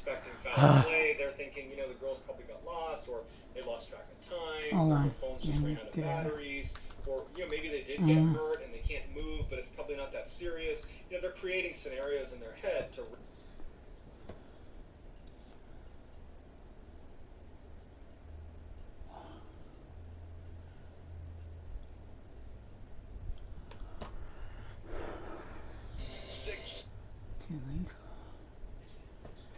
suspecting foul play. They're thinking, the girls probably got lost, or they lost track of time, or their phones just ran out of batteries, or maybe they did get hurt and they can't move, but it's probably not that serious. They're creating scenarios in their head to.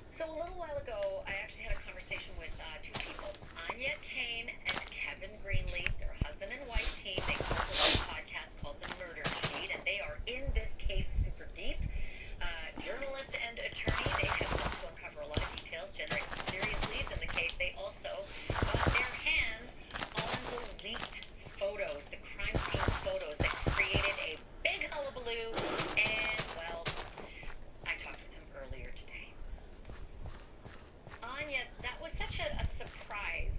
So a little while ago, I actually had a conversation with two people, Anya Kane and Kevin Greenleaf. They're a husband and wife team. They host a podcast called The Murder Sheet, and they are in this case super deep. Journalist and attorney, they have helped to uncover a lot of details, generate some serious leads in the case. They also got their hands on the leaked photos, the crime scene photos that created a big hullabaloo, and, well, I talked with them earlier today. Anya, that was such a surprise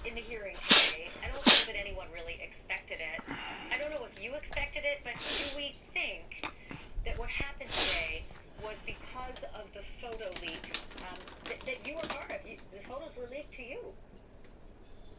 in the hearing today. I don't think that anyone really expected it. I don't know if you expected it, but do we think that what happened today was because of the photo leak that you were part of? The photos were leaked to you.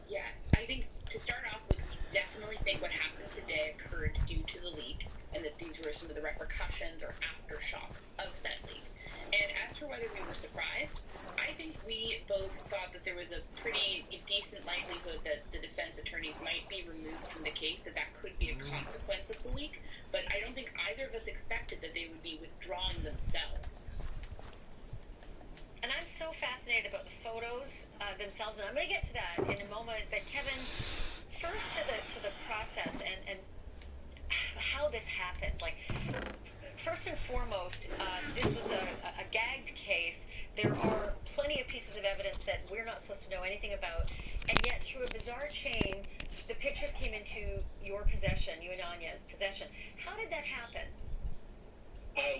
Yes, I think to start off with, we definitely think what happened today occurred due to the leak, and that these were some of the repercussions or aftershocks of said leak. And as for whether we were surprised, I think we both thought that there was a pretty decent likelihood that the defense attorneys might be removed from the case, that could be a consequence of the leak, but I don't think either of us expected that they would be withdrawing themselves. And I'm so fascinated about the photos themselves, and I'm going to get to that in a moment. But Kevin, first to the process and how this happened. Like, first and foremost, this was a gagged case. There are plenty of pieces of evidence that we're not supposed to know anything about, and yet through a bizarre chain, the pictures came into your possession, you and Anya's possession. How did that happen?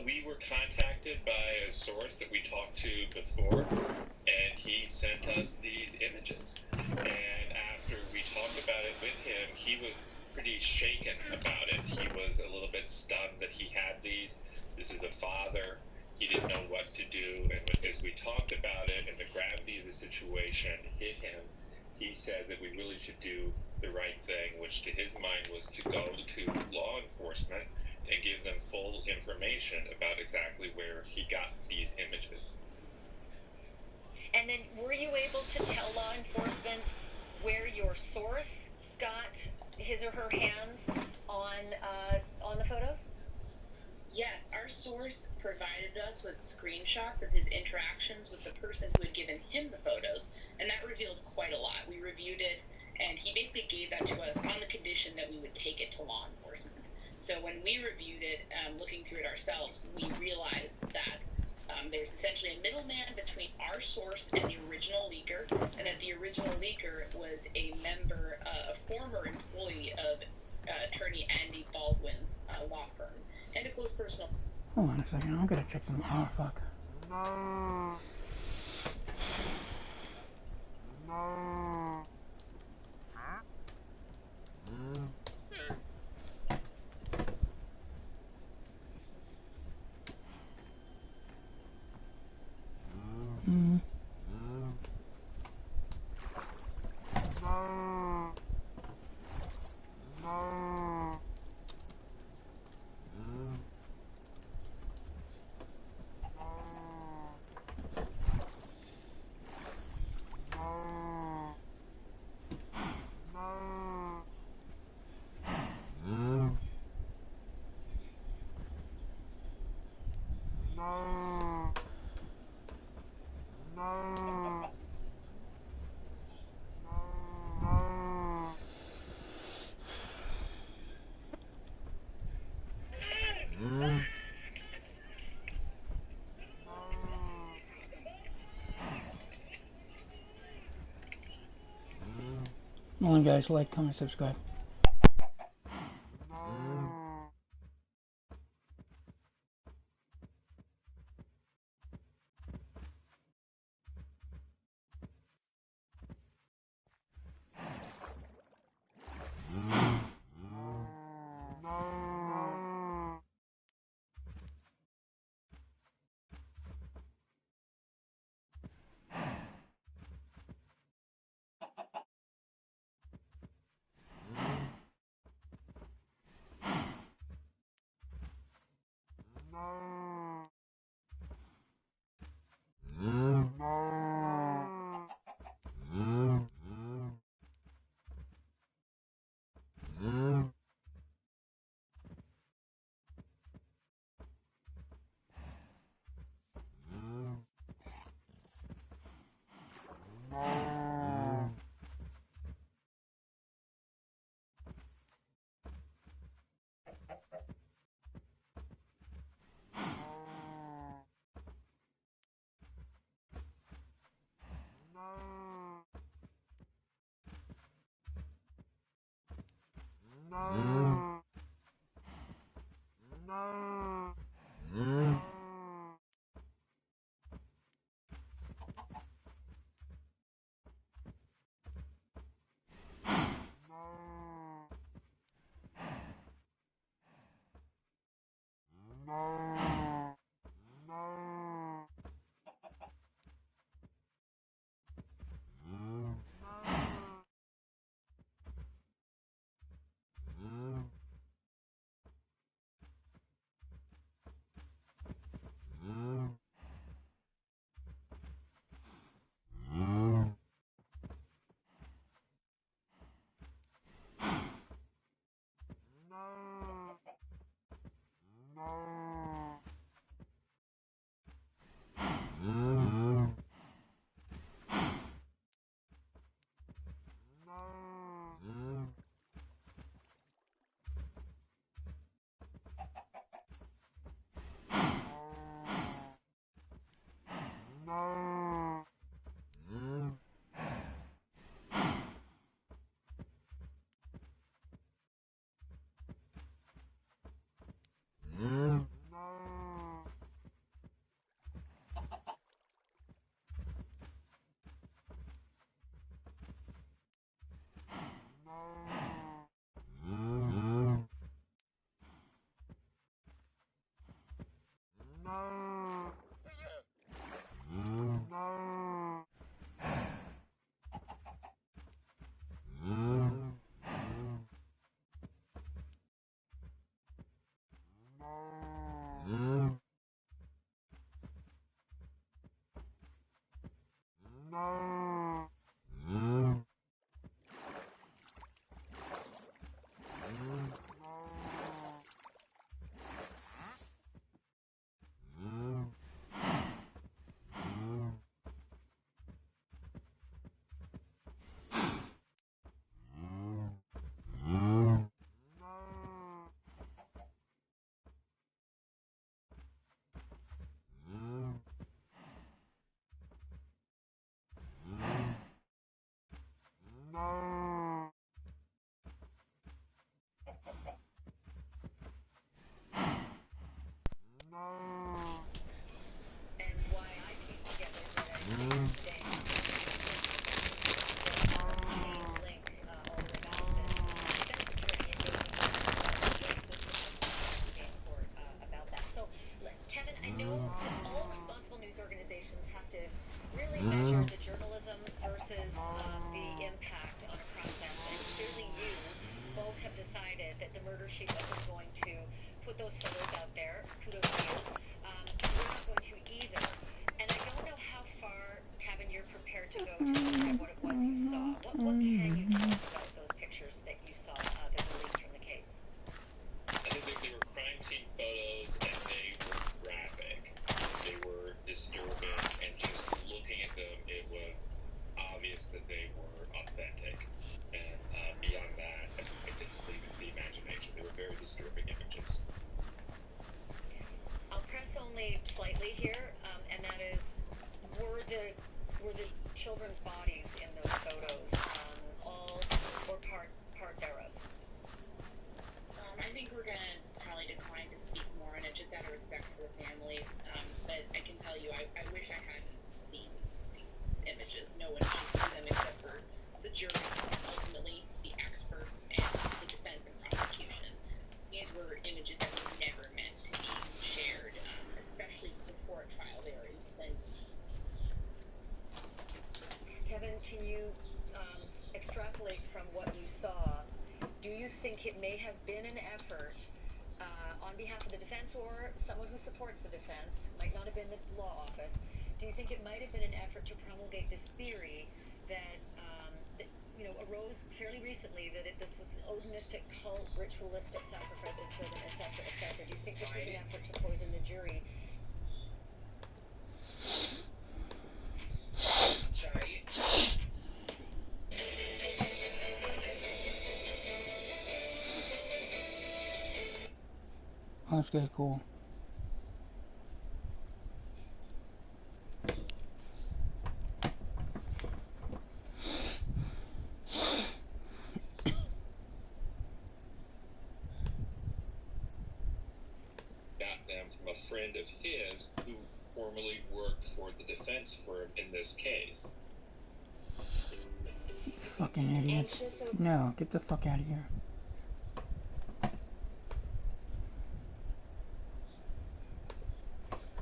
We were contacted by a source that we talked to before, and he sent us these images. And after we talked about it with him, he was pretty shaken about it. He was a little bit stunned that he had these. This is a father. He didn't know what to do. And as we talked about it and the gravity of the situation hit him, he said that we really should do the right thing, which to his mind was to go to law enforcement and give them full information about exactly where he got these images. And then were you able to tell law enforcement where your source got his or her hands on the photos? Yes, our source provided us with screenshots of his interactions with the person who had given him the photos, and that revealed quite a lot. We reviewed it, and he basically gave that to us on the condition that we would take it to law enforcement. So when we reviewed it, looking through it ourselves, we realized that there's essentially a middleman between our source and the original leaker, and that the original leaker was a member, a former employee of attorney Andy Baldwin's law firm, and a close personal. Hold on a second, I'm gonna check them. Oh, fuck. Come on, guys, like, comment, subscribe. Extrapolate from what you saw, do you think it may have been an effort on behalf of the defense or someone who supports the defense, might not have been the law office, do you think it might have been an effort to promulgate this theory that, arose fairly recently, that this was an Odinistic cult, ritualistic sacrifice of children, etc., etc.? Do you think this was an effort to poison the jury? Oh, that's good, cool. Got them from a friend of his who formerly worked for the defense firm in this case. Fucking idiots. No, get the fuck out of here.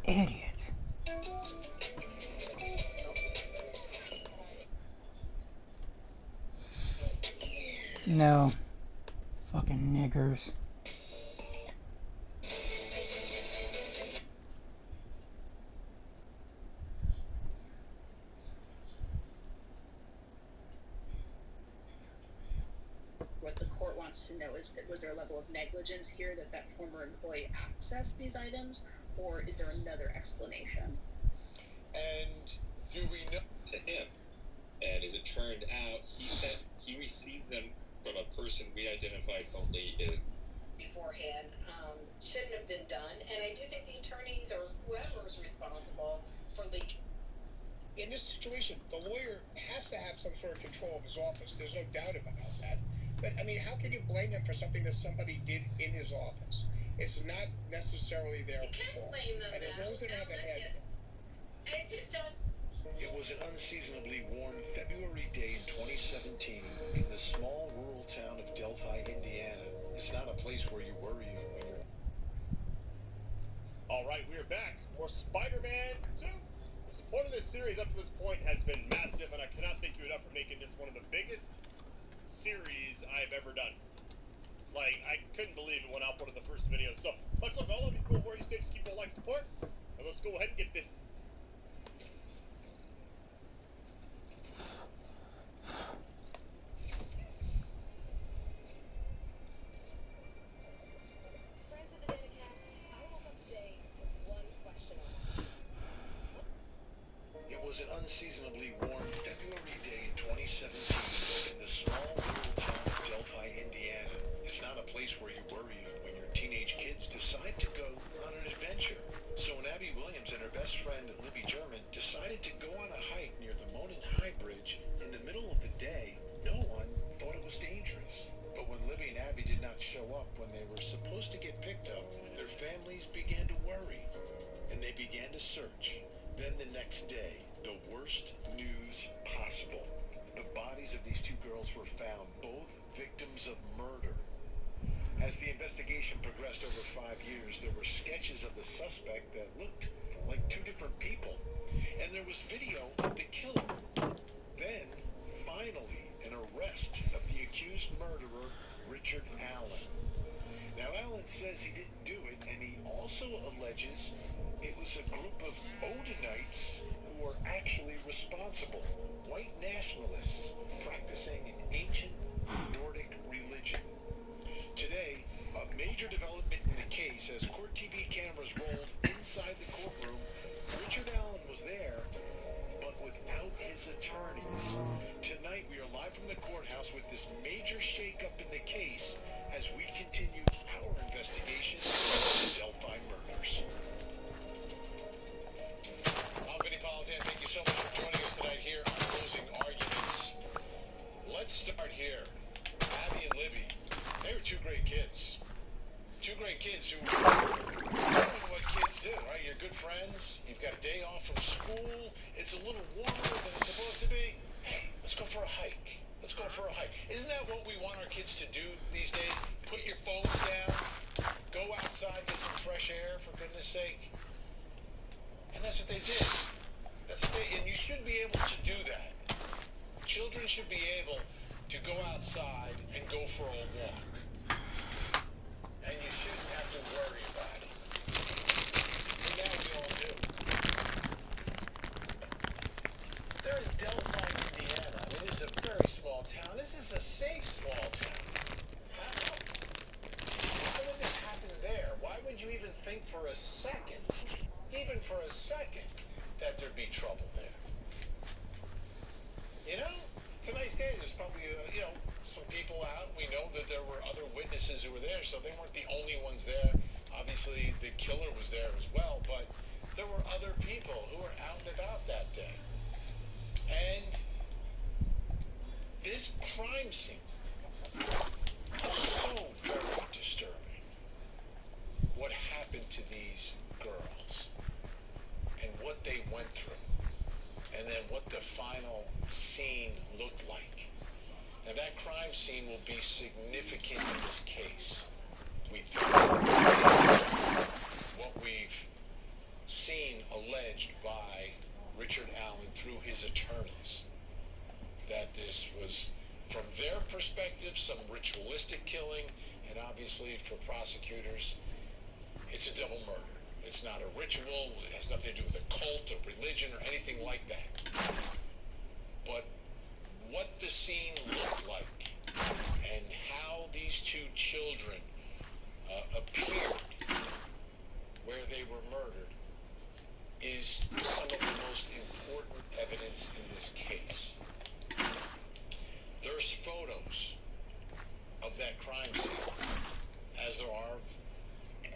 Idiot. No. Fucking niggers. What the court wants to know is, was there a level of negligence here that former employee accessed these items, or is there another explanation? And do we know To him. And as it turned out, he received them from a person we identified only in beforehand shouldn't have been done, and I do think the attorneys or whoever is responsible for leaking. in this situation, the lawyer has to have some sort of control of his office. There's no doubt about that. But I mean, how can you blame him for something that somebody did in his office? It's not necessarily their You can't fault. blame them. And as long as they don't have a head. It's just don't. It was an unseasonably warm February day in 2017 in the small rural town of Delphi, Indiana. It's not a place where you worry when you're... Alright, we are back. More Spider-Man 2. The support of this series up to this point has been massive, and I cannot thank you enough for making this one of the biggest series I've ever done. Like, I couldn't believe it when I uploaded the first video. So, much love to all of you cool where you stay, just keep a like support. And let's go ahead and get this. Friends of the Dedicast, I woke up today with one question on my mind. It was an unseasonably warm February day in 2017 in the small rural town of Delphi, Indiana. It's not a place where you worry when your teenage kids decide to go on an adventure. So when Abby Williams and her best friend Libby German decided to go on a hike near the Monon High Bridge in the middle of the day, no one thought it was dangerous. But when Libby and Abby did not show up when they were supposed to get picked up, their families began to worry, and they began to search. Then the next day, the worst news possible. The bodies of these two girls were found, both victims of murder. As the investigation progressed over 5 years, there were sketches of the suspect that looked like two different people. And there was video of the killer. Then, finally, an arrest of the accused murderer, Richard Allen. Now, Allen says he didn't do it, and he also alleges it was a group of Odinites who were actually responsible. White nationalists practicing an ancient Nordic religion. Today, a major development in the case as court TV cameras rolled inside the courtroom. Richard Allen was there, but without his attorneys. Tonight, we are live from the courthouse with this major shakeup in the case as we continue our investigation into the Delphi murders. I'm Vinny Politan. Thank you so much for joining us tonight here on Closing Arguments. Let's start here. Abby and Libby, they were two great kids. Two great kids who doing what kids do, right? You're good friends. You've got a day off from school. It's a little warmer than it's supposed to be. Hey, let's go for a hike. Let's go for a hike. Isn't that what we want our kids to do these days? Put your phones down. Go outside, get some fresh air, for goodness sake. And that's what they did. That's what they, and you should be able to do that. Children should be able to go outside and go for a walk. And you shouldn't have to worry think for a second, even for a second, that there'd be trouble there. You know, it's a nice day. There's probably, some people out. We know that there were other witnesses who were there, so they weren't the only ones there. Obviously, the killer was there as well, but there were other people who were out and about that day. And this crime scene is so very disturbing. What happened to these girls and what they went through, and then what the final scene looked like. Now that crime scene will be significant in this case. We think what we've seen alleged by Richard Allen through his attorneys, that this was, from their perspective, some ritualistic killing, and obviously for prosecutors, it's a double murder. It's not a ritual, it has nothing to do with a cult or religion or anything like that. But what the scene looked like and how these two children appeared where they were murdered is some of the most important evidence in this case. There's photos of that crime scene, as there are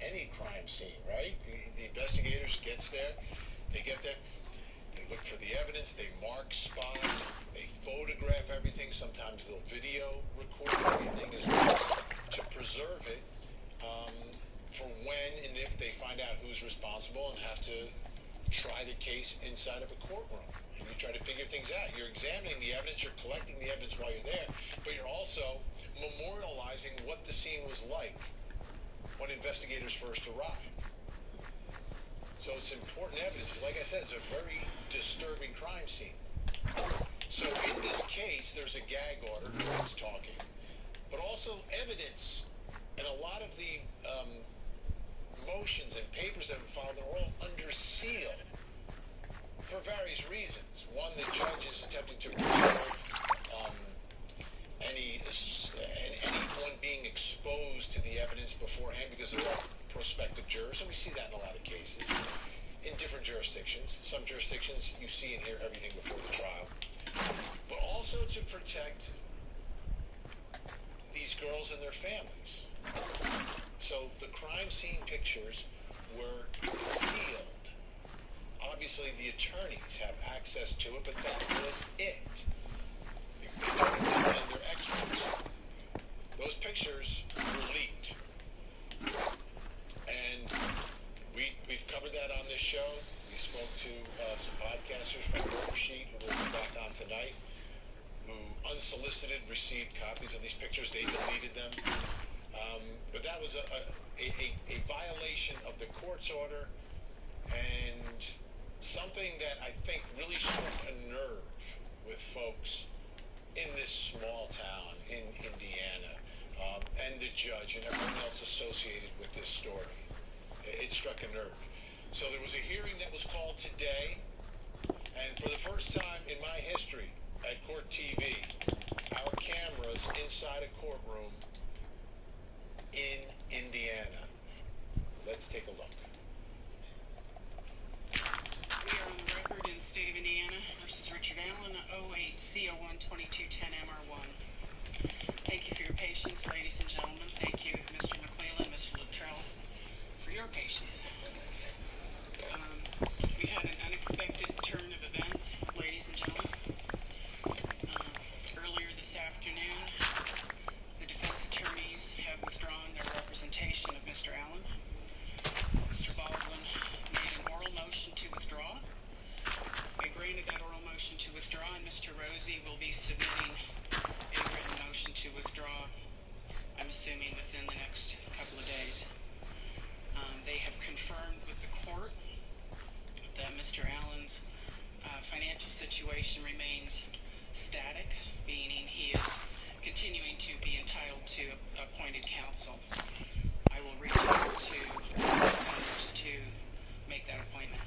any crime scene, right? The investigators get there, they look for the evidence, they mark spots, they photograph everything, sometimes they'll video record everything as well to preserve it for when and if they find out who's responsible and have to try the case inside of a courtroom. And you try to figure things out. You're examining the evidence, you're collecting the evidence while you're there, but you're also memorializing what the scene was like when investigators first arrived. So it's important evidence. Like I said, it's a very disturbing crime scene. So in this case, there's a gag order, no one's talking, but also evidence. And a lot of the motions and papers that were filed are all under seal for various reasons. One, the judge is attempting to preserve anyone being exposed to the evidence beforehand because they're all prospective jurors, and we see that in a lot of cases in different jurisdictions. Some jurisdictions you see and hear everything before the trial, but also to protect these girls and their families. So the crime scene pictures were sealed. Obviously the attorneys have access to it, but that was it. The attorneys and their experts. Those pictures were leaked. And we've covered that on this show. We spoke to some podcasters from Murder Sheet who will be back on tonight, who unsolicited received copies of these pictures. They deleted them. But that was a violation of the court's order, and something that I think really struck a nerve with folks in this small town in Indiana, and the judge and everyone else associated with this story. It struck a nerve. So there was a hearing that was called today, and for the first time in my history at Court TV, our cameras inside a courtroom in Indiana. Let's take a look. We are on the record in the state of Indiana versus Richard Allen, 08-CO1-2210-MR1. Thank you for your patience, ladies and gentlemen. Thank you, Mr. McClellan, Mr. Luttrell, for your patience. We had an unexpected turn of events, ladies and gentlemen. Earlier this afternoon, the defense attorneys have withdrawn their representation of Mr. Allen. Mr. Baldwin made an oral motion to withdraw. I granted that oral motion to withdraw, and Mr. Rosie will be submitting a written motion to withdraw, I'm assuming within the next couple of days. They have confirmed with the court that Mr. Allen's financial situation remains static, meaning he is continuing to be entitled to appointed counsel. I will reach out to others to make that appointment.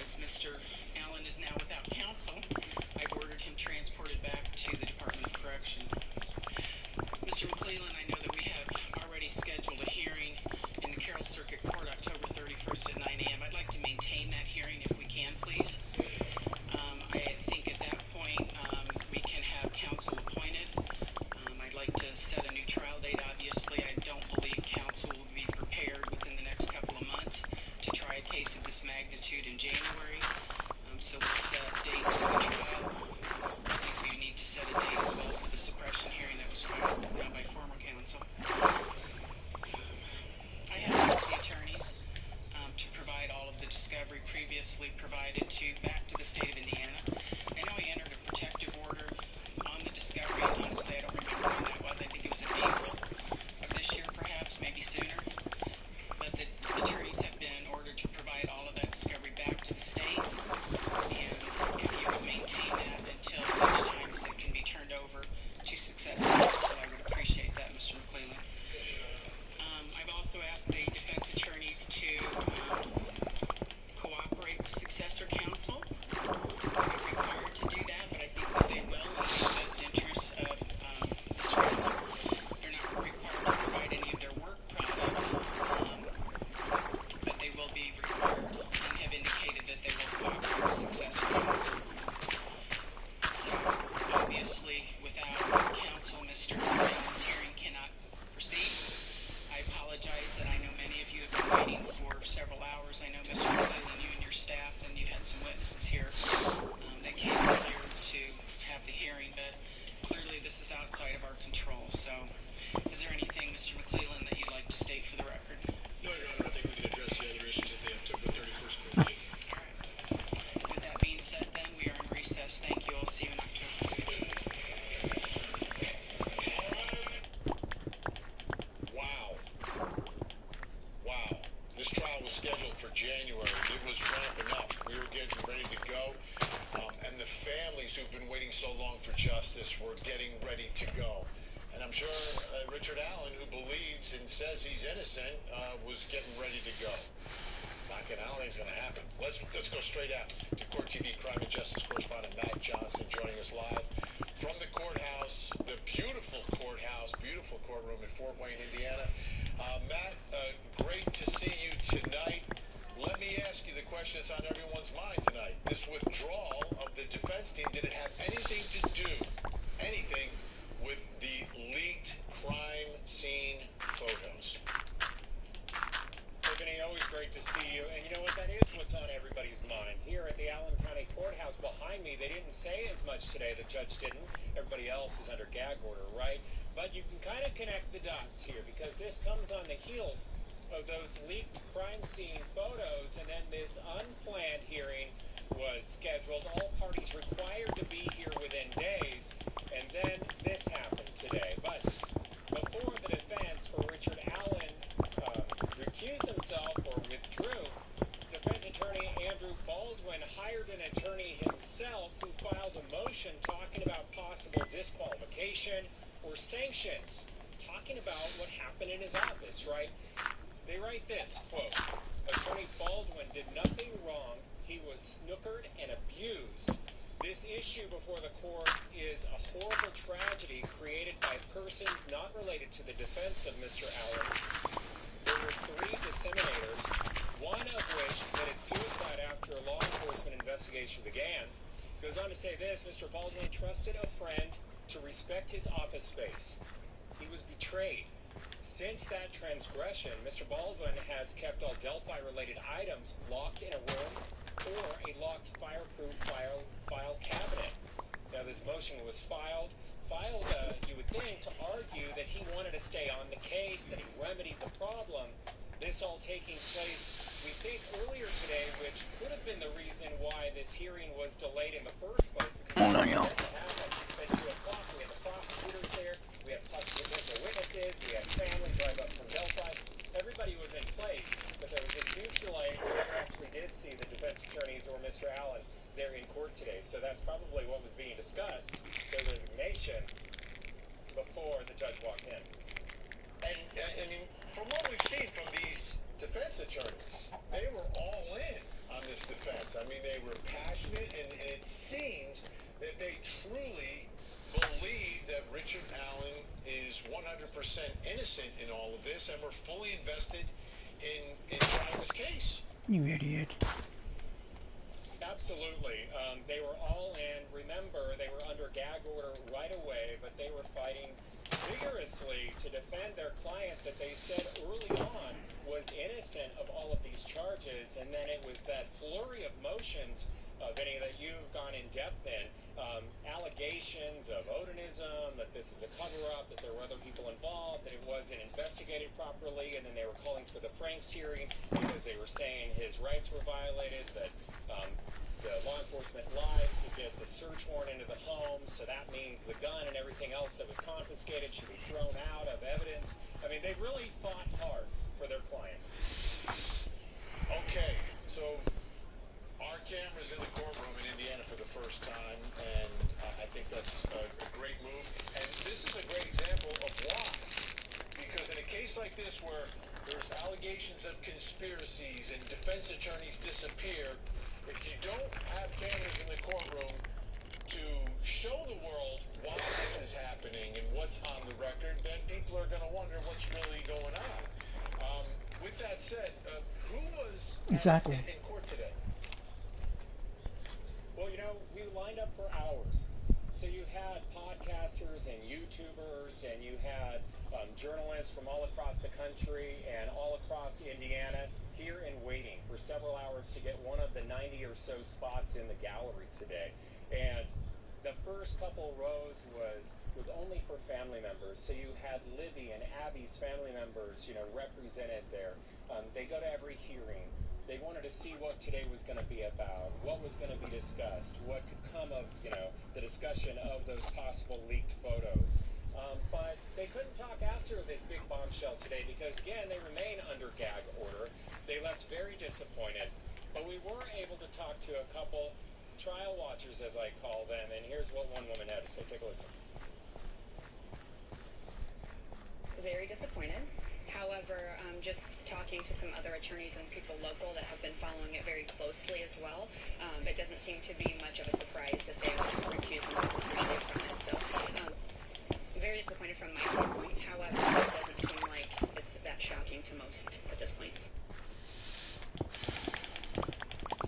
As Mr. Allen is now without counsel, I've ordered him transported back to the Department of Correction. Mr. McClellan, I know that we have already scheduled a hearing in the provided back to the state of Indiana. I know he entered a protective order on the discovery. Honestly, I don't remember when that was. I think it was in April of this year, perhaps, maybe sooner. But the attorneys have been ordered to provide all of that discovery back to the state. And if you would maintain that until such time as it can be turned over to successful counsel, I would appreciate that, Mr. McClellan. I've also asked the defense attorneys to cooperate with successor counsel. They're required to do that, but I think that they will in the best interest of Mr. Allen. They're not required to provide any of their work product, but they will be required and have indicated that they will cooperate with successor counsel. So, obviously, without counsel, Mr. Allen's hearing cannot proceed. I apologize that I know many of you have been waiting for several hours. I know, Mr. McClellan, you and your staff, and you had some witnesses here that came earlier to have the hearing, but clearly this is outside of our control. So, is there anything, Mr. McClellan, that you'd like to state for the record? No, Your Honor, I think we can address the other issues at the October 31st court date. All right. With that being said, then, we are in recess. Thank you. I'll see you in October. Wow. This trial was scheduled for January. It was ramping up. We were getting ready to go. And the families who've been waiting so long for justice were getting ready to go. And I'm sure Richard Allen, who believes and says he's innocent, was getting ready to go. I don't think it's going to happen. Let's go straight out to Court TV crime and justice correspondent Matt Johnson joining us live from the courthouse, the beautiful courthouse, beautiful courtroom in Fort Wayne, Indiana. Matt, great to see you tonight. Let me ask you the question that's on everyone's mind tonight. This withdrawal of the defense team, did it have anything to do, with the leaked crime scene photos? Vinny, always great to see you. And you know what? That is what's on everybody's mind. Here at the Allen County Courthouse behind me, they didn't say as much today. The judge didn't. Everybody else is under gag order, right? But you can kind of connect the dots here because this comes on the heels of those leaked crime scene photos, and then this unplanned hearing was scheduled. All parties required to be here within days, and then this happened today. But before the defense for Richard Allen recused himself or withdrew, defense attorney Andrew Baldwin hired an attorney himself who filed a motion talking about possible disqualification or sanctions, talking about what happened in his office, right? They write this, quote, Attorney Baldwin did nothing wrong. He was snookered and abused. This issue before the court is a horrible tragedy created by persons not related to the defense of Mr. Allen. There were 3 disseminators, one of which committed suicide after a law enforcement investigation began. Goes on to say this, Mr. Baldwin trusted a friend to respect his office space. He was betrayed. Since that transgression, Mr. Baldwin has kept all Delphi-related items locked in a room or a locked fireproof file cabinet. Now, this motion was filed, you would think, to argue that he wanted to stay on the case, that he remedied the problem. This all taking place, we think, earlier today, which could have been the reason why this hearing was delayed in the first place. At 2 o'clock, we had the prosecutors there, we had potential witnesses, we had family drive up from Delphi. Everybody was in place, but there was this huge delay. We never actually did see the defense attorneys or Mr. Allen there in court today. So that's probably what was being discussed, their resignation, before the judge walked in. And I mean, from what we've seen from these defense attorneys, they were all in on this defense. I mean, they were passionate, and it seems that they truly believe that Richard Allen is 100% innocent in all of this, and we're fully invested in trying this case. You idiot. Absolutely. They were all in. Remember, they were under gag order right away, but they were fighting vigorously to defend their client that they said early on was innocent of all of these charges. And then it was that flurry of motions Vinny, that you've gone in depth in. Allegations of Odinism, that this is a cover-up, that there were other people involved, that it wasn't investigated properly, and then they were calling for the Franks hearing because they were saying his rights were violated, that the law enforcement lied to get the search warrant into the home, so that means the gun and everything else that was confiscated should be thrown out of evidence. I mean, they've really fought hard for their client. Okay, so our camera's in the courtroom in Indiana for the first time, and I think that's a great move. And this is a great example of why. Because in a case like this where there's allegations of conspiracies and defense attorneys disappear, if you don't have cameras in the courtroom to show the world why this is happening and what's on the record, then people are going to wonder what's really going on. With that said, who was in court today? Well, you know, we lined up for hours. So you had podcasters and YouTubers, and you had journalists from all across the country and all across Indiana here and waiting for several hours to get one of the 90 or so spots in the gallery today. And the first couple rows was only for family members. So you had Libby and Abby's family members, you know, represented there. They go to every hearing. They wanted to see what today was going to be about, what was going to be discussed, what could come of, you know, the discussion of those possible leaked photos. But they couldn't talk after this big bombshell today because, again, they remain under gag order. They left very disappointed. But we were able to talk to a couple trial watchers, as I call them, and here's what one woman had to say. Take a listen. Very disappointed. However, just talking to some other attorneys and people local that have been following it very closely as well, it doesn't seem to be much of a surprise that they've recused themselves officially from it. So, very disappointed from my standpoint. However, it doesn't seem like it's that shocking to most at this point.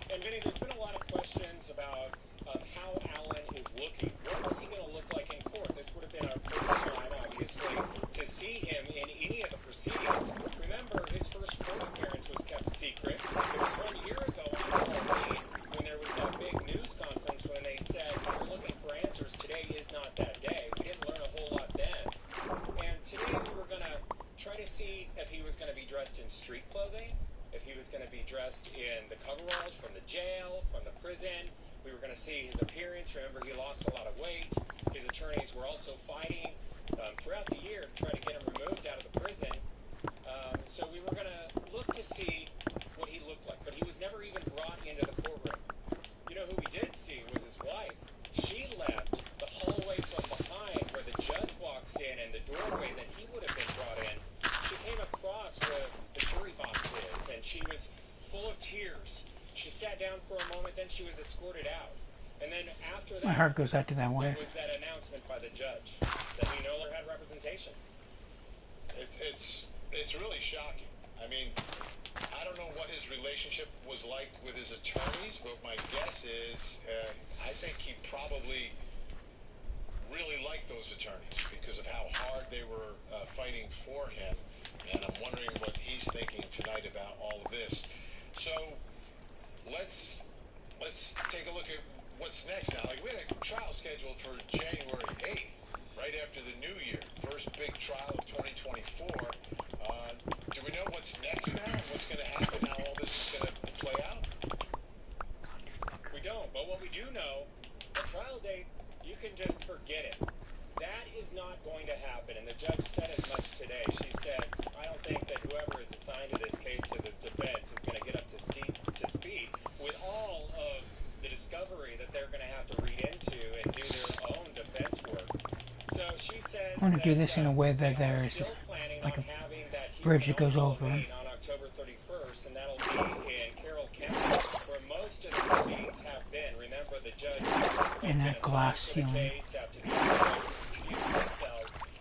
And Vinny, there's been a lot of questions about how Alan is looking. What was he going to look like in court? This would have been our first time, obviously, to see him in any of the proceedings. Remember, his first court appearance was kept secret. It was 1 year ago on Halloween when there was that big news conference when they said, we're looking for answers. Today is not that day. We didn't learn a whole lot then. And today we were going to try to see if he was going to be dressed in street clothing, if he was going to be dressed in the coveralls from the jail, from the prison. We were going to see his appearance. Remember, he lost a lot of weight. His attorneys were also fighting throughout the year to try to get him removed out of the prison. So we were going to look to see what he looked like. But he was never even brought into the courtroom. You know who we did see was his wife. She left the hallway from behind where the judge walks in and the doorway that he would have been brought in. She came across where the jury box is, and she was full of tears. She sat down for a moment, then she was escorted out. And then after that, my heart goes out to that wife. Was that announcement by the judge that he no longer had representation. It's really shocking. I mean, I don't know what his relationship was like with his attorneys, but my guess is I think he probably really liked those attorneys because of how hard they were fighting for him. And I'm wondering what he's thinking tonight about all of this. So let's take a look at what's next now. Like, we had a trial scheduled for January 8th, right after the new year. First big trial of 2024. Do we know what's next now? What's going to happen? How all this is going to play out? We don't, but what we do know, the trial date, you can just forget it. That is not going to happen, and the judge said as much today. She said, I don't think that whoever is assigned to this case, to this defense, is going to get up to speed with all of the discovery that they're going to have to read into and do their own defense work. So she says I want to do this in a way that there's like a bridge that goes over on October 31st, and that'll be in Carroll County, where most of the proceedings have been. Remember, the judge in that glass ceiling.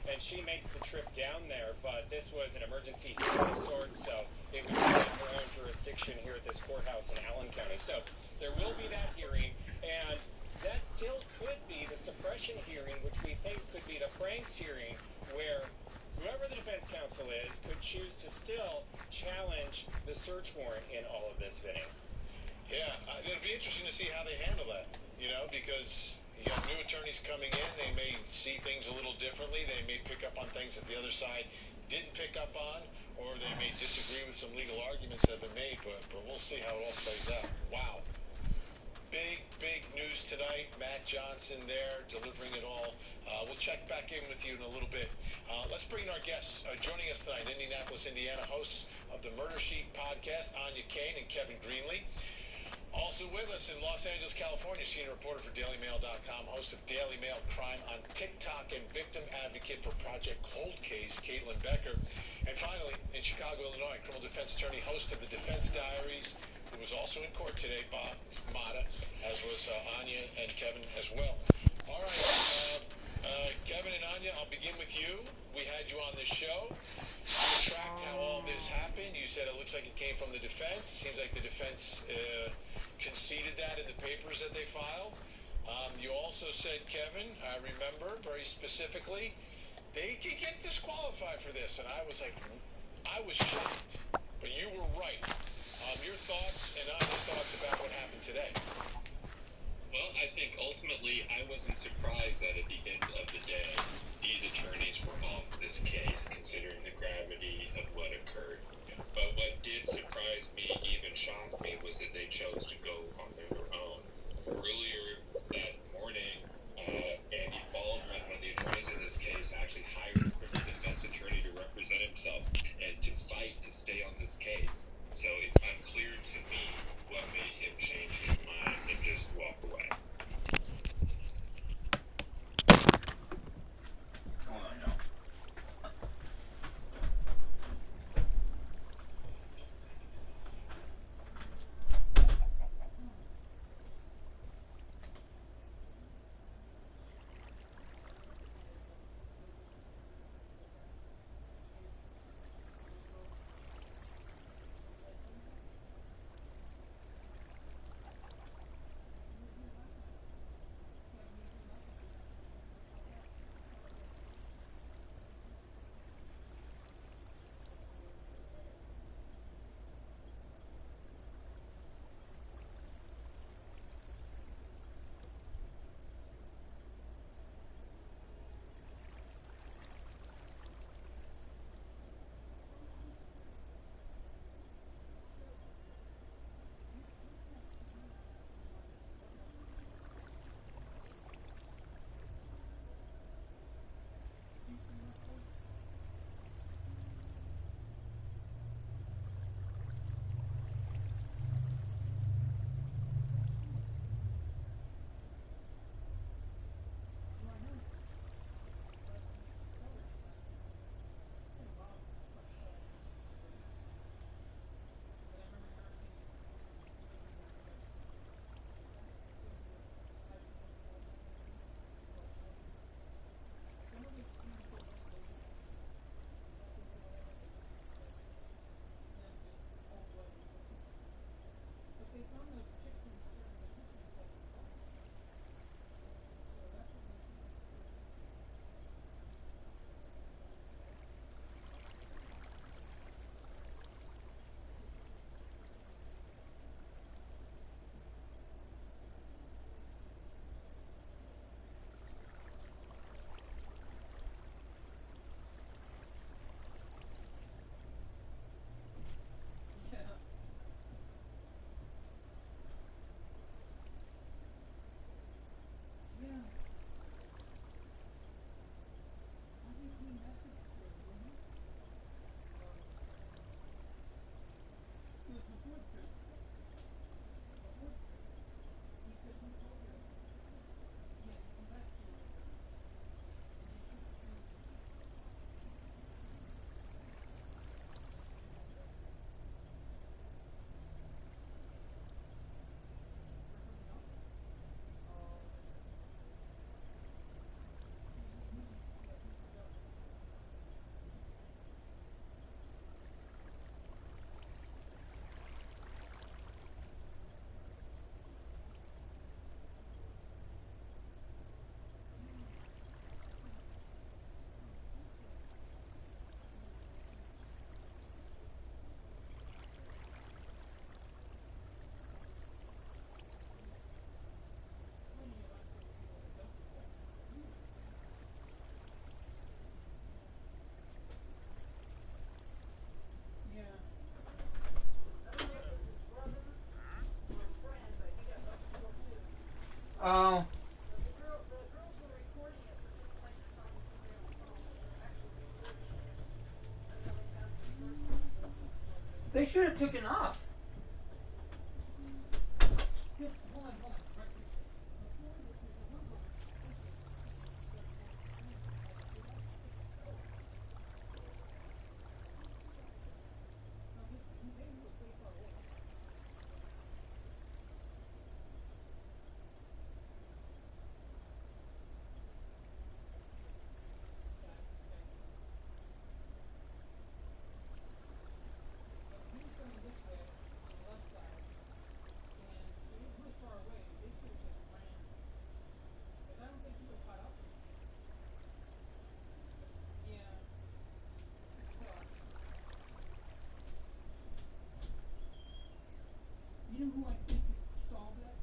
And she makes the trip down there, but this was an emergency hearing of sorts, so it was in her own jurisdiction here at this courthouse in Allen County. So there will be that hearing, and that still could be the suppression hearing, which we think could be the Franks hearing, where whoever the defense counsel is could choose to still challenge the search warrant in all of this, Vinny. Yeah, it'll be interesting to see how they handle that, because you got new attorneys coming in. They may see things a little differently. They may pick up on things that the other side didn't pick up on, or they may disagree with some legal arguments that have been made, but we'll see how it all plays out. Wow. Big news tonight. Matt Johnson there delivering it all. We'll check back in with you in a little bit. Let's bring in our guests. Joining us tonight, Indianapolis, Indiana, hosts of the Murder Sheet podcast, Anya Kane and Kevin Greenlee. Also with us in Los Angeles, California, senior reporter for DailyMail.com, host of Daily Mail Crime on TikTok, and victim advocate for Project Cold Case, Caitlin Becker. And finally, in Chicago, Illinois, criminal defense attorney, host of the Defense Diaries, who was also in court today, Bob Motta, as was Anya and Kevin as well. All right, Kevin and Anya, I'll begin with you. We had you on this show. You tracked how all this happened. You said it looks like it came from the defense. It seems like the defense conceded that in the papers that they filed. You also said, Kevin, I remember very specifically, they could get disqualified for this. And I was shocked. But you were right. Your thoughts and Anya's thoughts about what happened today. Well, I think ultimately I wasn't surprised that at the end of the day, these attorneys were off this case, considering the gravity of what occurred. But what did surprise me, even shocked me, was that they chose to go on their own. Earlier that morning, Andy Baldwin, one of the attorneys in this case, actually hired a criminal defense attorney to represent himself and to fight to stay on this case. So it's unclear to me what made him change his mind and just walk away. Oh. They should have taken off. Hold on, hold on. You know who I think solved that?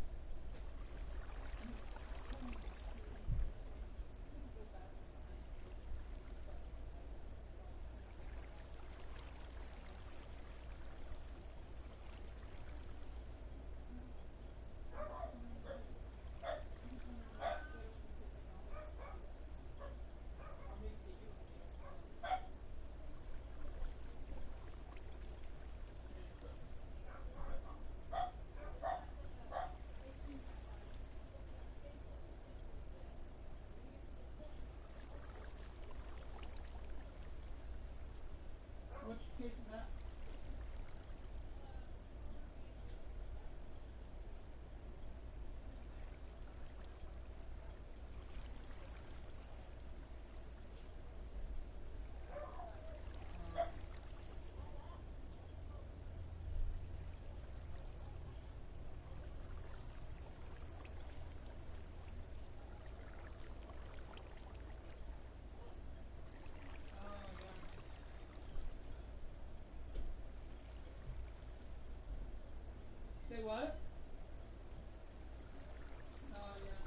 Which case is that? Say what? Oh, yeah.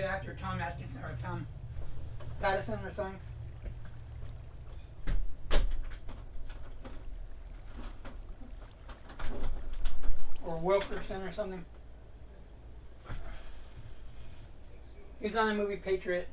good actor Tom Atkinson or Tom Patterson or something. Or Wilkerson or something. He was on the movie Patriot.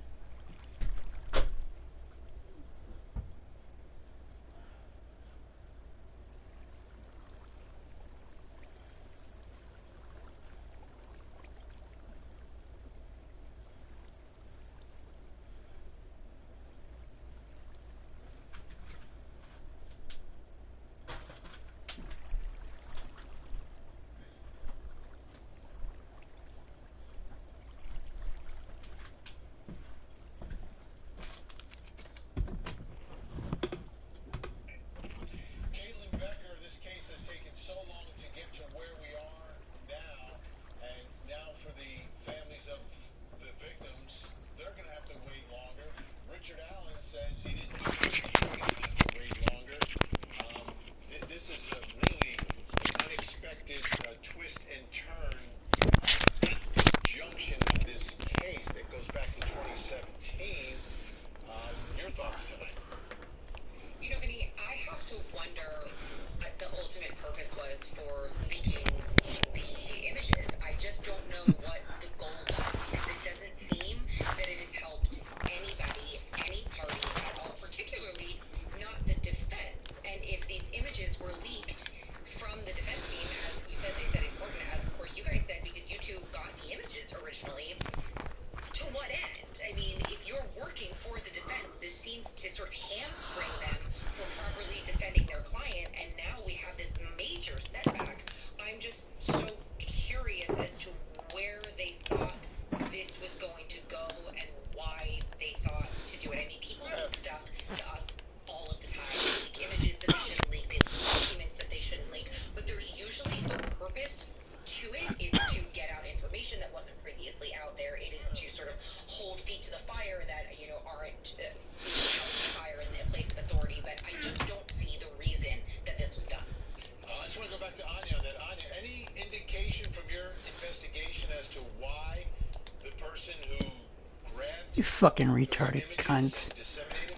You fucking retarded cunts.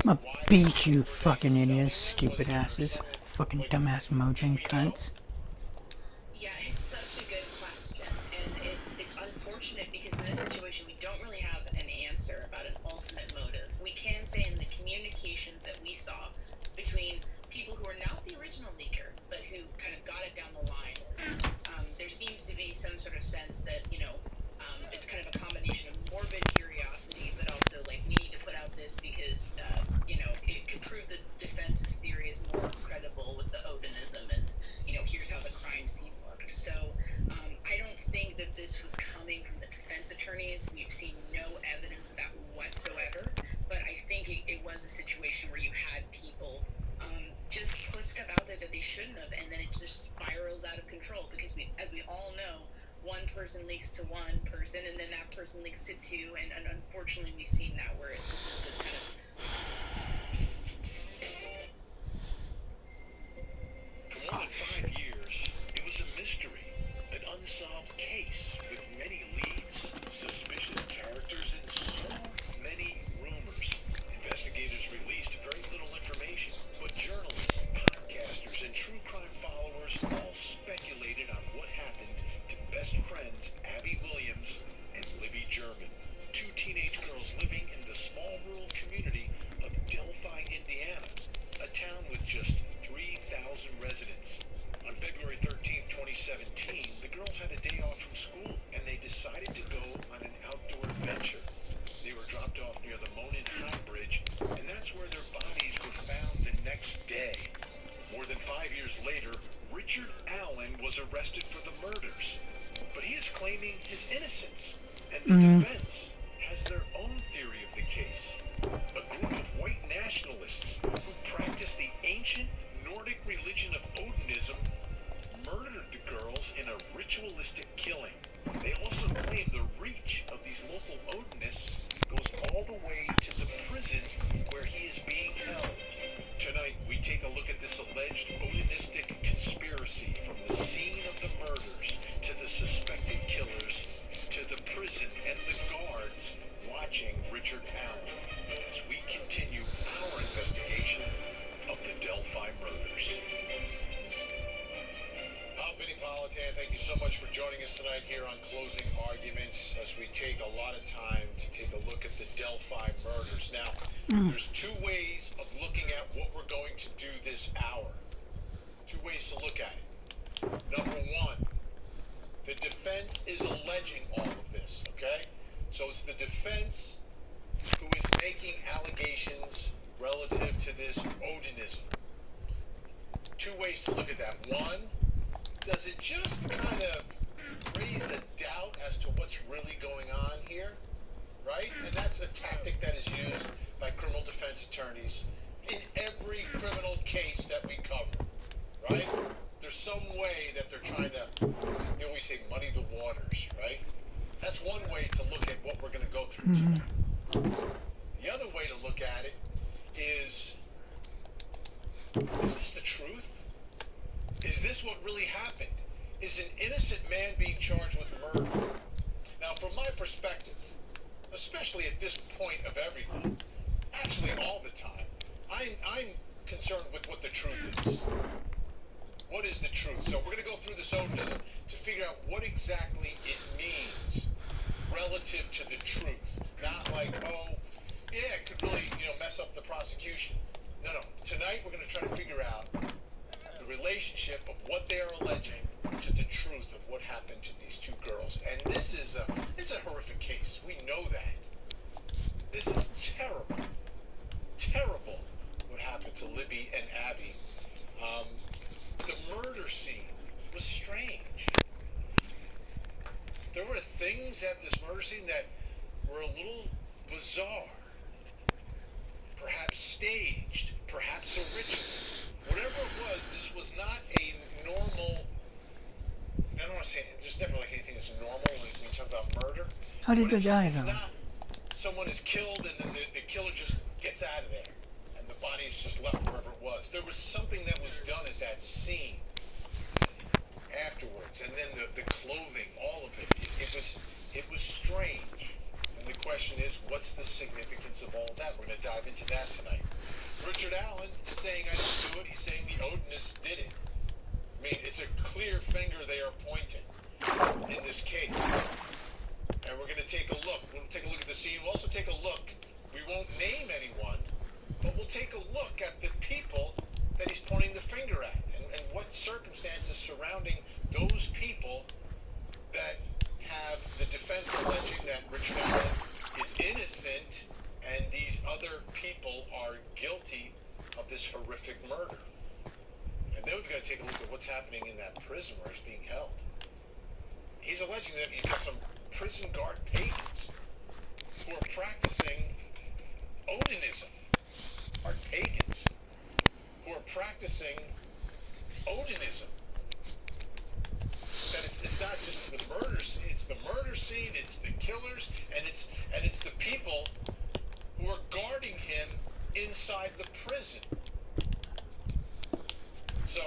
I'm gonna beat you fucking idiots, stupid asses. Fucking dumbass mojang cunts. Yeah, it's such a good question, and it's unfortunate because in this situation we don't really have an answer about an ultimate motive. We can say in the communications that we saw between people who are not the original leaker, but who kind of got it down the line, there seems to be some sort of sense that, it's kind of a combination of morbid curiosity, but also, like, we need to put out this because, it could prove the defense's theory is more credible with the Odinism, and, here's how the crime scene looked. So, I don't think that this was coming from the defense attorneys. We've seen no evidence of that whatsoever, but I think it was a situation where you had people just put stuff out there that they shouldn't have, and then it just spirals out of control because as we all know, one person leaks to one person, and then that person leaks to two, and unfortunately we've seen that where this is just kind of... For more than 5 years, it was a mystery, an unsolved case with many leads, suspicious characters, and so many rumors. Investigators released very little information, but journalists, podcasters, and true crime followers all speculated on what happened to best friends Abby Williams and Libby German, two teenage girls living in the small rural community of Delphi, Indiana, a town with just 3,000 residents. On February 13, 2017, the girls had a day off from school, and they decided to go on an outdoor adventure. They were dropped off near the Monon High Bridge, and that's where their bodies were found the next day. More than 5 years later, Richard Allen was arrested for the murders, but he is claiming his innocence, and the defense has their own theory of the case. A group of white nationalists who practice the ancient Nordic religion of Odinism murdered the girls in a ritualistic killing. They also claim the reach of these local Odinists goes all the way to the prison where he is being held. Tonight, we take a look at this alleged Odinistic conspiracy from the scene of the murders to the suspected killers to the prison and the guards Valentin, thank you so much for joining us tonight here on Closing Arguments as we take a lot of time to take a look at the Delphi murders. Now, there's two ways of looking at what we're going to do this hour. Two ways to look at it. Number one, the defense is alleging all of this, okay? So it's the defense who is making allegations relative to this Odinism. Two ways to look at that. One, does it just kind of raise a doubt as to what's really going on here, right? And that's a tactic that is used by criminal defense attorneys in every criminal case that we cover, right? There's some way that they're trying to, they always say, muddy the waters, right? That's one way to look at what we're going to go through tonight. The other way to look at it is this the truth? Is this what really happened? Is an innocent man being charged with murder? Now, from my perspective, especially at this point of everything, actually all the time, I'm concerned with what the truth is. What is the truth? So we're going to go through this Odinism to figure out what exactly it means relative to the truth. Not like, oh, yeah, it could really, mess up the prosecution. No. Tonight we're going to try to figure out the relationship of what they are alleging to the truth of what happened to these two girls. And this is it's a horrific case. We know that. This is terrible. Terrible what happened to Libby and Abby. The murder scene was strange. There were things at this murder scene that were a little bizarre. Perhaps staged. Perhaps a ritual. Whatever it was, this was not a normal... I don't want to say... There's never like anything that's normal when you talk about murder. How did they die, though? though? It's not someone is killed and then the killer just gets out of there. And the body is just left wherever it was. There was something that was done at that scene afterwards. And then the clothing, all of it. It was strange. And the question is, what's the significance of all that? We're going to dive into that tonight. Richard Allen is saying I didn't do it. He's saying the Odinists did it. I mean, it's a clear finger they are pointing in this case. And we're going to take a look. We'll take a look at the scene. We'll also take a look. We won't name anyone, but we'll take a look at the people that he's pointing the finger at and what circumstances surrounding those people that have the defense alleging that Richard Allen is innocent and these other people are guilty of this horrific murder. And then we've got to take a look at what's happening in that prison where he's being held. He's alleging that he's got some prison guard pagans who are practicing Odinism. Are pagans who are practicing Odinism. That it's not just the murder scene, it's the murder scene, it's the killers, and it's the people who are guarding him inside the prison. So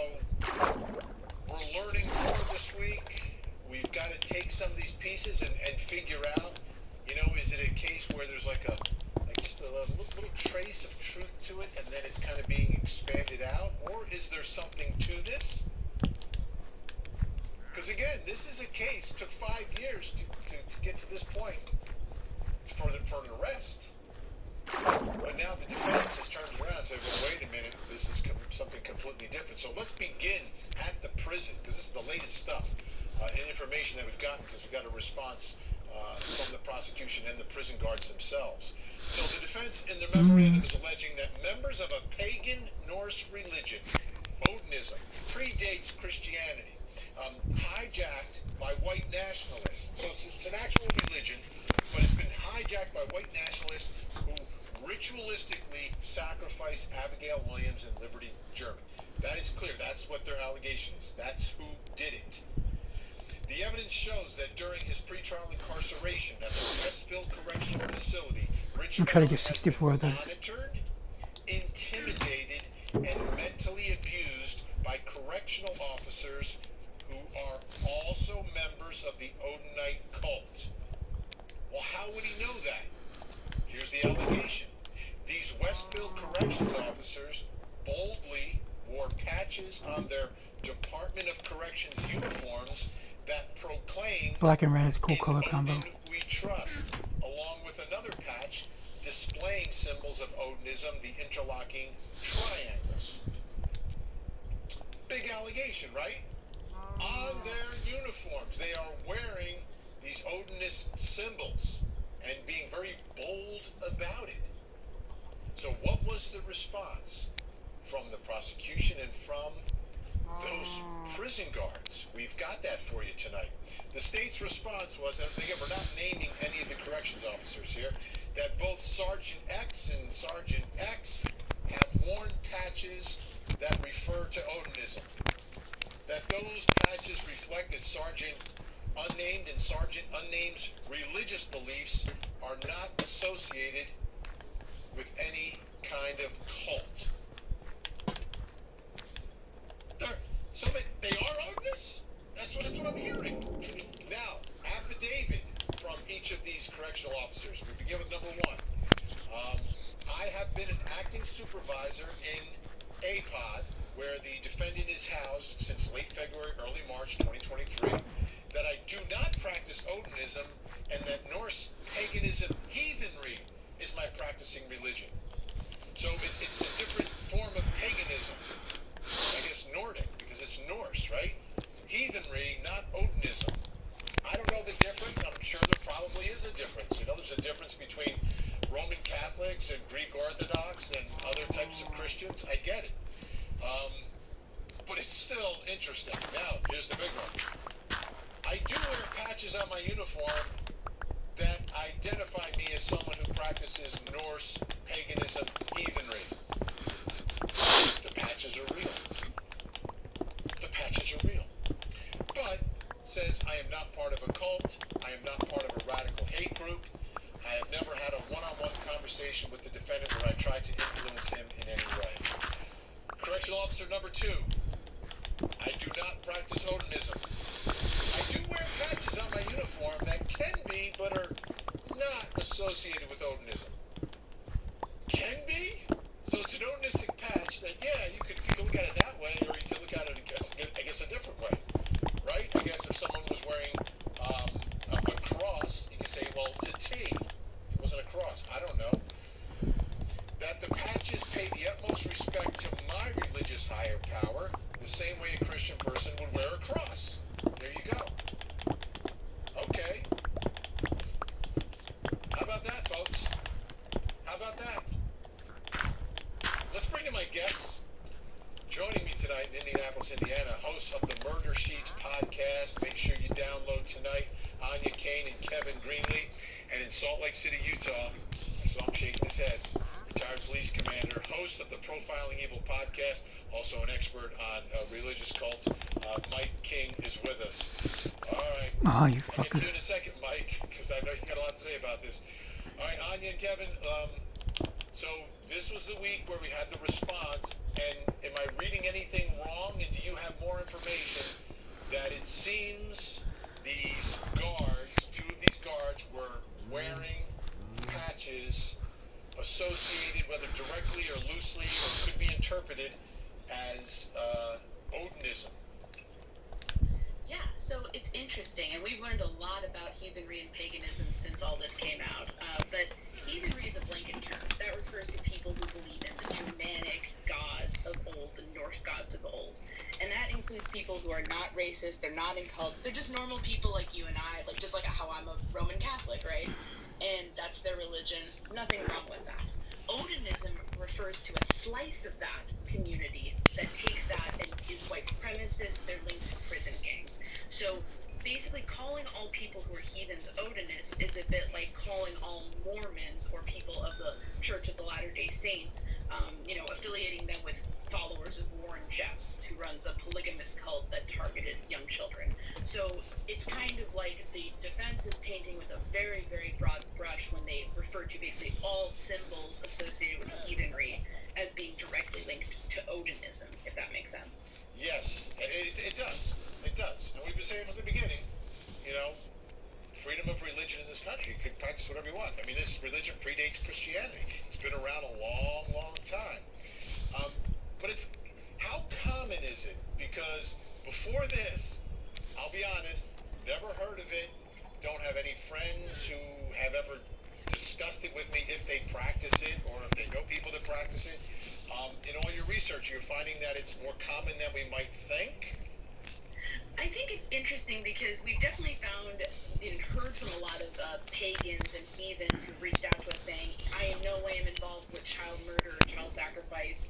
we're learning more this week. We've got to take some of these pieces and figure out, is it a case where there's just a little trace of truth to it and then it's kind of being expanded out, or is there something to this? Because again, this is a case, took 5 years to get to this point for an arrest. But now the defense has turned around and said, well, wait a minute, this is something completely different. So let's begin at the prison, because this is the latest stuff and information that we've gotten, because we've got a response from the prosecution and the prison guards themselves. So the defense in the memorandum is alleging that members of a pagan Norse religion, Odinism, predates Christianity, hijacked by white nationalists. So it's an actual religion, but it's been hijacked by white nationalists who ritualistically sacrifice Abigail Williams and Liberty German. That is clear. That's what their allegation is. That's who did it. The evidence shows that during his pretrial incarceration at the Westfield Correctional Facility, Richard Allen has been monitored, intimidated, and mentally abused by correctional officers who are also members of the Odinite cult. Well, how would he know that? Here's the allegation. These Westfield Corrections officers boldly wore patches patches on their Department of Corrections uniforms that proclaim Black and red is a cool color "In combo. Odin we trust," along with another patch displaying symbols of Odinism, the interlocking triangles. Big allegation, right? On their uniforms, they are wearing these Odinist symbols and being very bold about it. So what was the response from the prosecution and from those prison guards? We've got that for you tonight. The state's response was, and again, we're not naming any of the corrections officers here, that both Sergeant X and Sergeant X have worn patches that refer to Odinism. That those patches reflect that Sergeant Unnamed and Sergeant Unnamed's religious beliefs are not associated with any kind of cult. So they are Odinists? That's what I'm hearing. Now, affidavit from each of these correctional officers. We begin with number one. I have been an acting supervisor in APOD, where the defendant is housed since late February, early March 2023, that I do not practice Odinism, and that Norse paganism heathenry is my practicing religion. So it's a different form of paganism. I guess Nordic, because it's Norse, right? Heathenry, not Odinism. I don't know the difference. I'm sure there probably is a difference. You know, there's a difference between Roman Catholics and Greek Orthodox and other types of Christians. I get it. But it's still interesting. Now, here's the big one. I do wear patches on my uniform that identify me as someone who practices Norse paganism heathenry. The patches are real. The patches are real. But says I am not part of a cult. I am not part of a radical hate group. I have never had a one-on-one conversation with the defendant where I tried to influence him in any way. Correctional officer number two. I do not practice Odinism. I do wear patches on my uniform that can be, but are not associated with Odinism. Can be? So it's an Odinistic patch that, yeah, you could look at it that way, or you could look at it, I guess, a different way. Right? I guess if someone was wearing a cross, you could say, well, it's a T. It wasn't a cross. I don't know. That the patches pay the utmost respect to my religious higher power, the same way a Christian person would wear a cross. There you go. Okay. How about that, folks? How about that? Let's bring in my guests. Joining me tonight in Indianapolis, Indiana, hosts of the Murder Sheet podcast. Make sure you download tonight. Anya Kane and Kevin Greenlee. And in Salt Lake City, Utah, I saw him shaking his head. Retired police commander, host of the Profiling Evil podcast, also an expert on religious cults. Mike King is with us. All right. Oh, you I'll get to fucker. you in a second, Mike, because I know you got a lot to say about this. All right, Anya and Kevin, so this was the week where we had the response, and am I reading anything wrong, and do you have more information that it seems these guards, two of these guards, were wearing patches associated, whether directly or loosely, or could be interpreted as Odinism? Yeah, so it's interesting, and we've learned a lot about heathenry and paganism since all this came out. But heathenry is a blanket term that refers to people who believe in the Germanic gods of old, the Norse gods of old. And that includes people who are not racist, they're not in cults, they're just normal people like you and I, like just like how I'm a Roman Catholic, right? And that's their religion, nothing wrong with that. Odinism refers to a slice of that community that takes that and is white supremacist, they're linked to prison gangs. So basically calling all people who are heathens Odinists is a bit like calling all Mormons or people of the Church of the Latter-day Saints, affiliating them with followers of Warren Jeffs, who runs a polygamous cult that targeted young children. So it's kind of like the defense is painting with a very, very broad brush when they refer to basically all symbols associated with heathenry as being directly linked to Odinism, if that makes sense. Yes, it does. It does. And we've been saying from the beginning, freedom of religion in this country. You can practice whatever you want. I mean, this religion predates Christianity. It's been around a long, long time. But how common practice it? Because before this, I'll be honest, never heard of it. Don't have any friends who have ever discussed it with me if they practice it or if they know people that practice it. In all your research, you're finding that it's more common than we might think? I think it's interesting because we've definitely found and heard from a lot of pagans and heathens who've reached out to us saying, I in no way am involved with child murder or child sacrifice.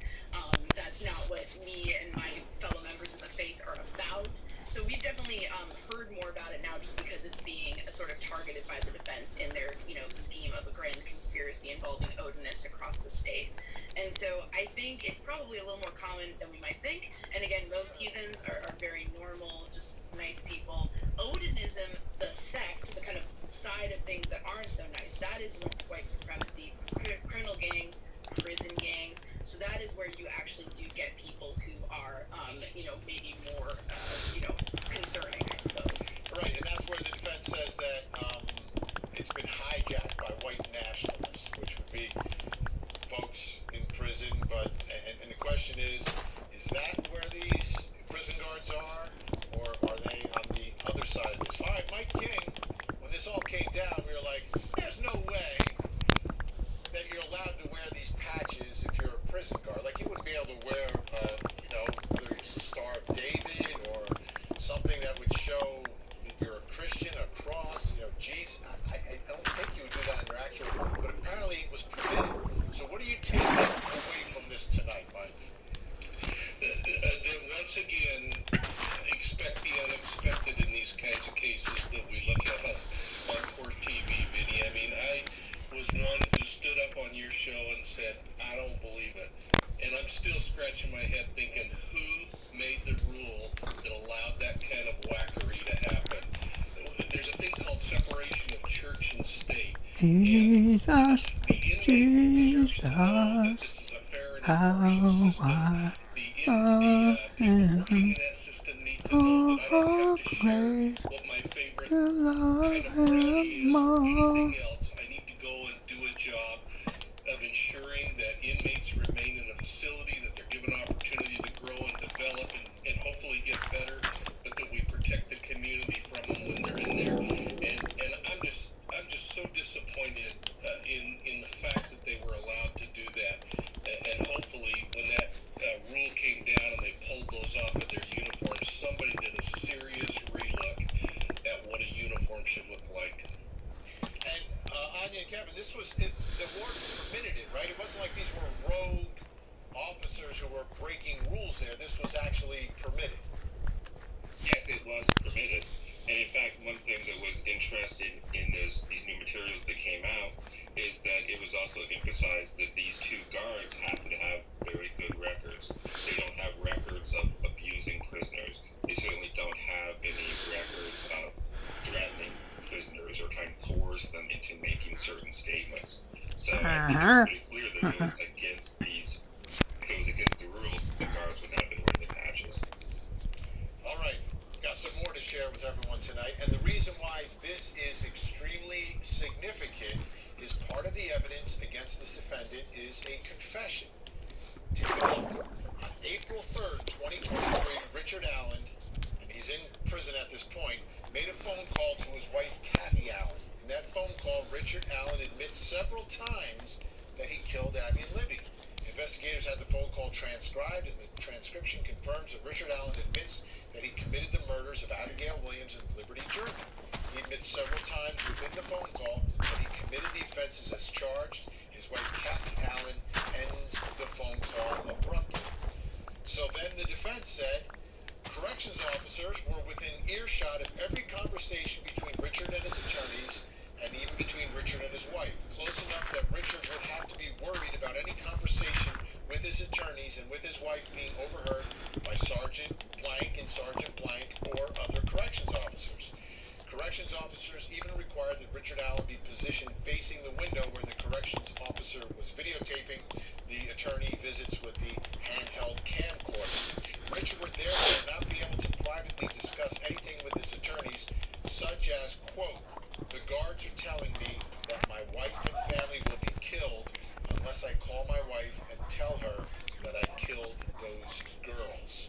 That's not what me and my fellow members of the faith are about. So we've definitely heard more about it now just because it's being sort of targeted by the defense in their, scheme of a grand conspiracy involving Odinists across the state. And so I think it's probably a little more common than we might think. And again, most heathens are very normal, just nice people. Odinism, the sect, the kind of side of things that aren't so nice, that is white supremacy, criminal gangs, prison gangs. So that is where you actually do get people who are, maybe more, concerning, I suppose. Right, and that's where the defense says that it's been hijacked by white nationalists, which would be folks in prison. And the question is that where these prison guards are, or are they on the other side of this? All right, Mike King, when this all came down, we were like, there's no way that you're allowed to wear these patches if you're a prison guard. Like, you wouldn't be able to wear, whether it's the Star of David or something that would show that you're a Christian, a cross, Jesus. I don't think you would do that in your actual, but apparently it was permitted. So what are you taking away from this tonight, Mike? That once again, expect the unexpected in these kinds of cases that we look at on Court TV, Vinny. I mean, I was one who stood up on your show and said, I don't believe it. And I'm still scratching my head thinking, who made the rule that allowed that kind of whackery to happen? There's a thing called separation of church and state. Jesus, The inmate deserves to know that this is a fair and impartial system. The people working in that system need to know that I don't have to share what my favorite kind of brownie is or anything else. I need to go and do a job of ensuring that inmates remain in a facility, that they're given opportunity to grow and develop and hopefully get better, but that we protect the community from them when they're in there. And I'm just so disappointed in the fact that they were allowed to do that. And hopefully when that rule came down and they pulled those off of their uniforms, somebody did a serious relook at what a uniform should look like. And Anya and Kevin, the warden permitted it, right? It wasn't like these were rogue officers who were breaking rules there. This was actually permitted. Yes, it was permitted. And in fact, one thing that was interesting in these new materials that came out is that it was also emphasized that these two guards happen to have very good records. They don't have records of abusing prisoners. They certainly don't have any records of threatening prisoners or trying to coerce them into making certain statements. So I think it's pretty clear that it was against the rules, the guards would not have been wearing the patches. All right. Got some more to share with everyone tonight, and the reason why this is extremely significant is part of the evidence against this defendant is a confession. Take a look. On April 3rd, 2023, Richard Allen, and he's in prison at this point, made a phone call to his wife, Kathy Allen. In that phone call, Richard Allen admits several times that he killed Abby and Libby. Investigators had the phone call transcribed, and the transcription confirms that Richard Allen admits that he committed the murders of Abigail Williams and Liberty German. He admits several times within the phone call that he committed the offenses as charged. His wife, Kathy Allen, ends the phone call abruptly. So then the defense said corrections officers were within earshot of every conversation between Richard and his attorneys, and even between Richard and his wife, close enough that Richard would have to be worried about any conversation with his attorneys and with his wife being overheard by Sergeant Blank and Sergeant Blank or other corrections officers. Corrections officers even required that Richard Allen be positioned facing the window where the corrections officer was videotaping the attorney visits with the handheld camcorder. Richard would therefore not be able to privately discuss anything with his attorneys, such as, quote, "The guards are telling me that my wife and family will be killed unless I call my wife and tell her that I killed those girls."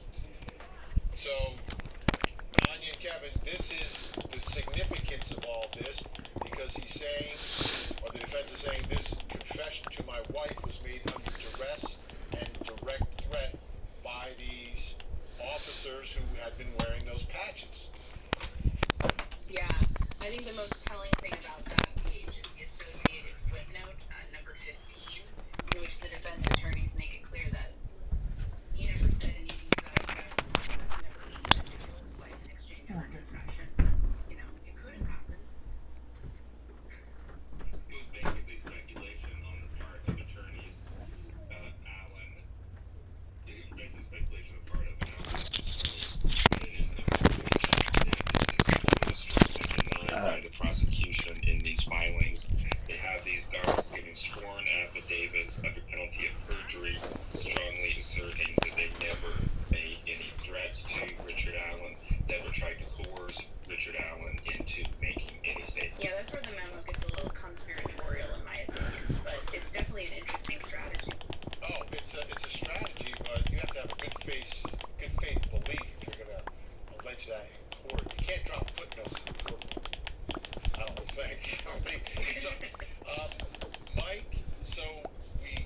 this is the significance of all this, because he's saying, or the defense is saying, this confession to my wife was made under duress and direct threat by these officers who had been wearing those patches. Yeah, I think the most telling thing about that page is the associated footnote, number 15, in which the defense attorneys make it clear that he never said any of these guys never intended to kill his wife in exchange for confession. You know, it could have happened. It was basically speculation on the part of attorneys. Allen, it was basically speculation on the part of Allen. It is by the prosecution in these filings. They have these guards giving sworn affidavits under penalty of perjury, strongly asserting that they never made any threats to Richard Allen, never tried to coerce Richard Allen into making any statement. Yeah, that's where the memo gets a little conspiratorial, in my opinion, but it's definitely an interesting strategy. Oh, it's a strategy, but you have to have a good faith belief if you're going to allege that in court. You can't drop footnotes in court. I don't think. So, Mike, so we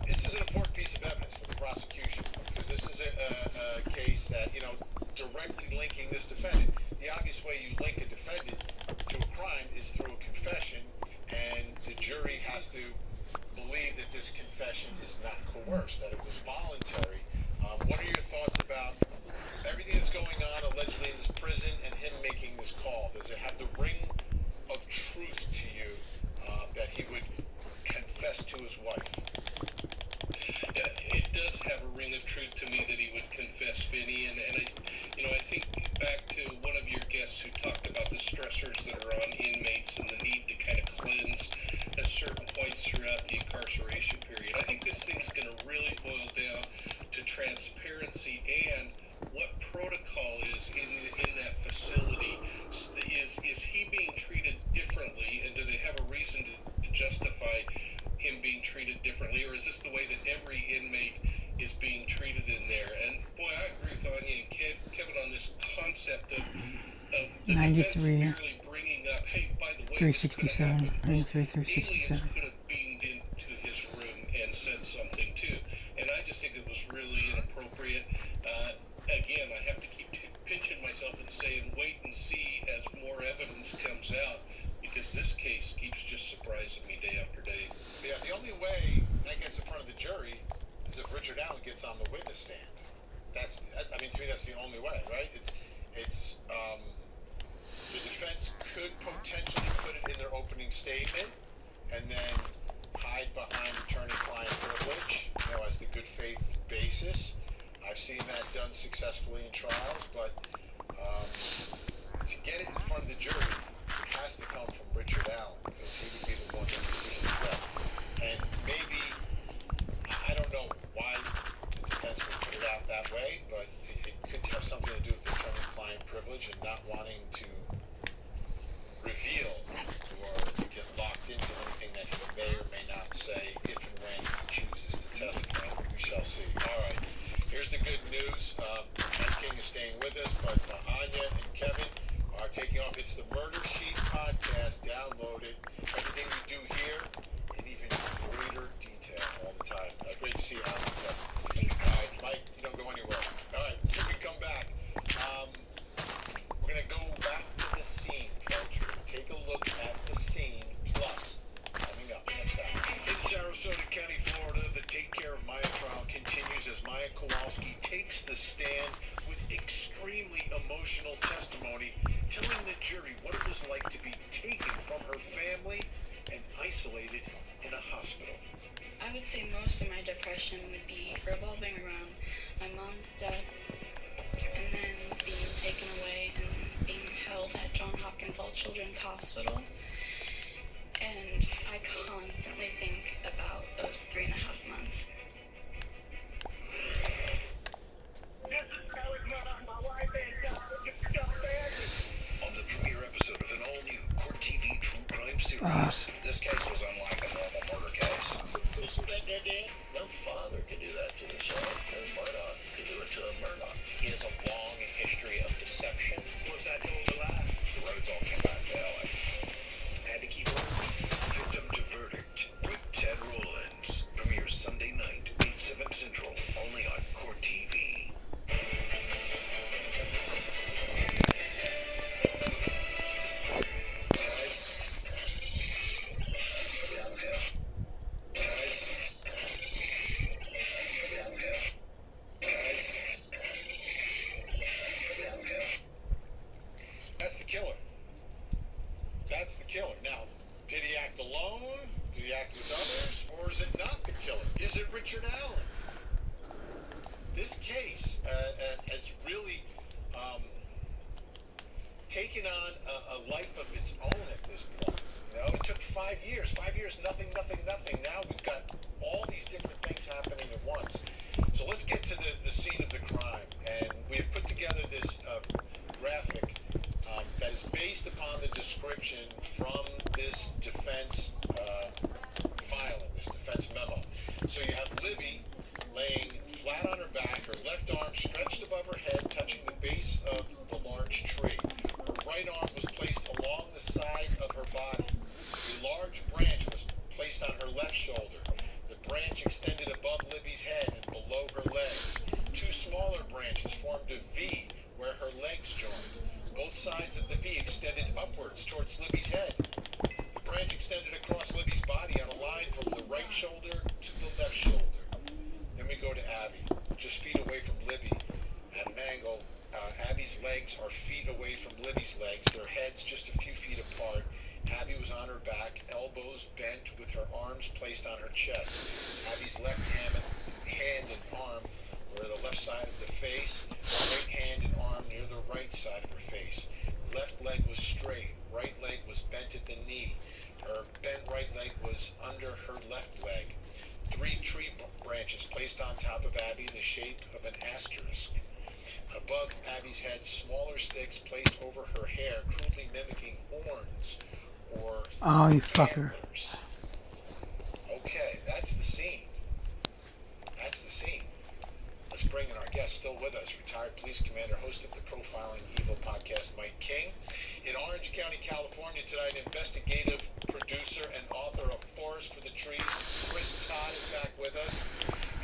this is an important piece of evidence for the prosecution, because this is a case that, you know, directly linking this defendant. The obvious way you link a defendant to a crime is through a confession, and the jury has to believe that this confession is not coerced, that it was voluntary. What are your thoughts about everything that's going on allegedly in this prison and him making this call? Does it have the ring of truth to you that he would confess to his wife? Yeah, it does have a ring of truth to me that he would confess, Vinny, and I think back to one of your guests who talked about the stressors that are on inmates and the need to kind of cleanse at certain points throughout the incarceration period. I think this thing's going to really boil down to transparency and what protocol is in that facility. Is he being treated differently, and do they have a reason to justify him being treated differently, or is this the way that every inmate is being treated in there? And boy, I agree with Anya and Kevin on this concept of the defense merely bringing up, hey, by the way, this could have happened. Well, aliens could have beamed into his room and said something too, and I just think it was really inappropriate. Again, I have to keep pinching myself and saying, wait and see as more evidence comes out, because this case keeps just surprising me day after day. Yeah, the only way that gets in front of the jury is if Richard Allen gets on the witness stand. To me, that's the only way, right? It's the defense could potentially put it in their opening statement and then hide behind attorney-client privilege, as the good faith basis. I've seen that done successfully in trials, but to get it in front of the jury, it has to come from Richard Allen, because he would be the one that's receiving the threat. And maybe, I don't know why the defense would put it out that way, but it could have something to do with attorney-client privilege and not wanting to reveal or get locked into anything that he may or may not say if and when he chooses to testify. We shall see. All right. Here's the good news. Ed King is staying with us, but Anya and Kevin are taking off. It's the Murder Sheet podcast. Download it. Everything we do here in even greater detail all the time. Great to see you, Anya and Kevin. All right, Mike, you don't go anywhere. All right, when we come back, we're going to go back to the scene, folks. We're going to take a look at the scene, plus coming up next time. In Sarasota County, Florida, the Take Care of Maya trial continues as Maya Kowalski takes the stand with extremely emotional testimony, telling the jury what it was like to be taken from her family and isolated in a hospital. I would say most of my depression would be revolving around my mom's death and then being taken away and being held at Johns Hopkins All Children's Hospital. And I constantly think about those 3.5 months. On the premiere episode of an all-new Court TV True Crime series, this case was unlike a normal murder case. Isn't that their dad? No father could do that to his son. No Murdoch could do it to a Murdoch. He has a long history of deception killer. Now, did he act alone? Did he act with others? Or is it not the killer? Is it Richard Allen? This case has really taken on a life of its own at this point. You know, it took 5 years. 5 years, nothing. Now we've got all these different things happening at once. So let's get to the scene of the crime. And we have put together this graphic that is based upon the description from this defense filing, this defense memo. So you have Libby laying flat on her back, her left arm stretched above her head, touching the base of the large tree. Her right arm was placed along the side of her body. A large branch was placed on her left shoulder. The branch extended above Libby's head and below her legs. 2 smaller branches formed a V where her legs joined. Both sides of the V extended upwards towards Libby's head. The branch extended across Libby's body on a line from the right shoulder to the left shoulder. Then we go to Abby, just feet away from Libby. At an angle, Abby's legs are feet away from Libby's legs, their heads just a few feet apart. Abby was on her back, elbows bent with her arms placed on her chest. Abby's left hand and arm were the left side of the face, right hand and arm near the right side of her face. Left leg was straight, right leg was bent at the knee. Her bent right leg was under her left leg. 3 tree branches placed on top of Abby in the shape of an asterisk. Above Abby's head, smaller sticks placed over her hair, crudely mimicking horns or you fucker. antlers. Okay, that's the scene. Let's bring in our guest still with us, retired police commander, host of the Profiling Evil podcast, Mike King. In Orange County, California tonight, investigative producer and author of Forest for the Trees, Chris Todd is back with us.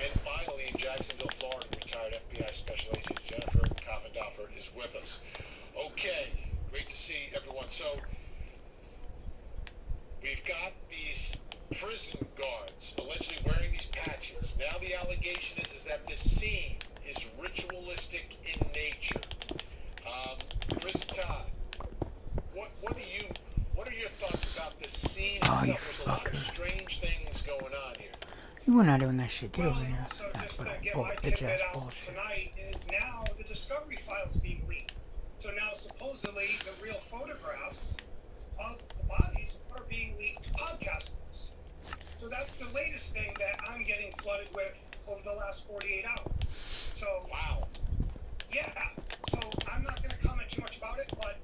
And finally, in Jacksonville, Florida, retired FBI Special Agent Jennifer Coffendoffer is with us. Okay, great to see everyone. So, we've got these prison guards allegedly wearing these patches. Now the allegation is that this scene is ritualistic in nature. Chris Todd, what are your thoughts about this scene itself? There's a lot of strange things going on here. You were not doing that shit, get over here. So That's just what to I get bought, my bitch tidbit ass out bullshit. tonight is now the discovery files being leaked. So now supposedly the real photographs of the bodies are being leaked to podcasters. So that's the latest thing that I'm getting flooded with over the last 48 hours. So wow. Yeah. So I'm not going to comment too much about it, but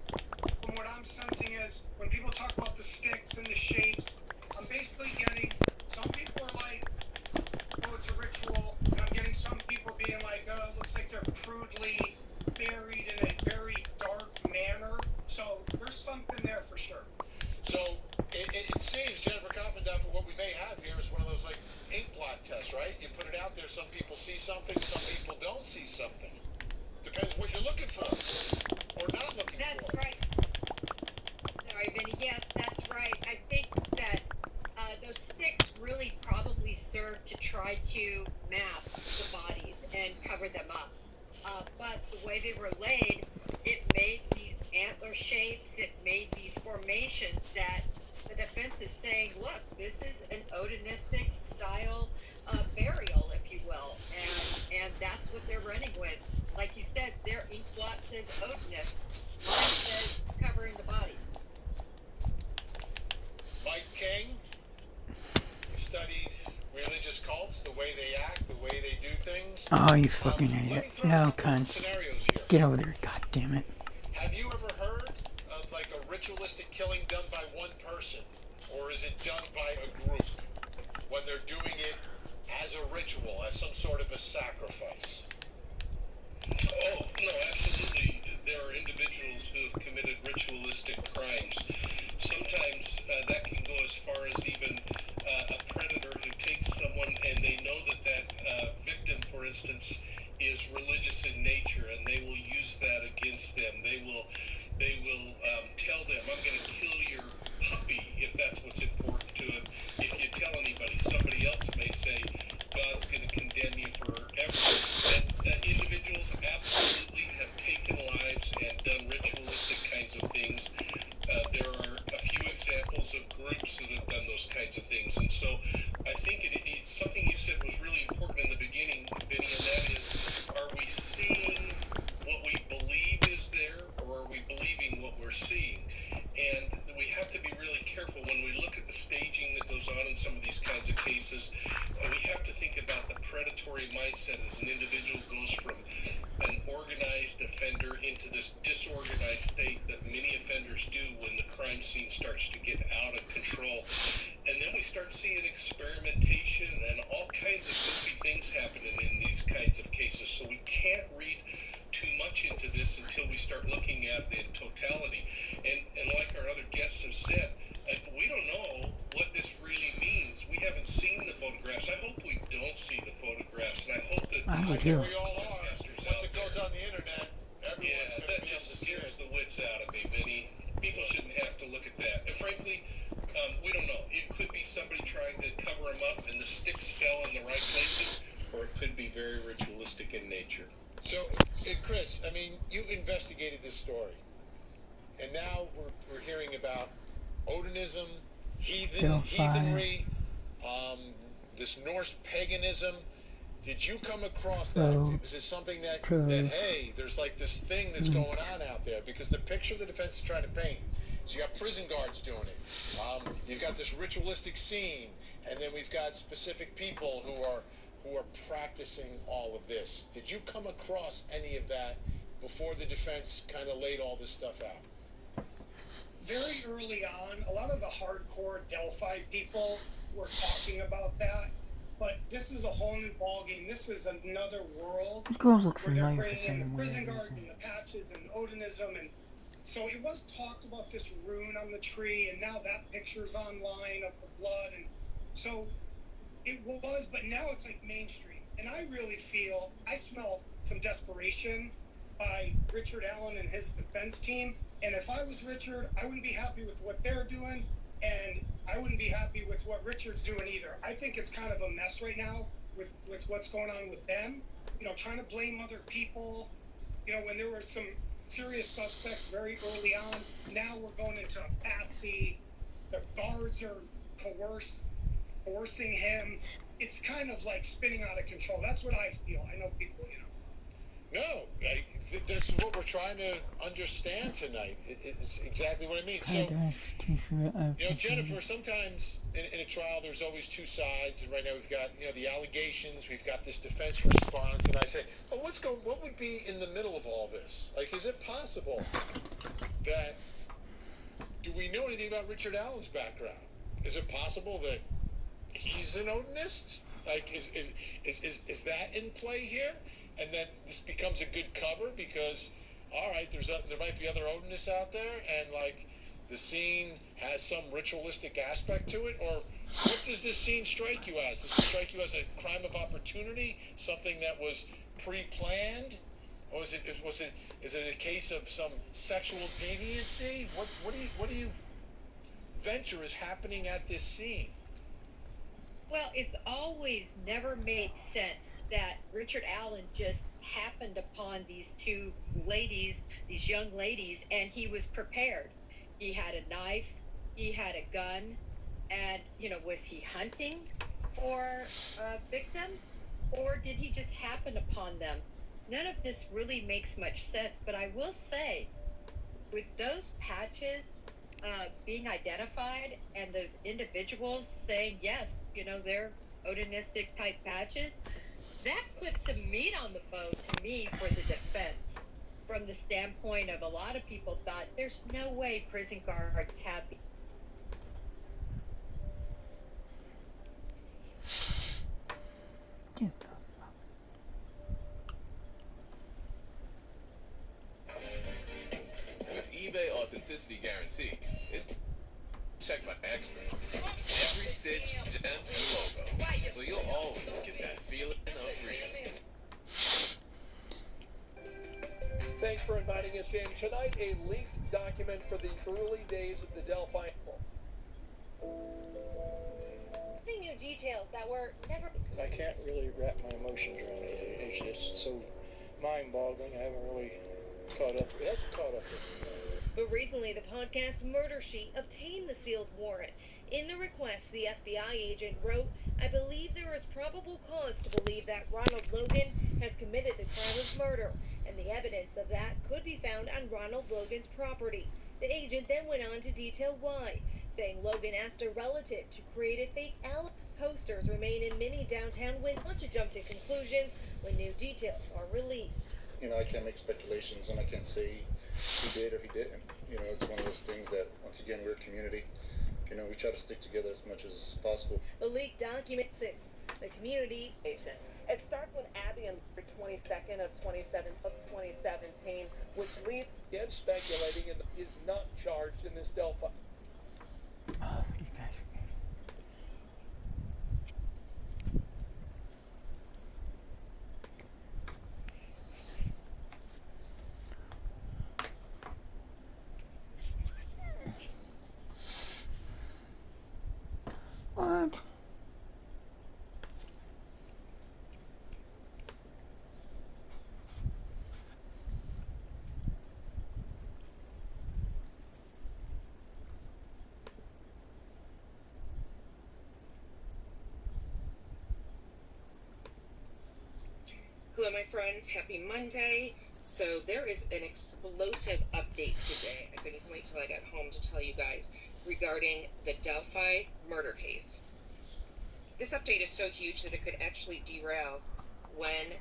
from what I'm sensing is when people talk about the sticks and the shapes, I'm basically getting some people are like, oh, it's a ritual, and I'm getting some people being like, oh, it looks like they're crudely buried in a very dark manner. So there's something there for sure. So it seems, Jennifer Coffendoffer, what we may have here is one of those like ink blot tests, right? You put it out there, some people see something, some people don't see something. Depends what you're looking for or not looking for. That's right. Sorry, Vinny. Yes, that's right. I think that those sticks really probably serve to try to mask the bodies and cover them up. But the way they were laid, it made these antler shapes, it made these formations that the defense is saying, look, this is an Odinistic style burial, if you will. And that's what they're running with. Like you said, their ink blot says Odinist. Mine says covering the body. Mike King, you studied religious cults, the way they act, the way they do things. Oh, you fucking idiot. No, cunt. Get over there, god damn it. Have you ever heard of like a ritualistic killing done by one person? Or is it done by a group? When they're doing it as a ritual, as some sort of a sacrifice? Oh, no, absolutely. There are individuals who have committed ritualistic crimes. Sometimes that can go as far as even a predator who takes someone and they know that victim, for instance, is religious in nature, and they will use that against them. They will tell them, I'm going to kill your puppy if that's what's important to him. If you tell anybody, somebody else may say, God's going to condemn you forever. And individuals absolutely have taken lives and done ritualistic kinds of things. There are a few examples as an individual goes from an organized offender into this disorganized state that many offenders do when the crime scene starts to get out of control. And then we start seeing experimentation and all kinds of goofy things happening in these kinds of cases. So we can't read too much into this until we start looking at the totality. And like our other guests have said, we don't know what this really means. We haven't seen the photographs. I hope we don't see the photographs, and I hope that do. We all are. Once it goes on the internet, everyone's going to be able to see it. Scares the wits out of me, Vinny. People shouldn't have to look at that. And frankly, we don't know. It could be somebody trying to cover them up and the sticks fell in the right places, or it could be very ritualistic in nature. So, Chris, I mean, you investigated this story, and now we're hearing about Odinism, heathenry, this Norse paganism. Did you come across that? Was it something that hey, there's like this thing that's going on out there? Because the picture the defense is trying to paint, so you got prison guards doing it. You've got this ritualistic scene, and then we've got specific people who are practicing all of this. Did you come across any of that before the defense kind of laid all this stuff out? Very early on, a lot of the hardcore Delphi people were talking about that, but this is a whole new ballgame. This is another world Girls look where they're familiar bringing for in the some prison reason. guards and the patches and Odinism, and so it was talked about this rune on the tree, and now that picture's online of the blood, and so it was, but now it's like mainstream. And I really feel, I smell some desperation by Richard Allen and his defense team. And if I was Richard, I wouldn't be happy with what they're doing, and I wouldn't be happy with what Richard's doing either. I think it's kind of a mess right now with what's going on with them. You know, trying to blame other people. You know, when there were some serious suspects very early on, now we're going into a patsy. The guards are coercing him. It's kind of like spinning out of control. That's what I feel. I know people, you know. No, this is what we're trying to understand tonight. It's exactly what I mean. So, you know, Jennifer, sometimes in a trial there's always two sides, and right now we've got, you know, the allegations, we've got this defense response, and I say, well, what would be in the middle of all this? Like, is it possible that, do we know anything about Richard Allen's background? Is it possible that he's an Odinist? Like, is that in play here? And then this becomes a good cover because, all right, there might be other Odinists out there, and like the scene has some ritualistic aspect to it. Or what does this scene strike you as? Does it strike you as a crime of opportunity, something that was pre-planned, or is it a case of some sexual deviancy? What do you venture is happening at this scene? Well, it's always never made sense that Richard Allen just happened upon these two ladies, these young ladies, and he was prepared. He had a knife, he had a gun, and, you know, was he hunting for victims, or did he just happen upon them? None of this really makes much sense, but I will say, with those patches being identified and those individuals saying, yes, you know, they're Odinistic type patches, that puts some meat on the bone to me for the defense, from the standpoint of a lot of people thought there's no way prison guards have With eBay Authenticity Guarantee, it's checked by experts. Every stitch, gem, and logo. So you'll always get that feeling of real. Thanks for inviting us in. Tonight, a leaked document for the early days of the Delphi. New details that were never. I can't really wrap my emotions around it. It's just so mind-boggling. I haven't really caught up. It hasn't caught up with me. But recently, the podcast Murder Sheet obtained the sealed warrant. In the request, the FBI agent wrote, "I believe there is probable cause to believe that Ronald Logan has committed the crime of murder, and the evidence of that could be found on Ronald Logan's property." The agent then went on to detail why, saying Logan asked a relative to create a fake alibi. Posters remain in many downtown windows. Not to jump to conclusions, when new details are released. You know, I can't make speculations and I can't say who did or who didn't. You know, it's one of those things that, once again, we're a community. You know, we try to stick together as much as possible. The leaked document says the community. It starts with Abby on the 22nd of 2017, which leads Again, speculating and is not charged in this Delphi. What? Hello, my friends. Happy Monday. So there is an explosive update today. I couldn't wait till I got home to tell you guys regarding the Delphi murder case. This update is so huge that it could actually derail when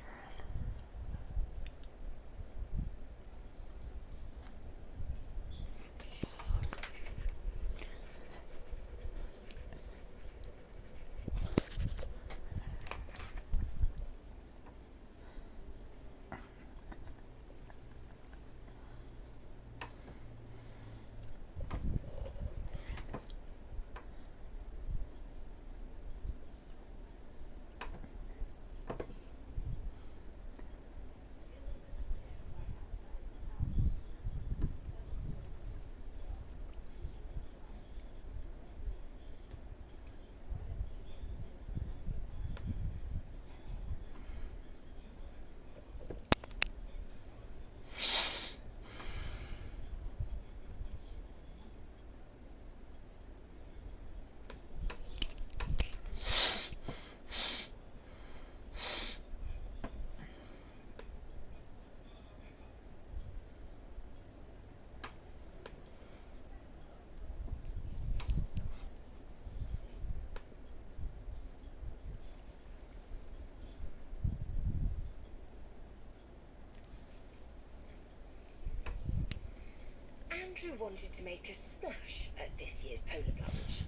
Andrew wanted to make a splash at this year's polar plunge.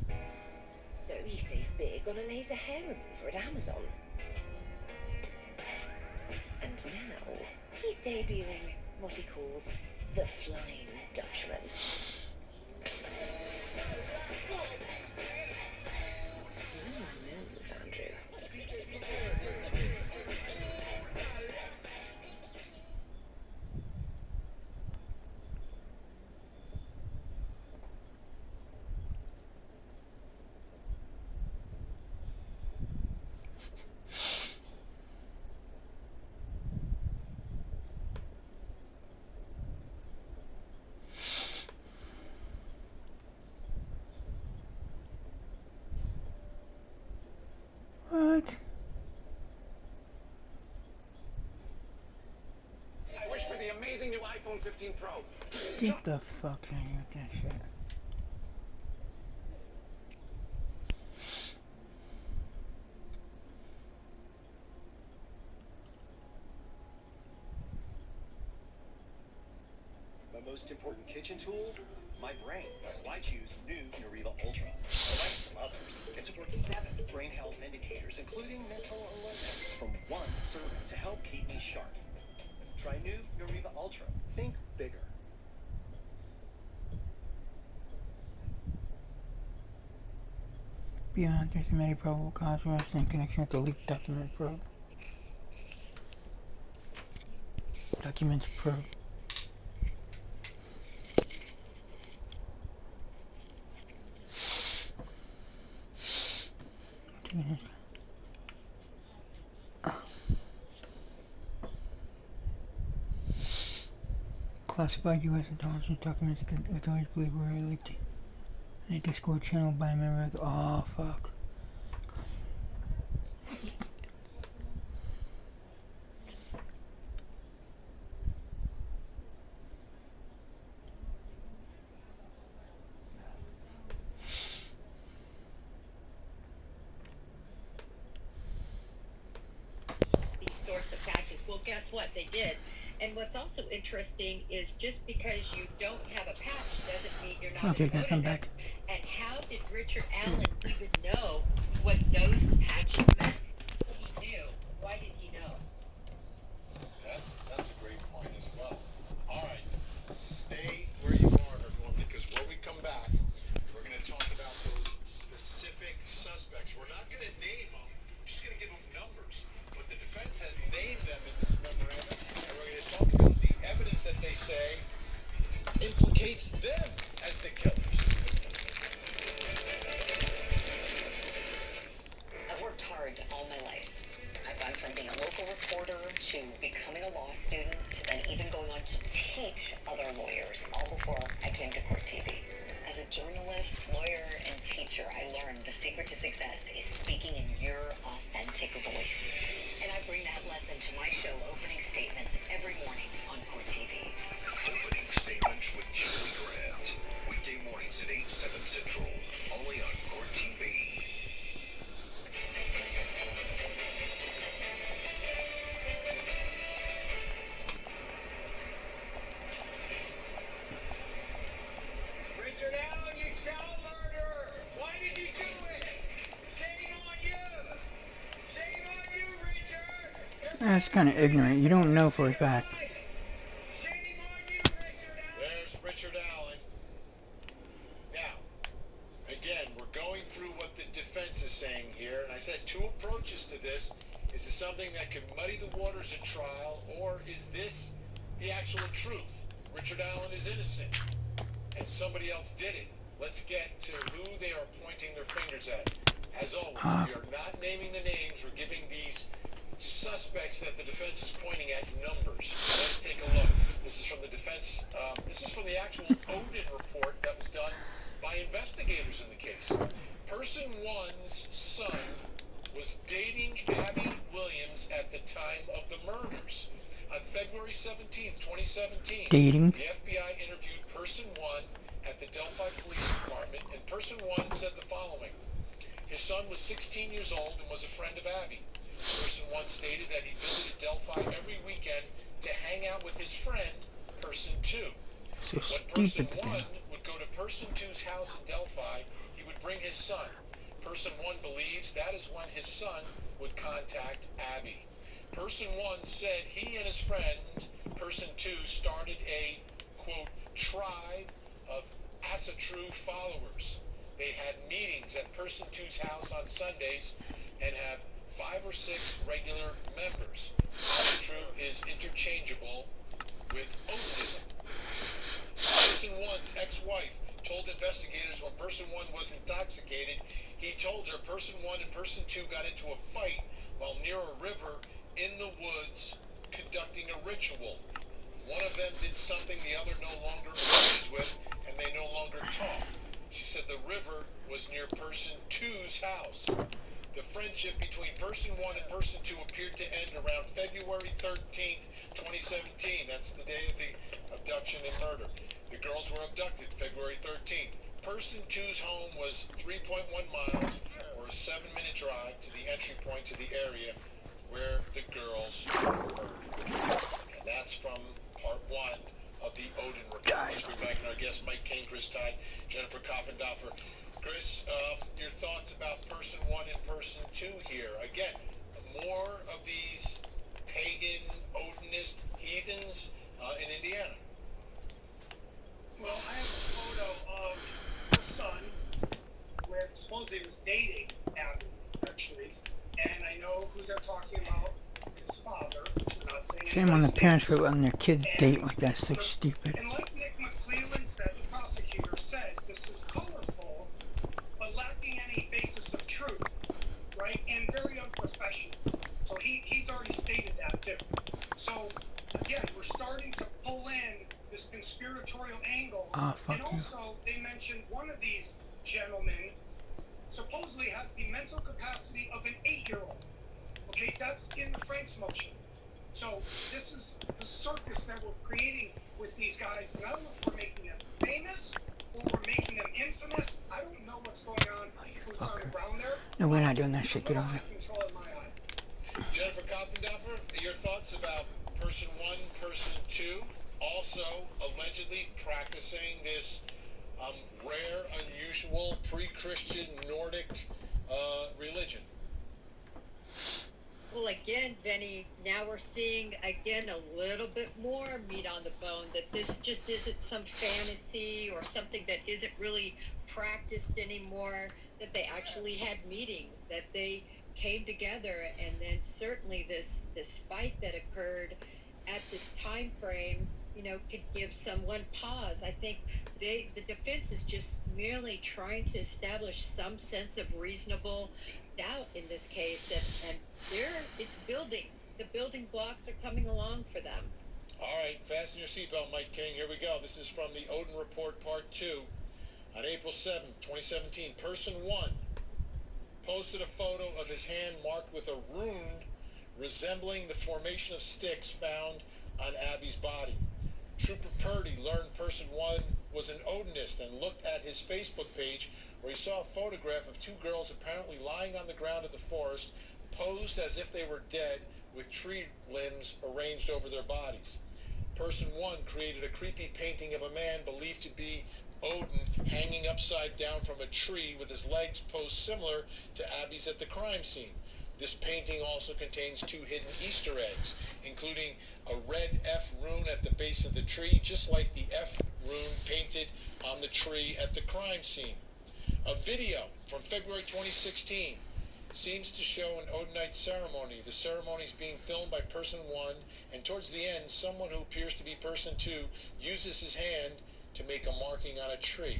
So he saved big on a laser hair remover at Amazon. And now he's debuting what he calls the Flying Dutchman. Smooth move, Andrew. What? I wish for the amazing new iPhone 15 Pro. Get the fuck out of here with that shit. My most important kitchen tool? My brain. So I choose new Nariva Ultra. Like some others, it supports 7 brain health indicators, including mental alertness, from 1 serving to help keep me sharp. Try new Nariva Ultra. Think bigger. Beyond, there's many probable cause arrests in connection with the leaked document probe. Documents probe. Classified U.S. intelligence documents that authorities believe were leaked in a Discord channel by a member of the... Oh, fuck. These sorts of guess what? They did. And what's also interesting is just because you don't have a patch doesn't mean you're not Okay, guys, I'm voted. back. And how did Richard Allen even know what those patches meant? He knew. Why did he know? That's a great point as well. All right, stay where you are, everyone, because when we come back, we're going to talk about those specific suspects. We're not going to name them. We're just going to give them numbers. But the defense has named them in this memorandum, and we're going to talk about the evidence that they say implicates them as the killers. I've worked hard all my life. I've gone from being a local reporter to becoming a law student to then even going on to teach other lawyers, all before I came to Court TV. As a journalist, lawyer, and teacher, I learned the secret to success is speaking in your authentic voice. And I bring that lesson to my show, Opening Statements, every morning on Court TV. Opening Statements with Julie Grant. Weekday mornings at 8, 7 Central. Only on Court TV. Richard Allen, you child murderer! Why did you do it? Shame on you! Shame on you, Richard! That's kind of ignorant. You don't know for a fact. There's Richard Allen. Now, again, we're going through what the defense is saying here, and I said two approaches to this. Is this something that could muddy the waters at trial, or is this the actual truth? Richard Allen is innocent, and somebody else did it. Let's get to who they are pointing their fingers at. As always, we are not naming the names. We're giving these suspects that the defense is pointing at numbers. So let's take a look. This is from the defense. This is from the actual Odin report that was done by investigators in the case. Person one's son was dating Abby Williams at the time of the murders. On February 17th, 2017, Dating. the FBI interviewed person one at the Delphi Police Department, and person one said the following. His son was 16 years old and was a friend of Abby. Person one stated that he visited Delphi every weekend to hang out with his friend, person two. So When person stupid. one would go to person two's house in Delphi, he would bring his son. Person one believes that is when his son would contact Abby. Person one said he and his friend, person two, started a, quote, tribe of Asatru followers. They had meetings at person two's house on Sundays and have 5 or 6 regular members. Asatru is interchangeable with Odinism. Person one's ex-wife told investigators when person one was intoxicated, he told her person one and person two got into a fight while near a river in the woods conducting a ritual. One of them did something the other no longer agrees with, and they no longer talk. She said the river was near person two's house. The friendship between person one and person two appeared to end around February 13th, 2017. That's the day of the abduction and murder. The girls were abducted February 13th. Person two's home was 3.1 miles, or a 7-minute drive to the entry point to the area where the girls were murdered. And that's from part one of the Odin report. Let's bring back our guests, Mike Kane, Chris Tide, Jennifer Koffendorfer. Chris, your thoughts about person one and person two here? Again, more of these pagan, Odinist heathens in Indiana. Well, I have a photo of the son with supposedly he was dating Abby, actually, and I know who they're talking about, his father, which we're not saying. Shame on the parents for letting their kids date like that. So stupid. And like Nick McClellan said, the prosecutor says this is colorful, but lacking any basis of truth, right? And very unprofessional. So he's already stated that too. So again, we're starting to pull in this conspiratorial angle. And also, they mentioned one of these gentlemen supposedly has the mental capacity of an 8-year-old. Okay, that's in the Frank's motion. So this is the circus that we're creating with these guys. And I don't know if we're making them famous or we're making them infamous. I don't know what's going on, who's on the ground there. No, we're not doing that shit. Get over it. Jennifer Koffendorfer, your thoughts about person 1, person 2, also allegedly practicing this rare, unusual, pre-Christian Nordic religion. Well, again, Benny, now we're seeing, again, a little bit more meat on the bone, that this just isn't some fantasy or something that isn't really practiced anymore, that they actually had meetings, that they came together, and then certainly this fight that occurred at this time frame, could give someone pause. I think the defense is just merely trying to establish some sense of reasonable doubt in this case, and it's building. The building blocks are coming along for them. All right, fasten your seatbelt, Mike King. Here we go. This is from the Odin Report Part 2. On April 7th, 2017, person 1 posted a photo of his hand marked with a rune resembling the formation of sticks found on Abby's body. Trooper Purdy learned person 1 was an Odinist and looked at his Facebook page where he saw a photograph of 2 girls apparently lying on the ground of the forest, posed as if they were dead with tree limbs arranged over their bodies. Person 1 created a creepy painting of a man believed to be Odin hanging upside down from a tree with his legs posed similar to Abby's at the crime scene. This painting also contains 2 hidden Easter eggs, including a red F rune at the base of the tree, just like the F rune painted on the tree at the crime scene. A video from February 2016 seems to show an Odinite ceremony. The ceremony is being filmed by person 1, and towards the end, someone who appears to be person 2 uses his hand to make a marking on a tree.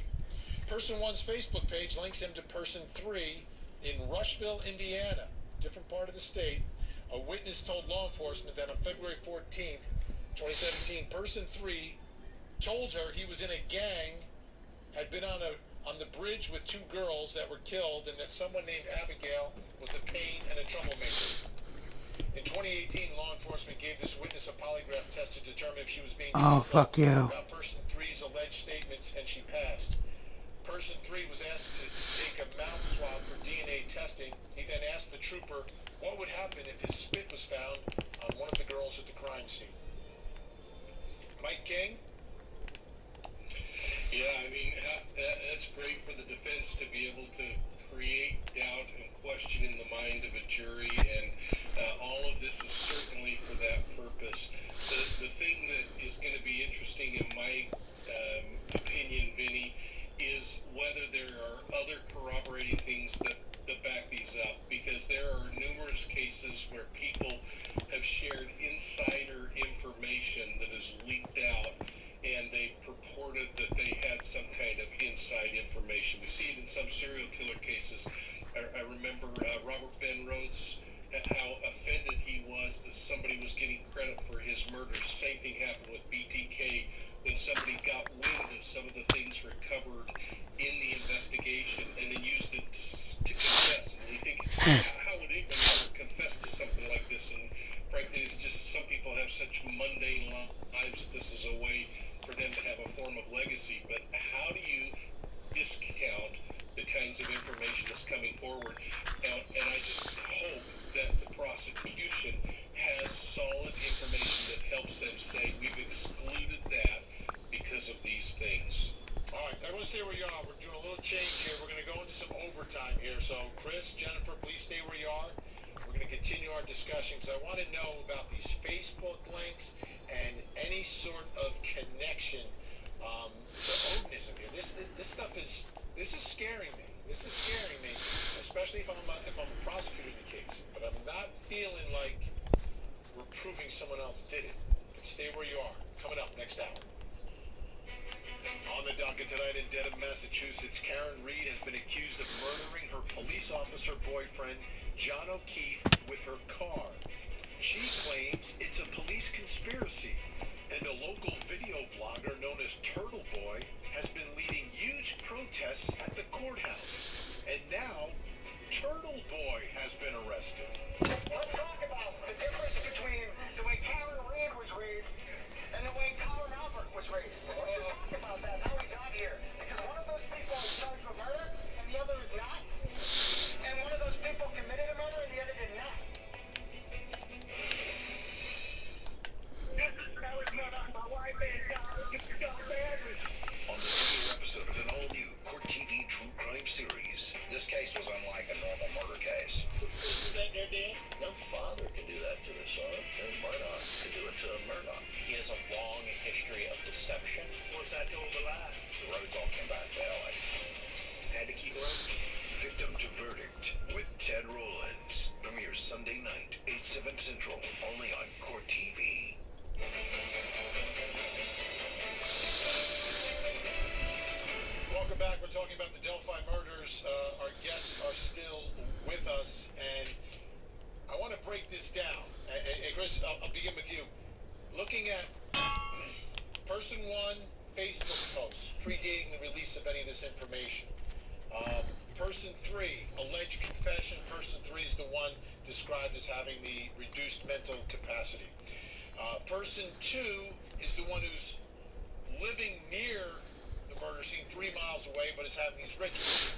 Person 1's Facebook page links him to person 3 in Rushville, Indiana, different part of the state. A witness told law enforcement that on February 14th, 2017, person 3 told her he was in a gang, had been on the bridge with 2 girls that were killed, and that someone named Abigail was a pain and a troublemaker. In 2018, law enforcement gave this witness a polygraph test to determine if she was being fuck you. about person 3's alleged statements, and she passed. Person 3 was asked to take a mouth swab for DNA testing. He then asked the trooper what would happen if his spit was found on one of the girls at the crime scene. Mike King? Yeah, I mean, that's great for the defense to be able to create doubt and question in the mind of a jury, and all of this is certainly for that purpose. The thing that is going to be interesting in my opinion, Vinny, is whether there are other corroborating things that back these up, because there are numerous cases where people have shared insider information that is leaked out, and they purported that they had some kind of inside information. We see it in some serial killer cases. I remember Robert Ben Rhodes, how offended he was that somebody was getting credit for his murders. Same thing happened with BTK when somebody got wind of some of the things recovered in the investigation and then used it to confess. And you think, how would anybody ever confess to something like this? And frankly, it's just some people have such mundane lives that this is a way for them to have a form of legacy. But how do you discount the kinds of information that's coming forward? And I just hope that the prosecution has solid information that helps them say we've excluded that because of these things. All right, everyone stay where you are. We're doing a little change here. We're going to go into some overtime here. So, Chris, Jennifer, please stay where you are. We're going to continue our discussion because I want to know about these Facebook links and any sort of connection to Odinism here. This stuff is scaring me. This is scaring me, especially if I'm a prosecutor in the case. But I'm not feeling like we're proving someone else did it. But stay where you are. Coming up next hour. On the docket tonight in Dedham, Massachusetts, Karen Reed has been accused of murdering her police officer boyfriend, John O'Keefe, with her car. She claims it's a police conspiracy, and a local video blogger known as Turtle Boy has been leading huge protests at the courthouse. And now, Turtle Boy has been arrested. Let's talk about the difference between the way Karen Reed was raised and the way Colin Albert was raised. Let's just talk about that, how we got here. Because one of those people is charged with murder, and the other is not. And one of those people committed a murder, and the other did not. On the premiere episode of an all-new Court TV true crime series. This case was unlike a normal murder case. See that there, Dan? No father can do that to his son. No Murdoch can do it to a Murdoch. He has a long history of deception. Once I told the lie, the roads all came back to LA. Had to keep running. Victim to Verdict with Ted Rollins. Premieres Sunday night, 8/7 Central, only on Court TV. Welcome back. We're talking about the Delphi murders. Our guests are still with us, and I want to break this down. And Chris, I'll begin with you. Looking at person one, Facebook posts predating the release of any of this information. Person three, alleged confession. Person three is the one described as having the reduced mental capacity. Person two is the one who's living near the murder scene 3 miles away, but is having these rituals.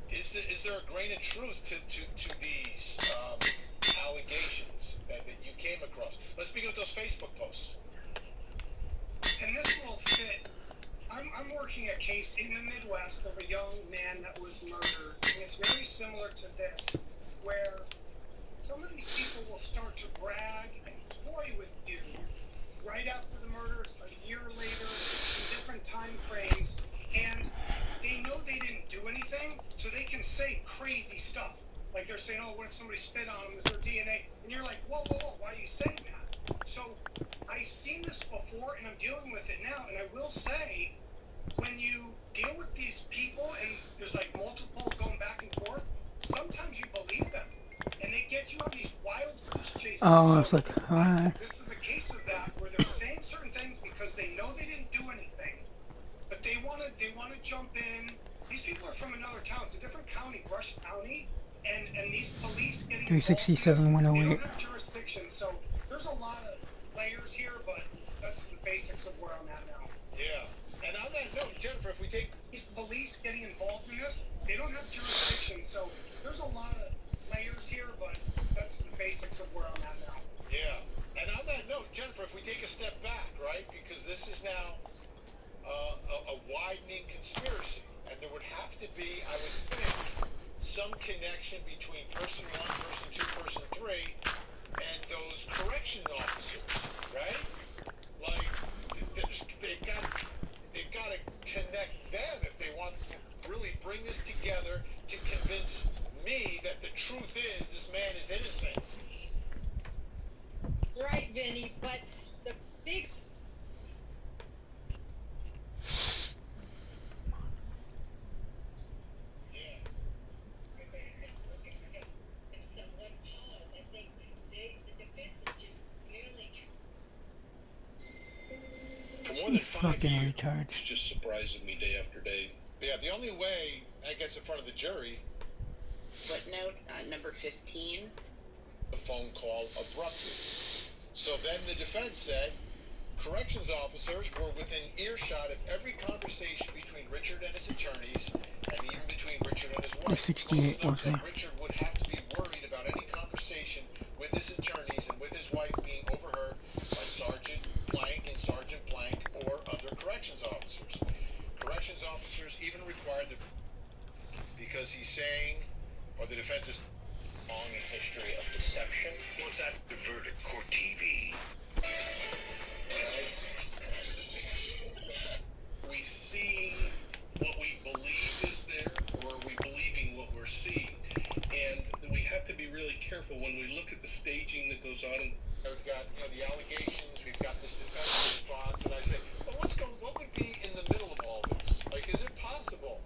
Is there a grain of truth to these allegations that you came across? Let's begin with those Facebook posts. And this will fit. I'm working a case in the Midwest of a young man that was murdered, and it's very similar to this, where some of these people will start to brag and toy with you right after the murders, a year later, in different time frames, and they know they didn't do anything, so they can say crazy stuff. Like they're saying, oh, what if somebody spit on them? Is there DNA? And you're like, whoa, whoa, whoa, why are you saying that? So I've seen this before, and I'm dealing with it now, and I will say, when you deal with these people, and there's like multiple going back and forth, sometimes you believe them, and they get you on these wild goose chases. Oh, I was like, alright. This is a case of that, where they're saying certain things because they know they didn't do anything, but they want to jump in. These people are from another town. It's a different county, Rush County, and these police getting 367 108. They don't have jurisdiction, so there's a lot of layers here, but that's the basics of where I'm at now. Yeah. And on that note, Jennifer, if we take these police getting involved in this, they don't have jurisdiction, so there's a lot of layers here, but that's the basics of where I'm at now. Yeah. And on that note, Jennifer, if we take a step back, right, because this is now a widening conspiracy, and there would have to be, I would think, some connection between person one, person two, person three, and those correction officers, right? Like, they've got to connect them if they want to really bring this together to convince me that the truth is this man is innocent. Right, Vinny, but the big... If someone paused, I think the defense is just merely... For more than 5 years, it's just surprising me day after day. Yeah, the only way that gets in front of the jury... Footnote, number 15. The phone call abruptly. So then the defense said corrections officers were within earshot of every conversation between Richard and his attorneys, and even between Richard and his wife. 68 was there. Richard would have to be worried about any conversation with his attorneys and with his wife being overheard by Sergeant Blank and Sergeant Blank or other corrections officers. Corrections officers even required the... Because he's saying, or the defense is... Long history of deception. What's that? The Verdict, Court TV. We see what we believe is there, or are we believing what we're seeing? And we have to be really careful when we look at the staging that goes on. We've got, the allegations, we've got this defense response, and I say, well, what would be in the middle of all this? Like, is it possible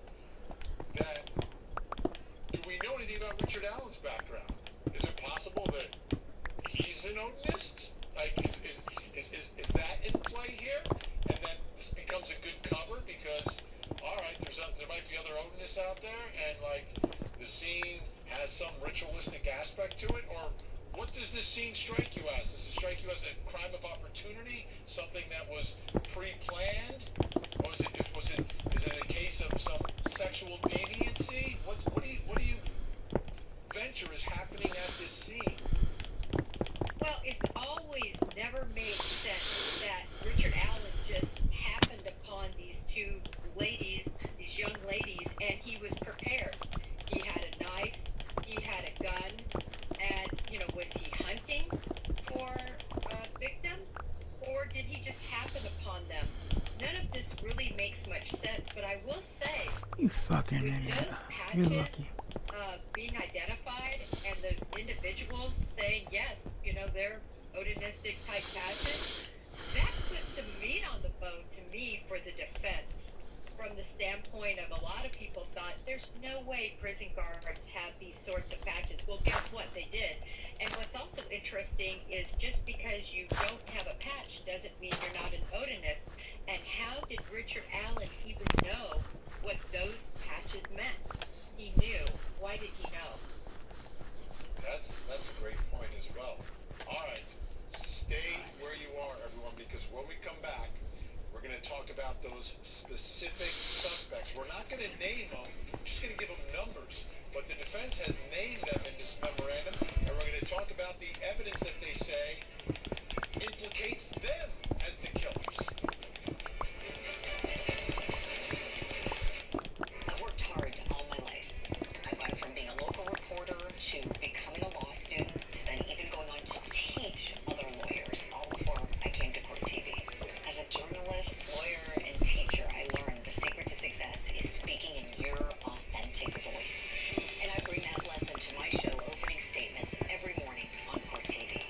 that... Do we know anything about Richard Allen's background? Is it possible that he's an Odinist? Like, is that in play here? And then this becomes a good cover because, all right, there might be other Odinists out there, and like the scene has some ritualistic aspect to it, or what does this scene strike you as? Does it strike you as a crime of opportunity, something that was pre-planned? Or is it a case of some sexual deviancy? What do you venture is happening at this scene? Well, it's always never made sense that Richard Allen fucking idiot. You're lucky. Being identified and those individuals saying yes, you know, they're Odinistic type patches, that puts some meat on the bone to me for the defense. From the standpoint of a lot of people thought there's no way prison guards have these sorts of patches. Well, guess what? They did. And what's also interesting is just because you don't have a patch doesn't mean you're not an Odinist. And how did Richard Allen even know what those patches meant? He knew. Why did he know? That's a great point as well. All right, stay where you are, everyone, because when we come back, we're going to talk about those specific suspects. We're not going to name them, we're just going to give them numbers. But the defense has named them in this memorandum, and we're going to talk about the evidence that they say implicates them as the killers. I've worked hard all my life. I've gone from being a local reporter to becoming a law student to then even going on to teach other lawyers, all before I came to Court TV. As a journalist, lawyer, and teacher, I learned the secret to success is speaking in your authentic voice. And I bring that lesson to my show, Opening Statements, every morning on Court TV.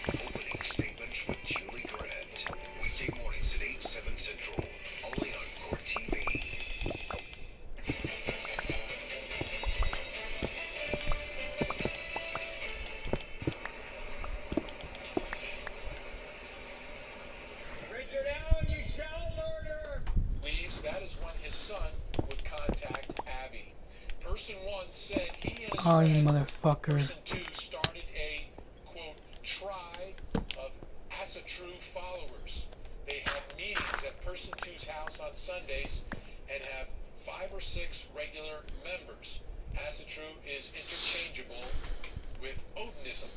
Opening Statements with Julie Grant. Weekday mornings at 8, 7 Central. Only on Court TV. Richard Allen, you child murderer! Leaves, that is when his son would contact Abby. Person 1 said he and his Oh, you friend, motherfucker. Person 2, started a, quote, tribe of Asatru followers. They have meetings at Person 2's house on Sundays and have 5 or 6 regular members. Asatru is interchangeable with Odinism.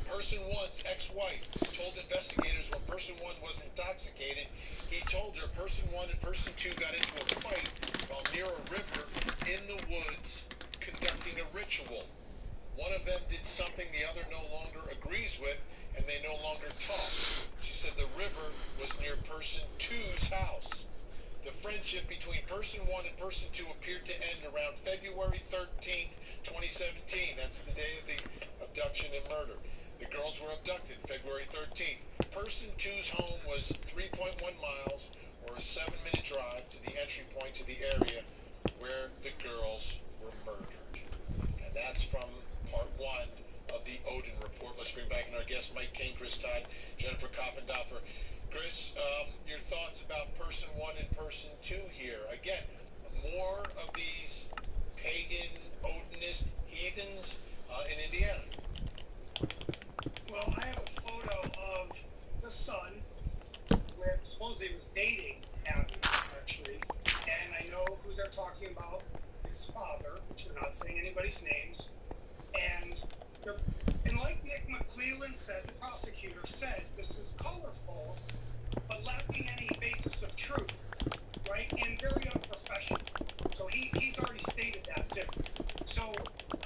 Person 1's ex-wife told investigators when Person 1 was intoxicated, he told her Person 1 and Person 2 got into a fight while near a river in the woods conducting a ritual. One of them did something the other no longer agrees with, and they no longer talk. She said the river was near Person 2's house. The friendship between Person 1 and Person 2 appeared to end around February 13th, 2017. That's the day of the abduction and murder. The girls were abducted February 13th. Person 2's home was 3.1 miles, or a 7-minute drive to the entry point to the area where the girls were murdered. And that's from part 1 of the Odin report. Let's bring back in our guests, Mike Kane, Chris Todd, Jennifer Coffendoffer. Chris, your thoughts about Person 1 and Person 2 here. Again, more of these pagan, Odinist heathens in Indiana. Well, I have a photo of the son with, supposedly he was dating Abby, actually, and I know who they're talking about, his father, which we're not saying anybody's names, and like Nick McClellan said, the prosecutor says this is colorful, but lacking any basis of truth, right, and very unprofessional. So he's already stated that too. So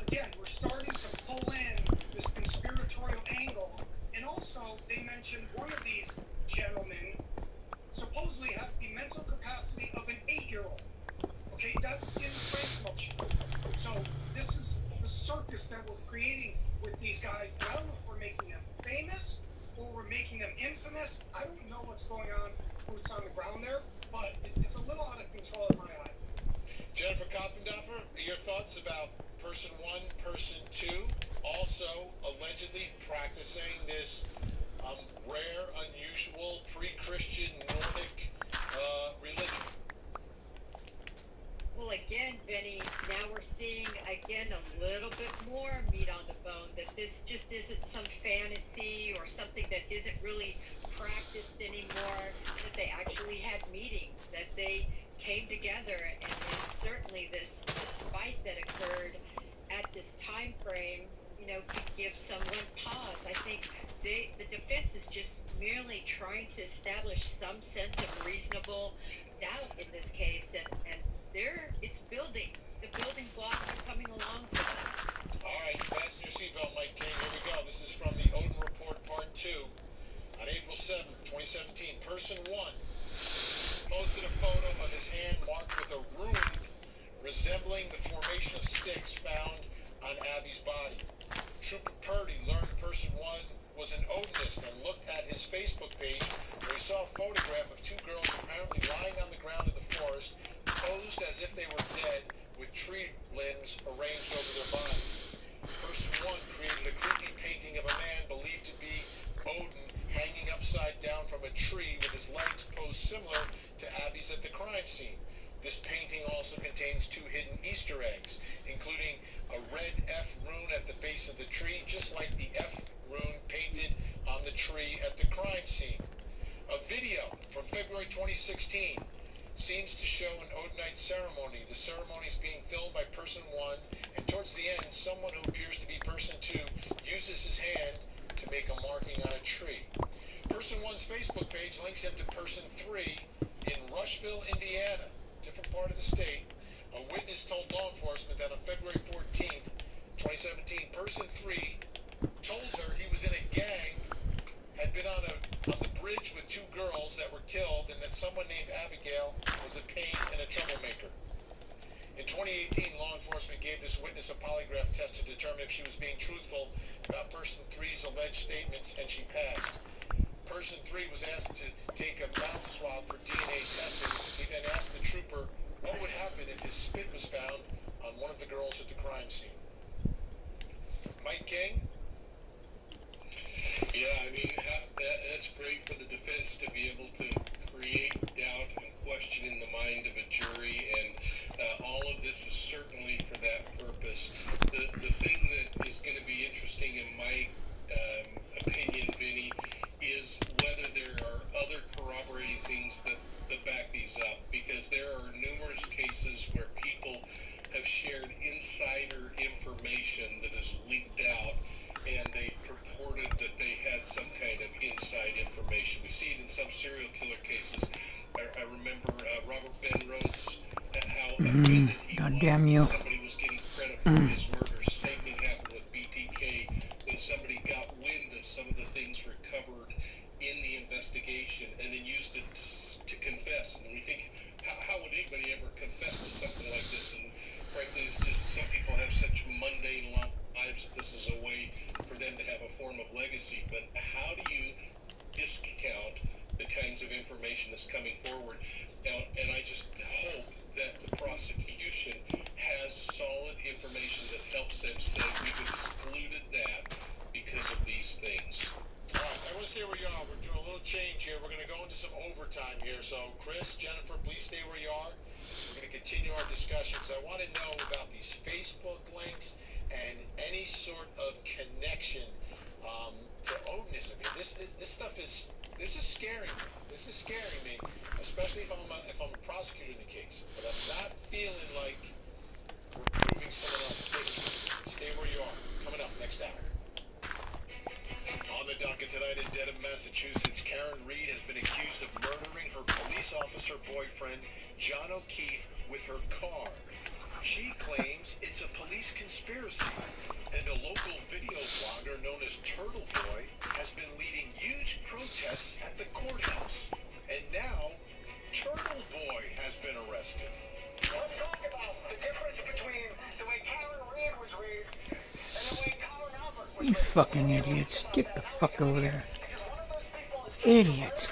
again, we're starting to pull in this conspiratorial angle, and also they mentioned one of these gentlemen supposedly has the mental capacity of an 8-year-old. Okay, that's in Frank's motion. So this is the circus that we're creating with these guys. I don't know if we're making them famous or we're making them infamous. I don't know what's going on, boots on the ground there, but it's a little out of control in my eye. Jennifer Coffendoffer, your thoughts about Person 1, Person 2, also allegedly practicing this rare, unusual, pre-Christian Nordic religion? Well, again, Vinny, now we're seeing, again, a little bit more meat on the bone, that this just isn't some fantasy or something that isn't really practiced anymore, that they actually had meetings, that they came together, and certainly this fight that occurred at this time frame, you know, could give someone pause. I think the defense is just merely trying to establish some sense of reasonable doubt in this case, and it's building. The building blocks are coming along for them. All right, fasten your seatbelt, Mike King. Here we go. This is from the Odin Report Part 2. On April 7th, 2017, Person 1 posted a photo of his hand marked with a rune resembling the formation of sticks found on Abby's body. Trooper Purdy learned person one was an Odinist and looked at his Facebook page where he saw a photograph of two girls apparently lying on the ground of the forest, posed as if they were dead, with tree limbs arranged over their bodies. Person one created a creepy painting of a man believed to be Odin hanging upside down from a tree with his legs posed similar to Abby's at the crime scene. This painting also contains two hidden Easter eggs, including a red F rune at the base of the tree, just like the F rune painted on the tree at the crime scene. A video from February 2016 seems to show an Odinite ceremony. The ceremony is being filmed by person one, and towards the end, someone who appears to be person two uses his hand to make a marking on a tree. Person one's Facebook page links him to person three in Rushville, Indiana, different part of the state. A witness told law enforcement that on February 14th, 2017, person three told her he was in a gang, had been on the bridge with two girls that were killed, and that someone named Abigail was a pain and a troublemaker. In 2018, law enforcement gave this witness a polygraph test to determine if she was being truthful about person three's alleged statements, and she passed. Person three was asked to take a mouth swab for DNA testing. He then asked the trooper what would happen if his spit was found on one of the girls at the crime scene. Mike King? Yeah, I mean, that's great for the defense to be able to create doubt and question in the mind of a jury, and all of this is certainly for that purpose. The thing that is going to be interesting in my opinion, Vinny, is whether there are other corroborating things that back these up, because there are numerous cases where people have shared insider information that is leaked out, and they purported that they had some kind of inside information. We see it in some serial killer cases. I remember Robert Ben Rhodes, how offended he was that somebody was getting credit for his murders. Same thing happened with BTK when somebody got wind of some of the things recovered in the investigation and then used it to confess. And we think, how would anybody ever confess to something like this? And frankly, it's just some people have such mundane lives that this is a way for them to have a form of legacy. But how do you discount the kinds of information that's coming forward? And I just hope that the prosecution has solid information that helps them say we've excluded that because of these things. All right, everyone stay where you are. We're doing a little change here. We're going to go into some overtime here. So, Chris, Jennifer, please stay where you are. We're going to continue our discussion because I want to know about these Facebook links and any sort of connection to Odinism. This stuff is scaring me. This is scaring me, especially if I'm a prosecutor in the case. But I'm not feeling like we're proving someone else. Stay where you are. Coming up next hour. On the docket tonight in Dedham, Massachusetts, Karen Reed has been accused of murdering her police officer boyfriend, John O'Keefe, with her car. She claims it's a police conspiracy, and a local video blogger known as Turtle Boy has been leading huge protests at the courthouse. And now, Turtle Boy has been arrested. Let's talk about the difference between the way Karen Reed was raised and the way Colin Albert was You raised. fucking idiots. Get the fuck over there. Idiots.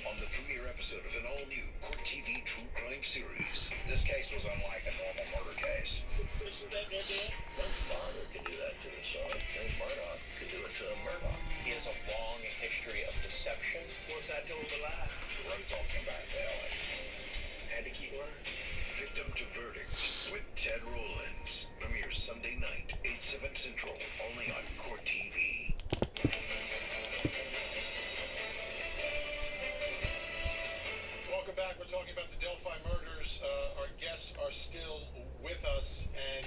On the premiere episode of an all-new Court TV true crime series. This case was unlike a normal murder case. Isn't that no deal? My father could do that to the Sergeant Murdoch. Could do it to a Murdoch. He has a long history of deception. Once I told a lie, the roads all came back to LA. Had to keep learning. Victim to Verdict with Ted Rollins. Premieres Sunday night, 8/7 Central, only on Court TV. Welcome back. We're talking about the Delphi murders. Our guests are still with us, and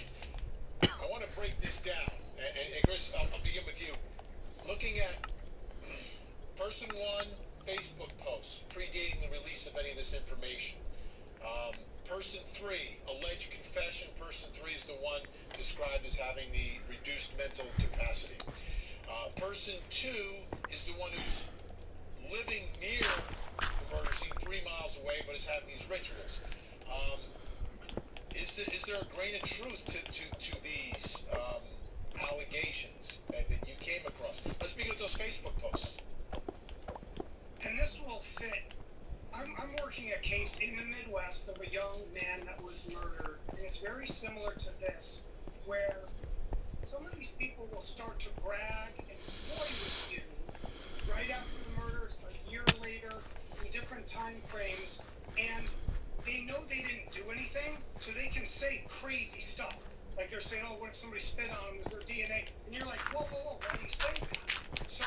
I want to break this down. And Chris, I'll begin with you. Looking at person one Facebook posts predating the release of any of this information, Person 3, alleged confession. Person 3 is the one described as having the reduced mental capacity. Person 2 is the one who's living near the murder scene 3 miles away, but is having these rituals. Is there a grain of truth to these allegations that you came across? Let's begin with those Facebook posts. And this will fit. I'm working a case in the Midwest of a young man that was murdered, and it's very similar to this, where some of these people will start to brag and toy with you right after the murders, a year later, in different time frames, and they know they didn't do anything, so they can say crazy stuff. Like they're saying, oh, what if somebody spit on them? Was their DNA? And you're like, whoa, whoa, whoa, why are you saying that? So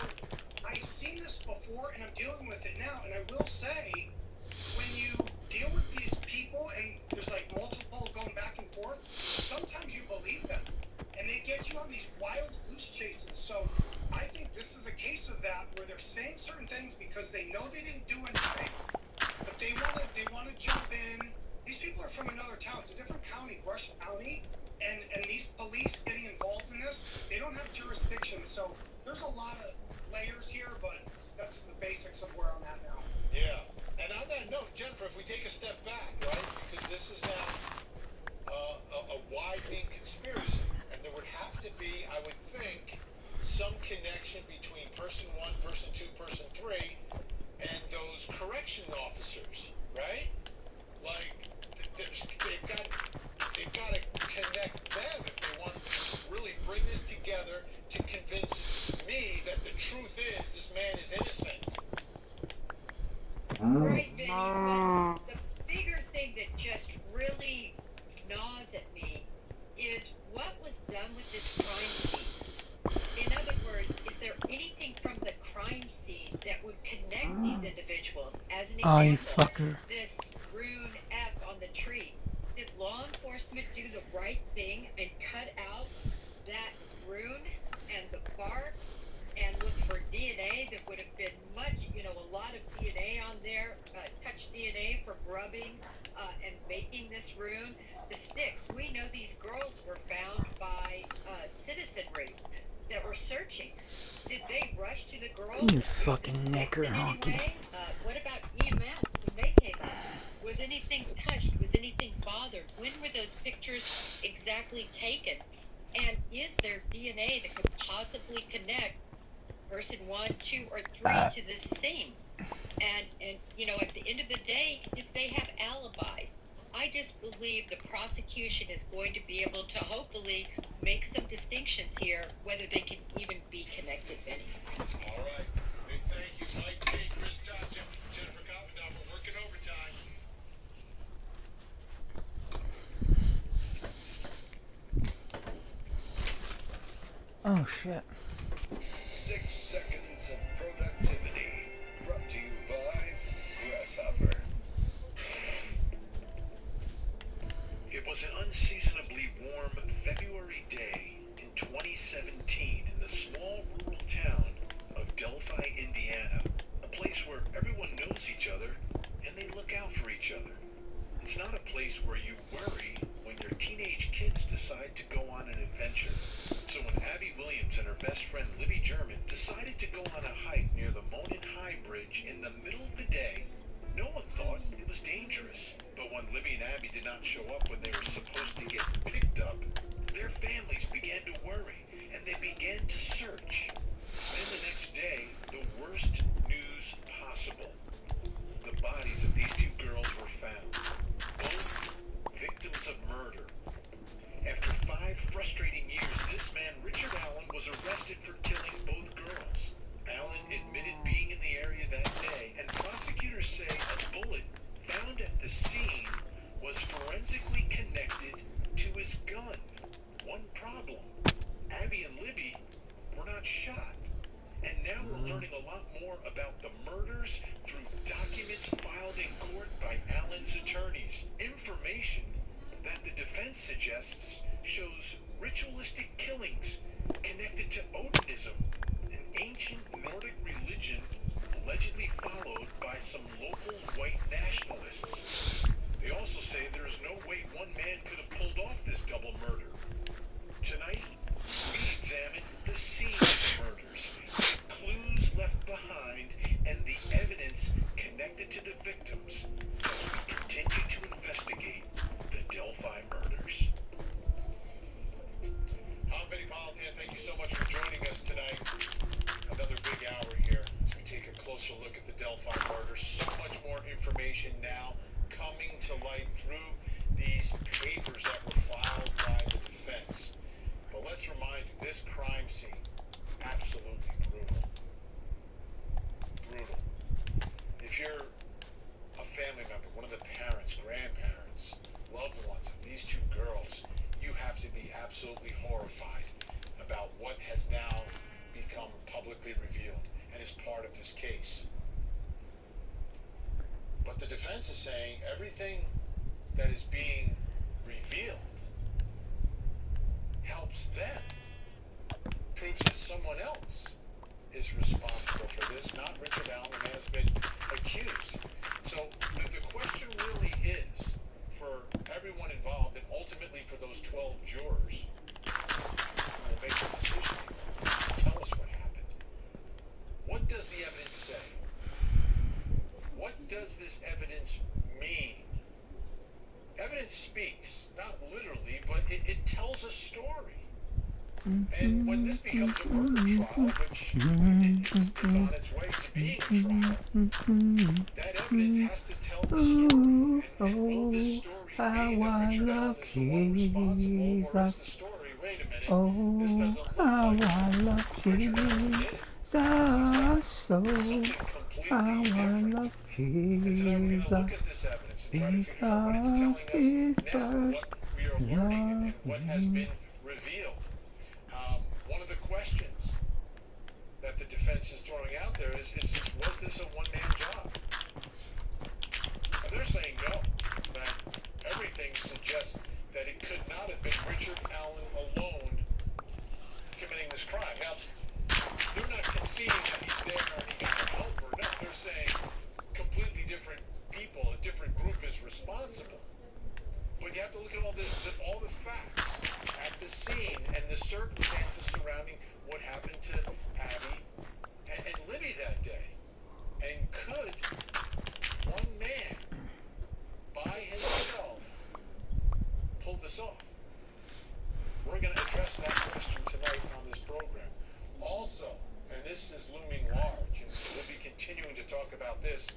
I've seen this before, and I'm dealing with it now, and I will say, when you deal with these people, and there's like multiple going back and forth, sometimes you believe them, and they get you on these wild goose chases. So I think this is a case of that, where they're saying certain things because they know they didn't do anything, but they want to jump in. These people are from another town. It's a different county, Rush County, and these police getting involved in this, they don't have jurisdiction. So there's a lot of layers here, but that's the basics of where I'm at now. Yeah. And on that note, Jennifer, if we take a step back, right, because this is now a widening conspiracy, and there would have to be, I would think, some connection between person 1, person 2, person 3, and those correction officers, right? Like, they've got to connect them if they want to really bring this together to convince me that the truth is this man is innocent. Right, Vinny, but the bigger thing that just really gnaws at me is what was done with this crime scene. In other words, is there anything from the crime scene that would connect these individuals? As an Oh, you example, fucker. this rune F on the tree. Did law enforcement do the right thing and cut out that rune and the bark and look for DNA that would have been much, a lot of DNA on there, touch DNA for rubbing and making this rune? The sticks, we know these girls were found by citizenry that were searching. Did they rush to the girls? You fucking knicker honky. What about EMS when they came up? Was anything touched? Was anything bothered? When were those pictures exactly taken? And is there DNA that could possibly connect person 1, 2, or 3 to this scene? And at the end of the day, if they have alibis, I just believe the prosecution is going to be able to hopefully make some distinctions here, whether they can even be connected, Benny. All right. Big thank you, Mike P., Chris Todd, Jennifer Coppendorf. We're working overtime. Oh, shit. 6 seconds of productivity, brought to you by Grasshopper. It was an unseasonably warm February day in 2017 in the small rural town of Delphi, Indiana, a place where everyone knows each other and they look out for each other. It's not a place where you worry when your teenage kids decide to go on an adventure. So when Abby Williams and her best friend Libby German decided to go on a hike near the Monon High Bridge in the middle of the day, no one thought it was dangerous. But when Libby and Abby did not show up when they were supposed to get picked up, their families began to worry, and they began to search. Then the next day, the worst news possible. The bodies of these 2 girls were found, both victims of murder. After 5 frustrating years, this man, Richard Allen, was arrested for killing both girls. Allen admitted being in the area that day, and prosecutors say a bullet found at the scene was forensically connected to his gun. One problem, Abby and Libby were not shot. And now we're learning a lot more about the murders through documents filed in court by Allen's attorneys. Information that the defense suggests shows ritualistic killings connected to Odinism, an ancient Nordic religion allegedly followed by some local white nationalists. They also information now coming to light through these papers that were filed by the defense. But let's remind you, this crime scene, absolutely brutal. Brutal. If you're a family member, one of the parents, grandparents, loved ones of these two girls, you have to be absolutely horrified about what has now become publicly revealed and is part of this case. But the defense is saying everything that is being revealed helps them, proves that someone else is responsible for this, not Richard Allen, the man has been accused. So the question really is, for everyone involved, and ultimately for those 12 jurors who will make the decision, tell us what happened. What does the evidence say? What does this evidence mean? Evidence speaks, not literally, but it tells a story. And when this becomes a murder trial, which is on its way to being a trial, that evidence has to tell the story. And will this story be that Richard Allen is the one responsible, or is the story, wait a minute, this doesn't look like Richard Allen did it. Something completely different. And tonight we're going to look at this evidence and try to figure out what it's telling us now, what we are learning, and what has been revealed. One of the questions that the defense is throwing out there is was this a one-man job? Now they're saying no, that everything suggests that it could not have been Richard Allen alone committing this crime. Now, they're not conceding that he's there and he got help or not. They're saying completely different people, a different group is responsible. But you have to look at all the facts at the scene and the circumstances surrounding what happened to Abby and Libby that day. And could one man, by himself, pull this off? We're going to address that question tonight on this program. Also, and this is looming large, and we'll be continuing to talk about this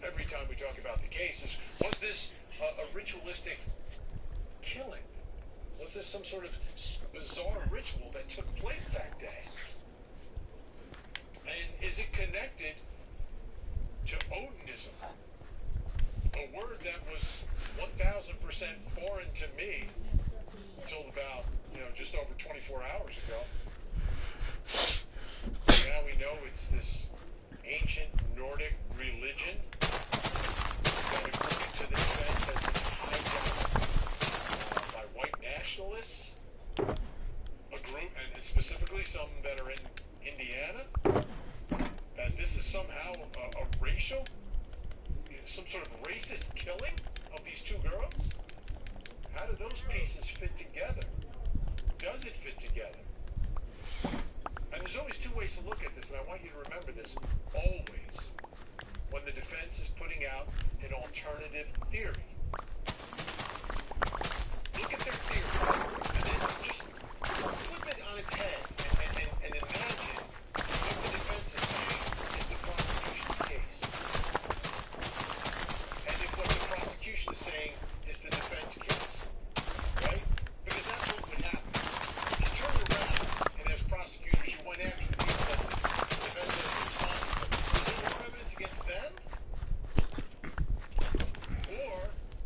every time we talk about the cases, was this a ritualistic killing? Was this some sort of bizarre ritual that took place that day? And is it connected to Odinism? A word that was 1,000% foreign to me until about, just over 24 hours ago. Now we know it's this ancient Nordic religion that, according to the defense, has been hijacked by white nationalists, a group, and specifically some that are in Indiana, that this is somehow a racial, some sort of racist killing of these two girls? How do those pieces fit together? Does it fit together? And there's always two ways to look at this, and I want you to remember this always when the defense is putting out an alternative theory. Look at their theory, and then just flip it on its head and imagine what the defense is saying is the prosecution's case. And if what the prosecution is saying is the defense case. Right? Because that's what would happen. If you turn around and as prosecutors you went after the people that the defense is responsible, is there more evidence against them? Or,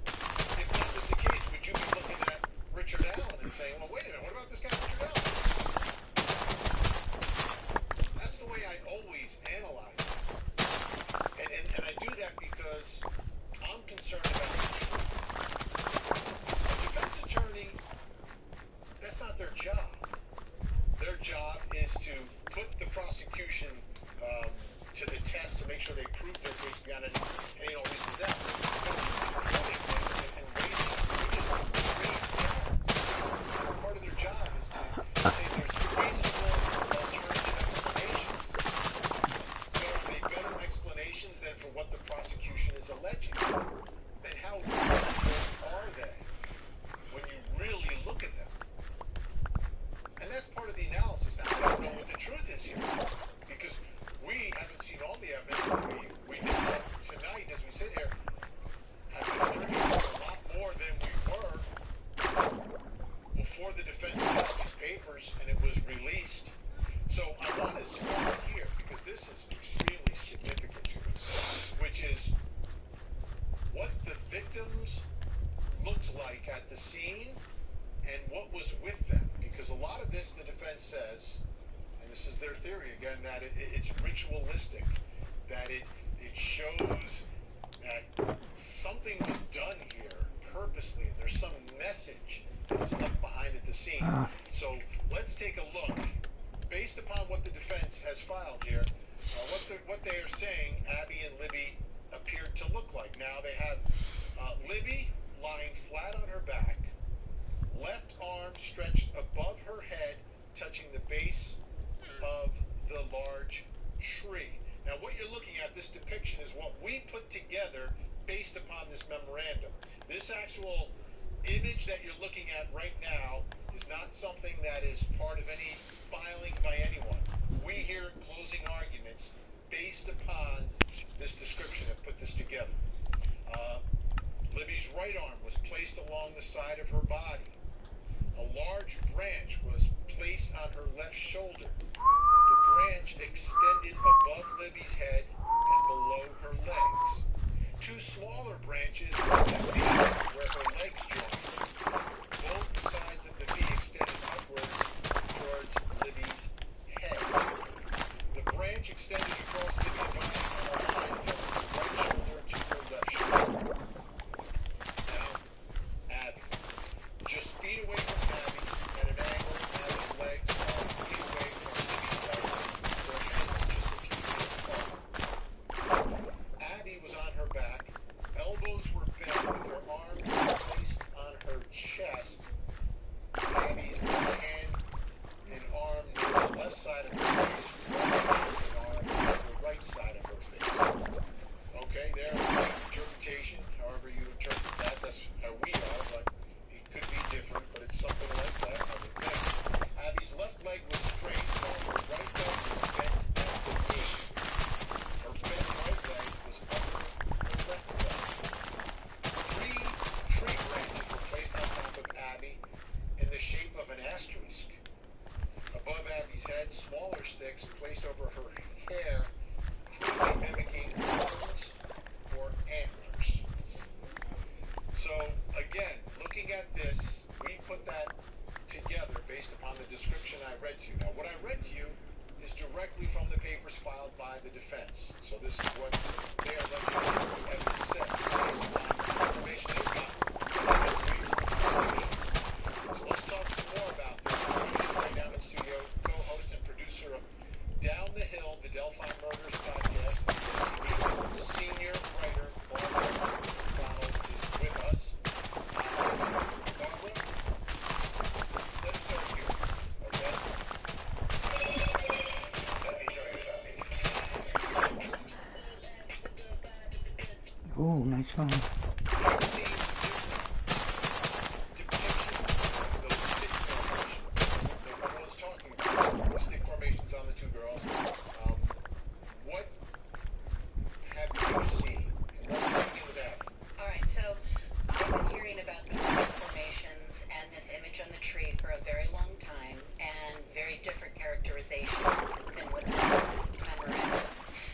if that was the case, would you be looking at Richard Allen and saying, well, wait a minute, what about this guy Richard Allen? That's the way I always analyze this. And I do that because I'm concerned about the truth. A defense attorney, that's not their job. Their job is to put the prosecution to the test to make sure they prove their case beyond any reason to doubt. Proving things and raising charges. Part of their job is to say there's reasonable alternative explanations. So are they better explanations than for what the prosecution is alleging? Then how reasonable are they when you really look at them? And that's part of the analysis. Now, I don't know what the truth is here, because we haven't seen all the evidence. We did tonight, as we sit here, have been privy to a lot more than we were before the defense got these papers and it was released. So I want to start here because this is extremely significant to me, which is what the victims looked like at the scene and what was with them. Because a lot of this, the defense says, and this is their theory again, that it's ritualistic, that it shows that something was done here purposely, and there's some message that's left behind at the scene. So let's take a look. Based upon what the defense has filed here, what they are saying Abby and Libby appeared to look like. Now they have Libby lying flat on her back, left arm stretched above her head, touching the base of the large tree. Now what you're looking at, this depiction, is what we put together based upon this memorandum. This actual image that you're looking at right now is not something that is part of any filing by anyone. We here at Closing Arguments, based upon this description, have put this together. Libby's right arm was placed along the side of her body. A large branch was placed on her left shoulder. The branch extended above Libby's head and below her legs. Two smaller branches at the V where her legs joined. Both sides of the V extended upwards towards Libby's head. The branch extended across Libby's body from her hind foot to her right shoulder to her left shoulder. Now, Abby. Just feet away from Abby, at an angle, Abby's legs are feet away from Libby's legs, their hands just a few feet apart. Abby was on her back, elbows were bent with her arms placed on her chest. Abby's left hand and arm near the left side of her face, right hand and arm near the right side of her face. Okay, there's interpretation, however you interpret that, that's how we are, but it could be different, but it's something like that, I would think. Abby's left leg was straight, while her right leg was bent at the knee. Her bent right leg was under her left leg. 3 tree branches were placed on top of Abby in the shape of an asterisk. Above Abby's head, smaller sticks placed over her hair, crudely mimicking horns or antlers. So, again, looking at this, we put that together based upon the description I read to you. Now, what I read to you is directly from the papers filed by the defense. So this is what they are letting the evidence says based upon information they've got. So let's talk some more about this. Right now in studio, co-host and producer of Down the Hill, the Delphi Murders podcast, senior writer Barbara McDonald is with us. Barbara, let's start here, okay? Ooh, nice one. Stick formations on the two girls. What have you seen? And let's begin with that. Alright, so I've been hearing about these formations and this image on the tree for a very long time, and very different characterizations than what the memorandum.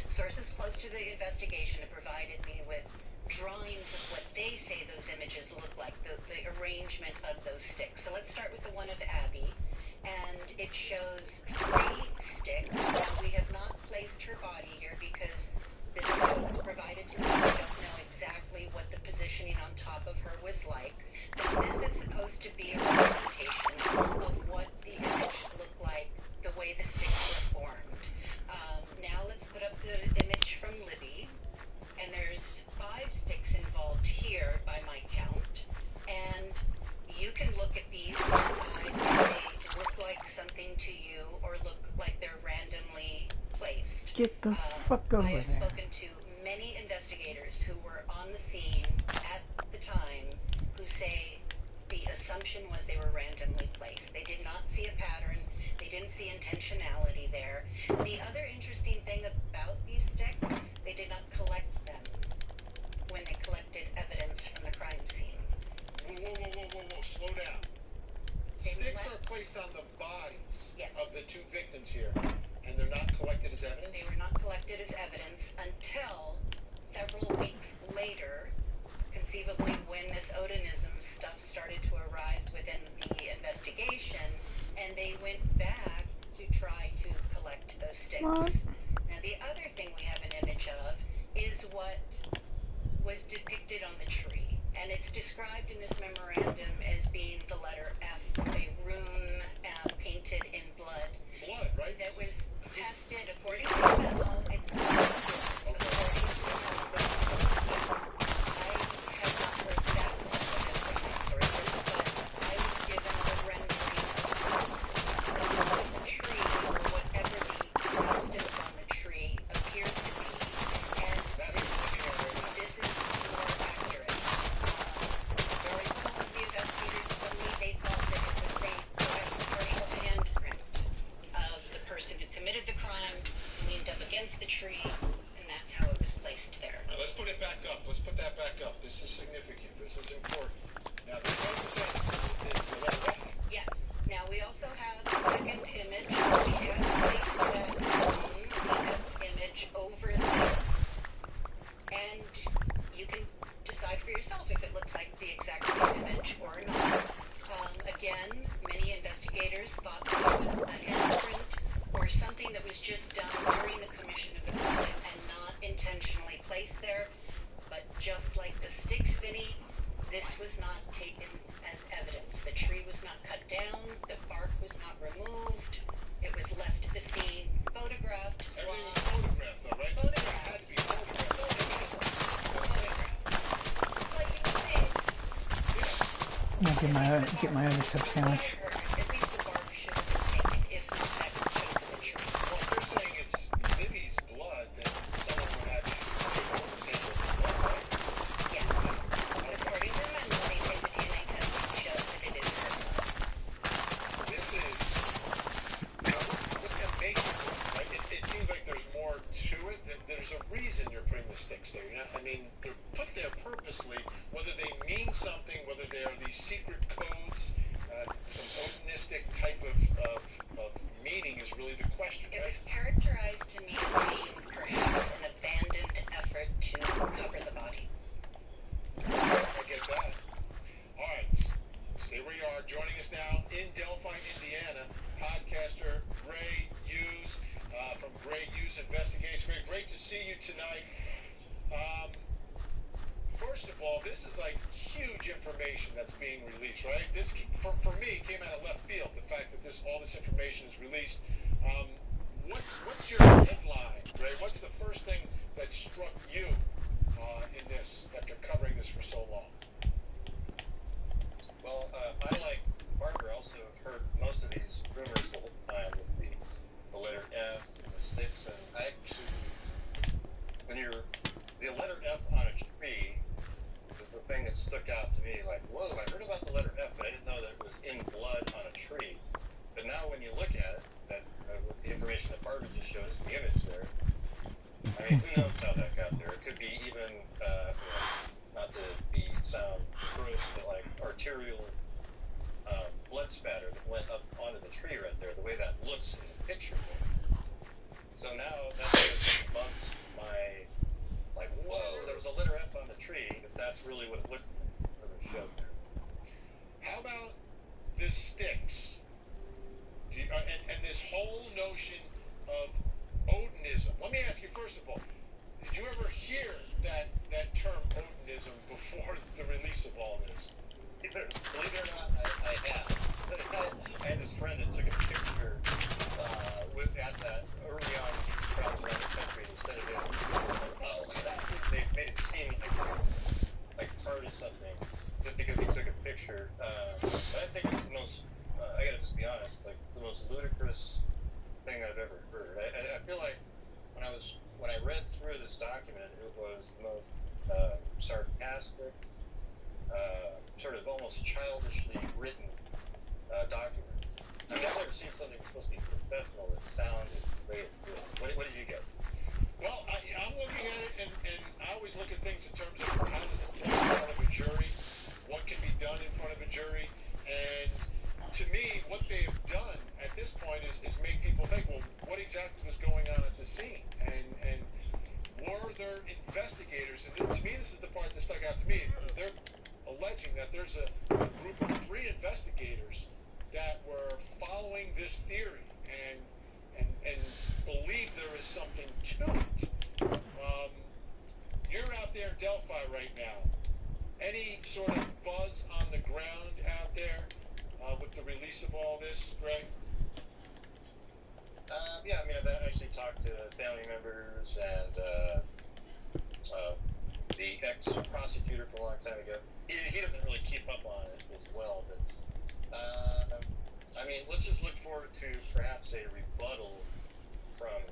Sources close to the investigation have provided me with drawings of what they say those images look like, the arrangement of those sticks. So let's start with the one of Abby, and it shows 3 sticks. Now, we have not placed her body here because this is what was provided to me. I don't know exactly what the positioning on top of her was like, but this is supposed to be a representation of what the image looked like, the way the sticks were formed. Now let's put up the image from Libby, and there's 5 sticks involved here by my count, and you can look at these and decide if they look like something to you or look like they're randomly placed. Get the fuck over I have there. spoken to many investigators who were on the scene at the time who say the assumption was they were randomly placed. They did not see a pattern. They didn't see intentionality there. The other interesting thing about these sticks, they did not collect them. slow down. Sticks are placed on the bodies of the two victims here, and they're not collected as evidence? They were not collected as evidence until several weeks later, conceivably when this Odinism stuff started to arise within the investigation, and they went back to try to collect those sticks. Now, the other thing we have an image of is what was depicted on the tree, and it's described in this memorandum as being the letter F, a rune painted in blood. Blood, right? That was tested according to Bethel. It's not according to I have not heard that from my sources, but I was given a rendering of the tree, or whatever the substance on the tree appeared to be, and this is more accurate. Very cool of the investigators told me they thought that it was a perhaps partial handprint of the person who committed the crime, leaned up against the tree, and that's how it was placed there. Now, let's put it back up. Let's put that back up. This is significant. This is important. Now, the closest sentence is the letter F. Yes. Now, we also have a second image. We have placed that image over this, and you can decide for yourself if it looks like the exact same image or not. Again, many investigators thought that it was a handprint or something that was just done during the commission of the crime and not intentionally placed there. But just like the sticks, Vinny, this was not taken as evidence. The tree was not cut down, the bark was not removed, it was left at the scene, photographed, Everything was photographed, though, right? This had to be photographed. Yeah, get my other sub sandwich. What's your headline, Ray? What's the first thing that struck you in this after covering this for so long? Well, I, like Barbara, also heard most of these rumors the whole time with the letter F and the sticks, and I actually, when the letter F on a tree was the thing that stuck out to me, like, whoa, I heard about the letter F, but I didn't know that it was in blood on a tree. But now when you look at it, with the information that Barbara just showed us, the image there, I mean, who knows how that got there? It could be even, not to sound gross, but like arterial blood spatter that went up onto the tree right there, the way that looks in the picture. So now that debunks my, like, whoa, there was a letter F on the tree, if that's really what it looked like, what it showed there. How about the sticks? And this whole notion of Odinism. Let me ask you, first of all, did you ever hear that term Odinism before the release of all this? Believe it or not, I have. I had this friend that took a picture at that early on travels around the country, and instead of it, oh, look at that, they made it seem like part of something just because he took a picture. But I think it's the most, I gotta just be honest, like the most ludicrous thing I've ever heard. I feel like when I read through this document, it was the most sarcastic, sort of almost childishly written document. I've never seen something supposed to be professional that sounded great. What did you get? Well, I'm looking at it, and I always look at things in terms of how does it play in front of a jury, what can be done in front of a jury. alleging that there's a group of 3 investigators that were following this theory and believe there is something to it. You're out there in Delphi right now. Any sort of buzz on the ground out there with the release of all this, Greg? Yeah, I mean, I've actually talked to family members and the ex-prosecutor from a long time ago. He doesn't really keep up on it as well, but I mean, let's just look forward to perhaps a rebuttal from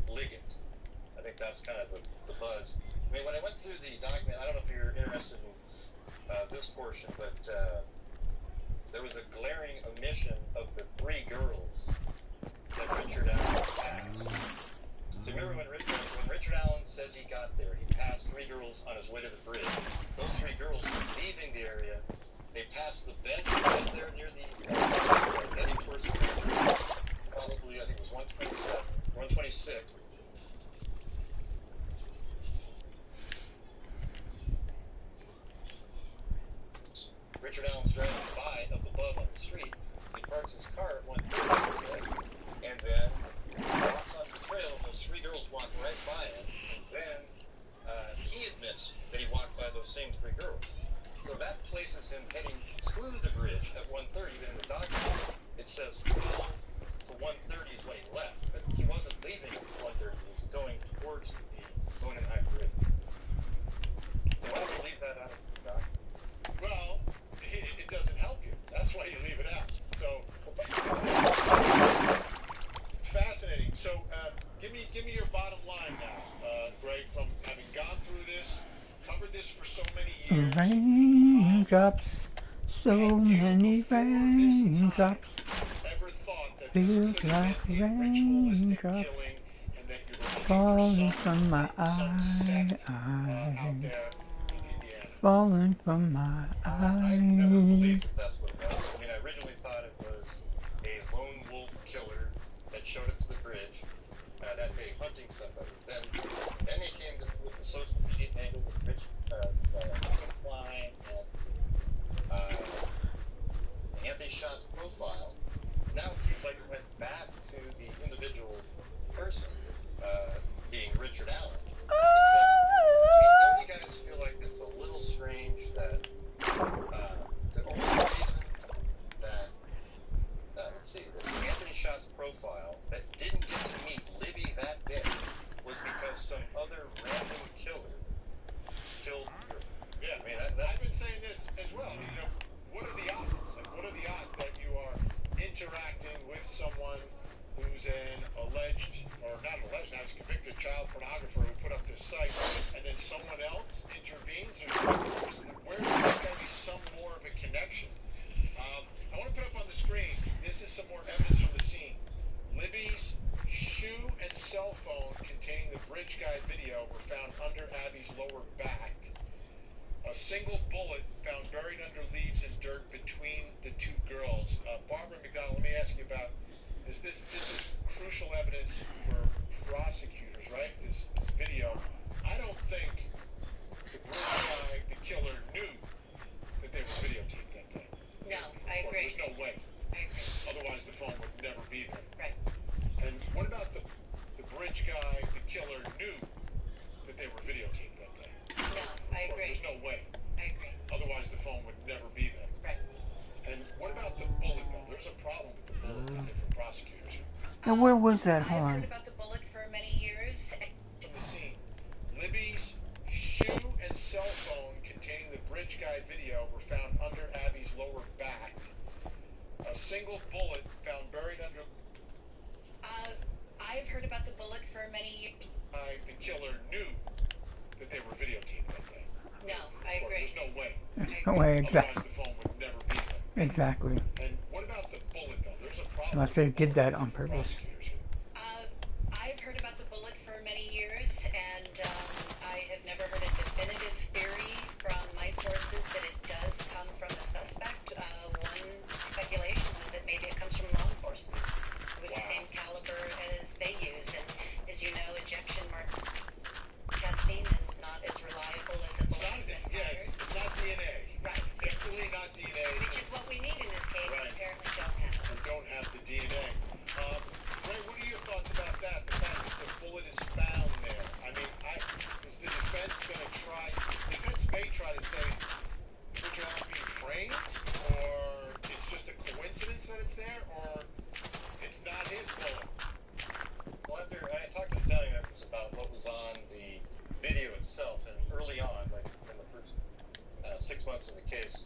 Liggett. I think that's kind of the buzz. I mean, when I went through the document, I don't know if you're interested in this portion, but there was a glaring omission of the 3 girls that Richard Allen passed. So remember when Richard Allen says he got there, he passed 3 girls on his way to the bridge. Those 3 girls were leaving the area. They passed the bench right there near the heading towards the bridge. Probably, I think it was 126. Richard Allen's driving by up above on the street. He parks his car at 130, and then walks on the trail, and those 3 girls walk right by him. And then he admits that he walked by those same 3 girls. So that places him heading to the bridge at 1:30. But in the document, it says 12 to 1:30 is when he left. But he wasn't leaving at 1:30. He was going towards the Bonenheim Bridge. So why don't you leave that out of the document? Well, it doesn't help you. That's why you leave it out. So fascinating. So give me your bottom line now, Greg. From having gone through this, covered this for so many years. Raindrops, so many raindrops. Ever thought that Feels like raindrops falling from my eye. Falling from my I never believed eyes. that that's what it was. I mean, I originally thought it was a lone wolf killer that showed up to the bridge that day hunting somebody. Then they came with the social media angle with Rich Klein and Anthony Schaaf's profile. Now it seems like it went back to the individual person, being Richard Allen. Don't you guys feel like it's a little strange that the only reason that let's see, that the Anthony Schaaf's profile that didn't get to meet Libby that day was because some other random killer killed her? Yeah, I mean, I've been saying this as well. You know, what are the odds? Like, what are the odds that you are interacting with someone who's an alleged, or not alleged, now he's convicted child pornographer who put up this site, and then someone else intervenes? Where's there got to be some more of a connection? I want to put up on the screen, this is some more evidence from the scene. Libby's shoe and cell phone containing the bridge guy video were found under Abby's lower back. A single bullet found buried under leaves and dirt between the 2 girls. Barbara McDonald, let me ask you about this. This is crucial evidence for prosecutors, right? This video. I don't think the bridge guy, the killer, knew that they were videotaped that day. No, I agree. There's no way. I agree. Otherwise, the phone would never be there. Right. And what about the bridge guy, the killer, knew that they were videotaped that day? No, I agree. There's no way. I agree. Otherwise, the phone would never be there. Right. And what about the bullet, though? There's a problem with the bullet I think, for prosecutors. Now where was that? Hold I've on. heard about the bullet for many years. From the scene, Libby's shoe and cell phone containing the bridge guy video were found under Abby's lower back. A single bullet found buried under. I've heard about the bullet for many years. The killer knew that they were videotaped that day. No, I agree. There's no way. There's no way, exactly. Otherwise, the phone would never be there. Exactly. And what about the bullet, though? There's a problem. Unless they did that on purpose. I've heard about the bullet for many years, and I have never heard a definitive theory from my sources that it does come from a suspect. One speculation was that maybe it comes from law enforcement. It was the same caliber as they use, and as you know, ejection mark testing is not as reliable as a bullet. It's not DNA. Right. say, would you all be framed, or it's just a coincidence that it's there, or it's not his bullet? Well, after I talked to the family members about what was on the video itself, and early on, like in the first 6 months of the case,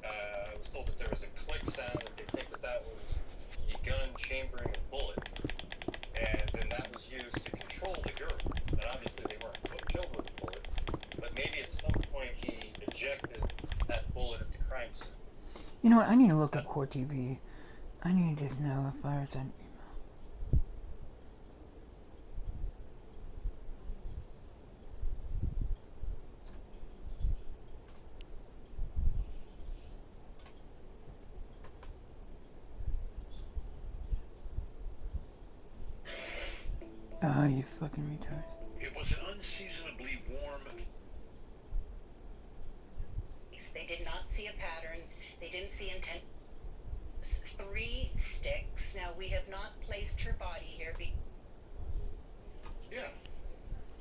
I was told that there was a click sound, that they think that that was the gun chambering a bullet, and then that was used to control the girl. And obviously they weren't killed with a bullet, but maybe at some point he ejected that bullet at the crime scene. You know what? I need to look up Court TV. I need to know if there's an oh, you fucking retard. It was an unseasonably warm. They did not see a pattern. They didn't see intent. 3 sticks. Now, we have not placed her body here. Yeah.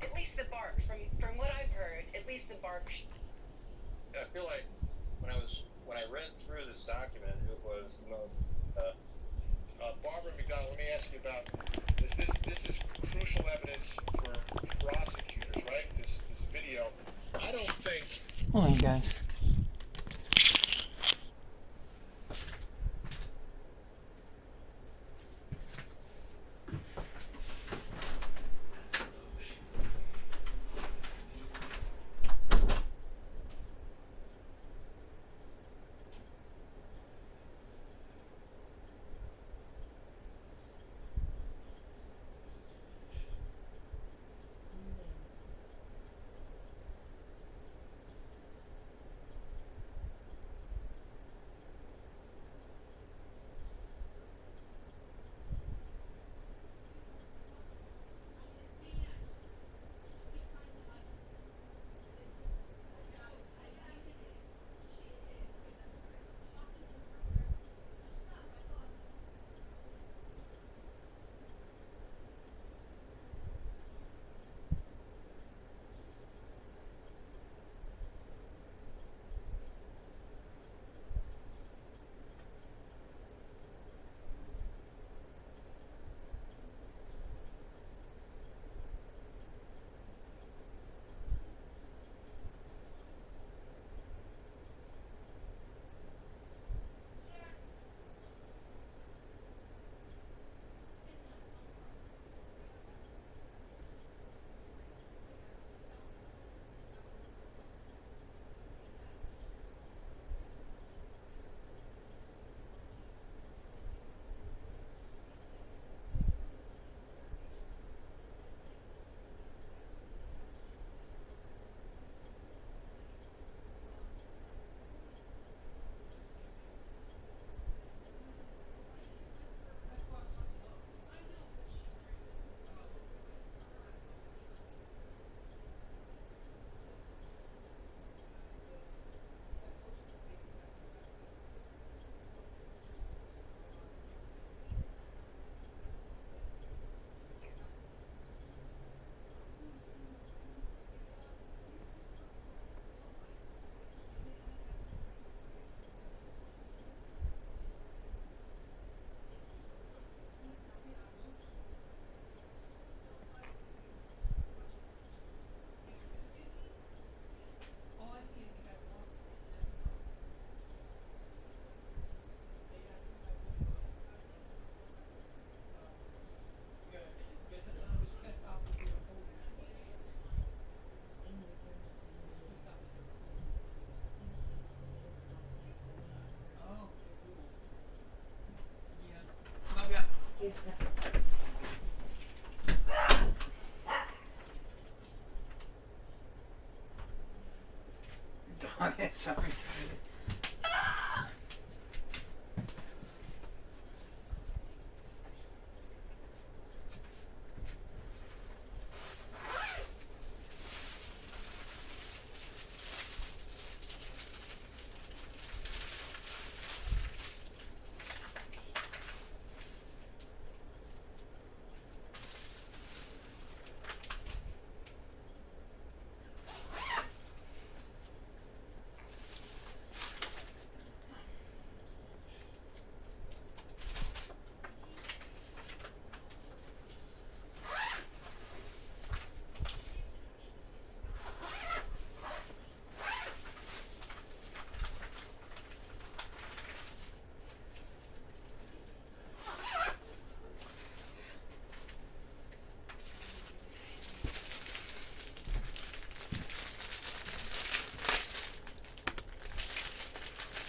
At least the bark. From what I've heard, at least the bark. I feel like when I read through this document, it was the most. Barbara McDonald, let me ask you about this. This is crucial evidence for prosecutors, right? This video. I don't think. Hold on, guys. Okay, sorry.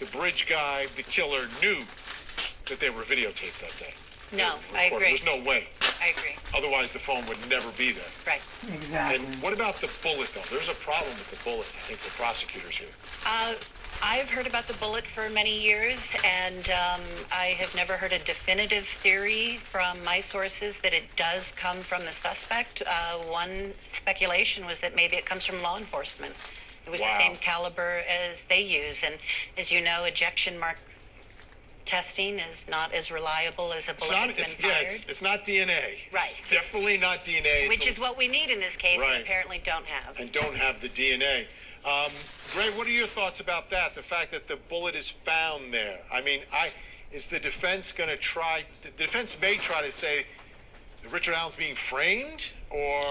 the bridge guy, the killer, knew that they were videotaped that day. No, I agree. There's no way. I agree. Otherwise, the phone would never be there. Right. Exactly. And what about the bullet, though? There's a problem with the bullet, I think, the prosecutors here. I've heard about the bullet for many years, and I have never heard a definitive theory from my sources that it does come from the suspect. One speculation was that maybe it comes from law enforcement. It was the same caliber as they use, and as you know, ejection mark testing is not as reliable as a bullet that's been fired. It's not DNA. Right. It's definitely not DNA. Which is what we need in this case, Right. and apparently don't have. And don't have the DNA. Gray, what are your thoughts about that? The fact that the bullet is found there. I mean, is the defense going to try? The defense may try to say that Richard Allen's being framed, or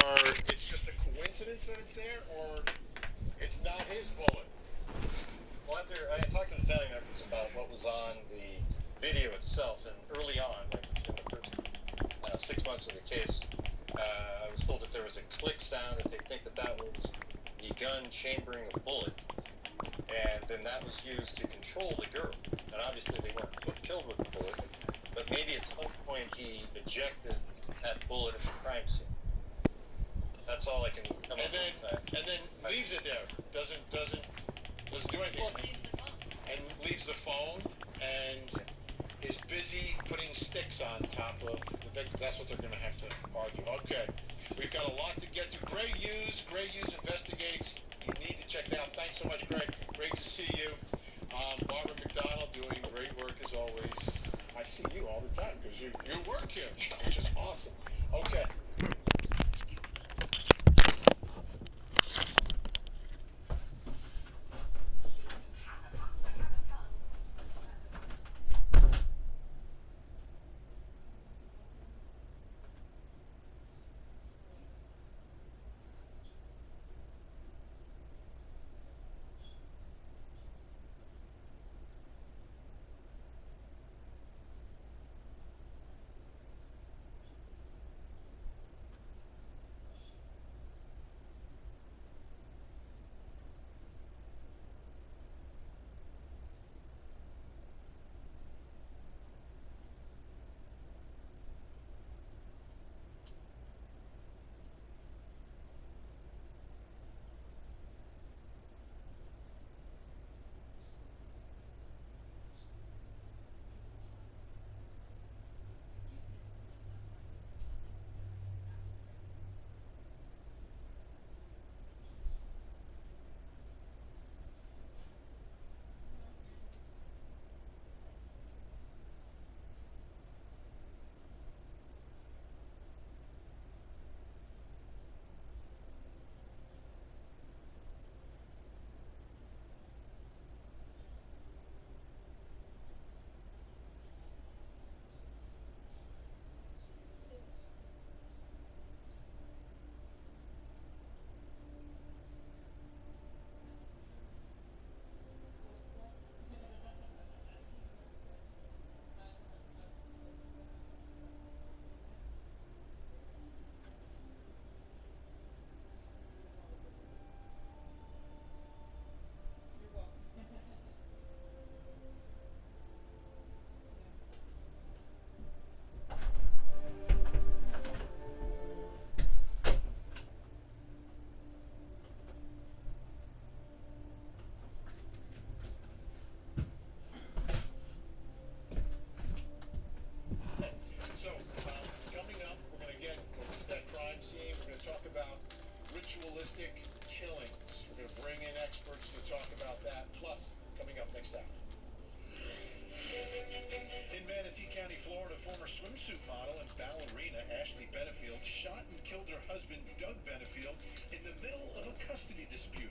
it's just a coincidence that it's there, or it's not his bullet. Well, after I had talked to the family members about what was on the video itself, and early on, like in the first 6 months of the case, I was told that there was a click sound, that they think that that was the gun chambering a bullet, and then that was used to control the girl. And obviously they weren't killed with the bullet, but maybe at some point he ejected that bullet at the crime scene. That's all I can come up with. And then leaves it there. Doesn't do anything. Well, leaves the phone. And leaves the phone and is busy putting sticks on top of the victim. That's what they're going to have to argue. Okay. We've got a lot to get to. Gray Hughes investigates. You need to check it out. Thanks so much, Gray. Great to see you. Barbara McDonald doing great work as always. I see you all the time because you work here, which is awesome. Okay. Ritualistic killings. We're going to bring in experts to talk about that. Plus, coming up next hour. In Manatee County, Florida, former swimsuit model and ballerina Ashley Benefield shot and killed her husband, Doug Benefield, in the middle of a custody dispute.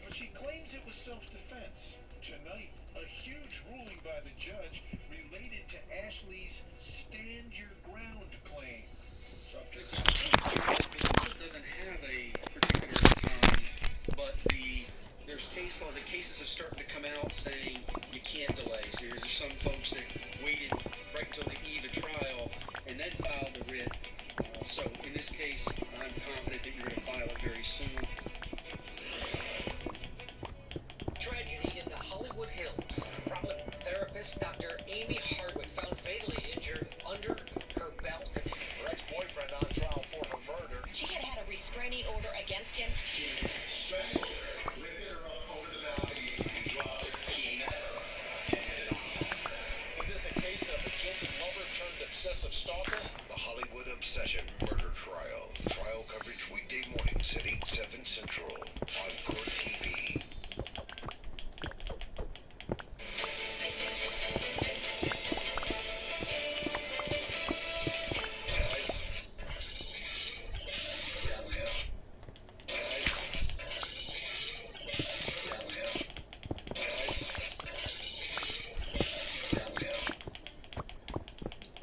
But she claims it was self-defense. Tonight, a huge ruling by the judge related to Ashley's stand your ground claim. Subject doesn't have a particular but there's case law. The cases are starting to come out saying you can't delay. So there's some folks that waited right until the eve of trial and then filed the writ. So in this case, I'm confident that you're going to file it very soon. Tragedy in the Hollywood Hills. Nurse Dr. Amy Hardwick found fatally injured under her balcony. Her ex-boyfriend on trial for her murder. She had a restraining order against him. Is this a case of a jilted lover turned obsessive stalker? The Hollywood Obsession Murder Trial. Trial coverage weekday mornings at 8, 7 Central on Court TV.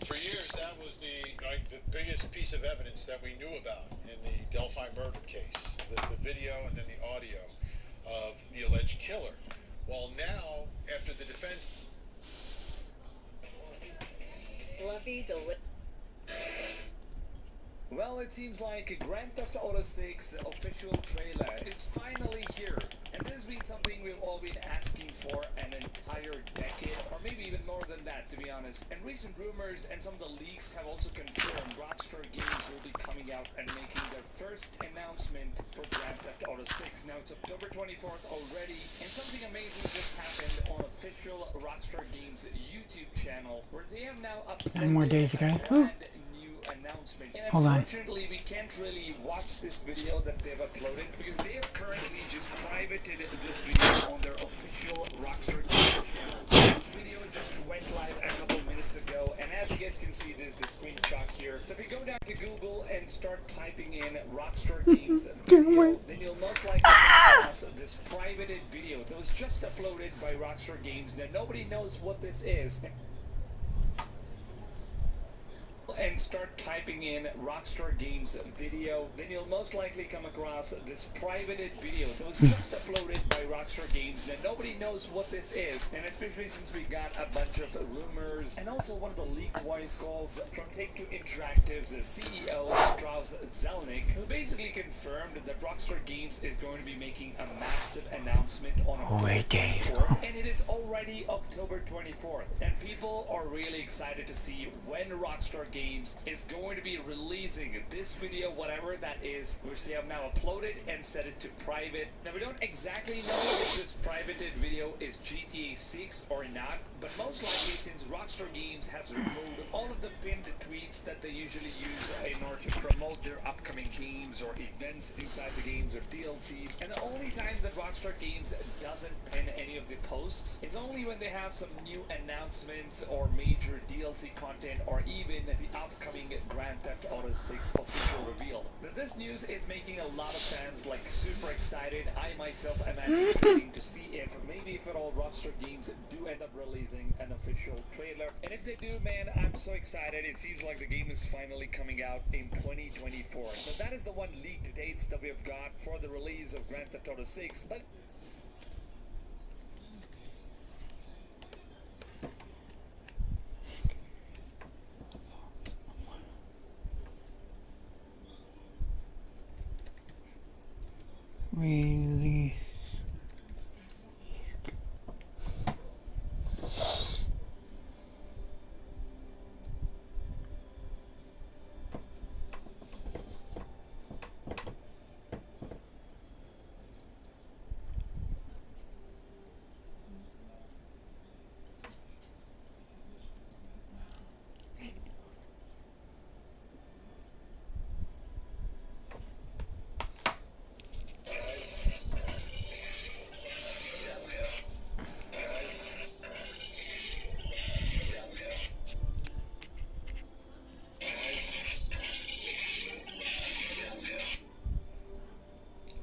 For years, that was the biggest piece of evidence that we knew about in the Delphi murder case. The video and then the audio of the alleged killer. Well, now, after the defense... Fluffy Well, it seems like Grand Theft Auto 6 official trailer is finally here. And this has been something we've all been asking for an entire decade, or maybe even more than that, to be honest. And recent rumors and some of the leaks have also confirmed Rockstar Games will be coming out and making their first announcement for Grand Theft Auto 6. Now it's October 24th already, and something amazing just happened on official Rockstar Games YouTube channel, where they have now uploaded 9 more days, guys. a brand new announcement. And Hold on. unfortunately, we can't really watch this video that they've uploaded because they have currently just privated this video on their official Rockstar Games channel. This video just went live a couple minutes ago, and as you guys can see, this is the screenshot here. So if you go down to Google and start typing in Rockstar Games video, then you'll most likely come across this privated video that was just uploaded by Rockstar Games. Now nobody knows what this is. And start typing in Rockstar Games video, then you'll most likely come across this privated video that was just uploaded by Rockstar Games. Now nobody knows what this is, and especially since we got a bunch of rumors and also one of the leaked voice calls from Take-Two Interactive's CEO Strauss Zelnick, who basically confirmed that Rockstar Games is going to be making a massive announcement on October 24th, and it is already October 24th, and people are really excited to see when Rockstar Games is going to be releasing this video, whatever that is, which they have now uploaded and set it to private. Now we don't exactly know if this privated video is GTA 6 or not, but most likely, since Rockstar Games has removed all of the pinned tweets that they usually use in order to promote their upcoming games or events inside the games or DLCs, and the only time that Rockstar Games doesn't pin any of the posts is only when they have some new announcements or major DLC content, or even the upcoming Grand Theft Auto 6 official reveal. Now this news is making a lot of fans like super excited. I myself am anticipating to see if maybe if at all Rockstar Games do end up releasing an official trailer. And if they do, man, I'm so excited. It seems like the game is finally coming out in 2024. Now that is the one leaked dates that we have got for the release of Grand Theft Auto 6, but release.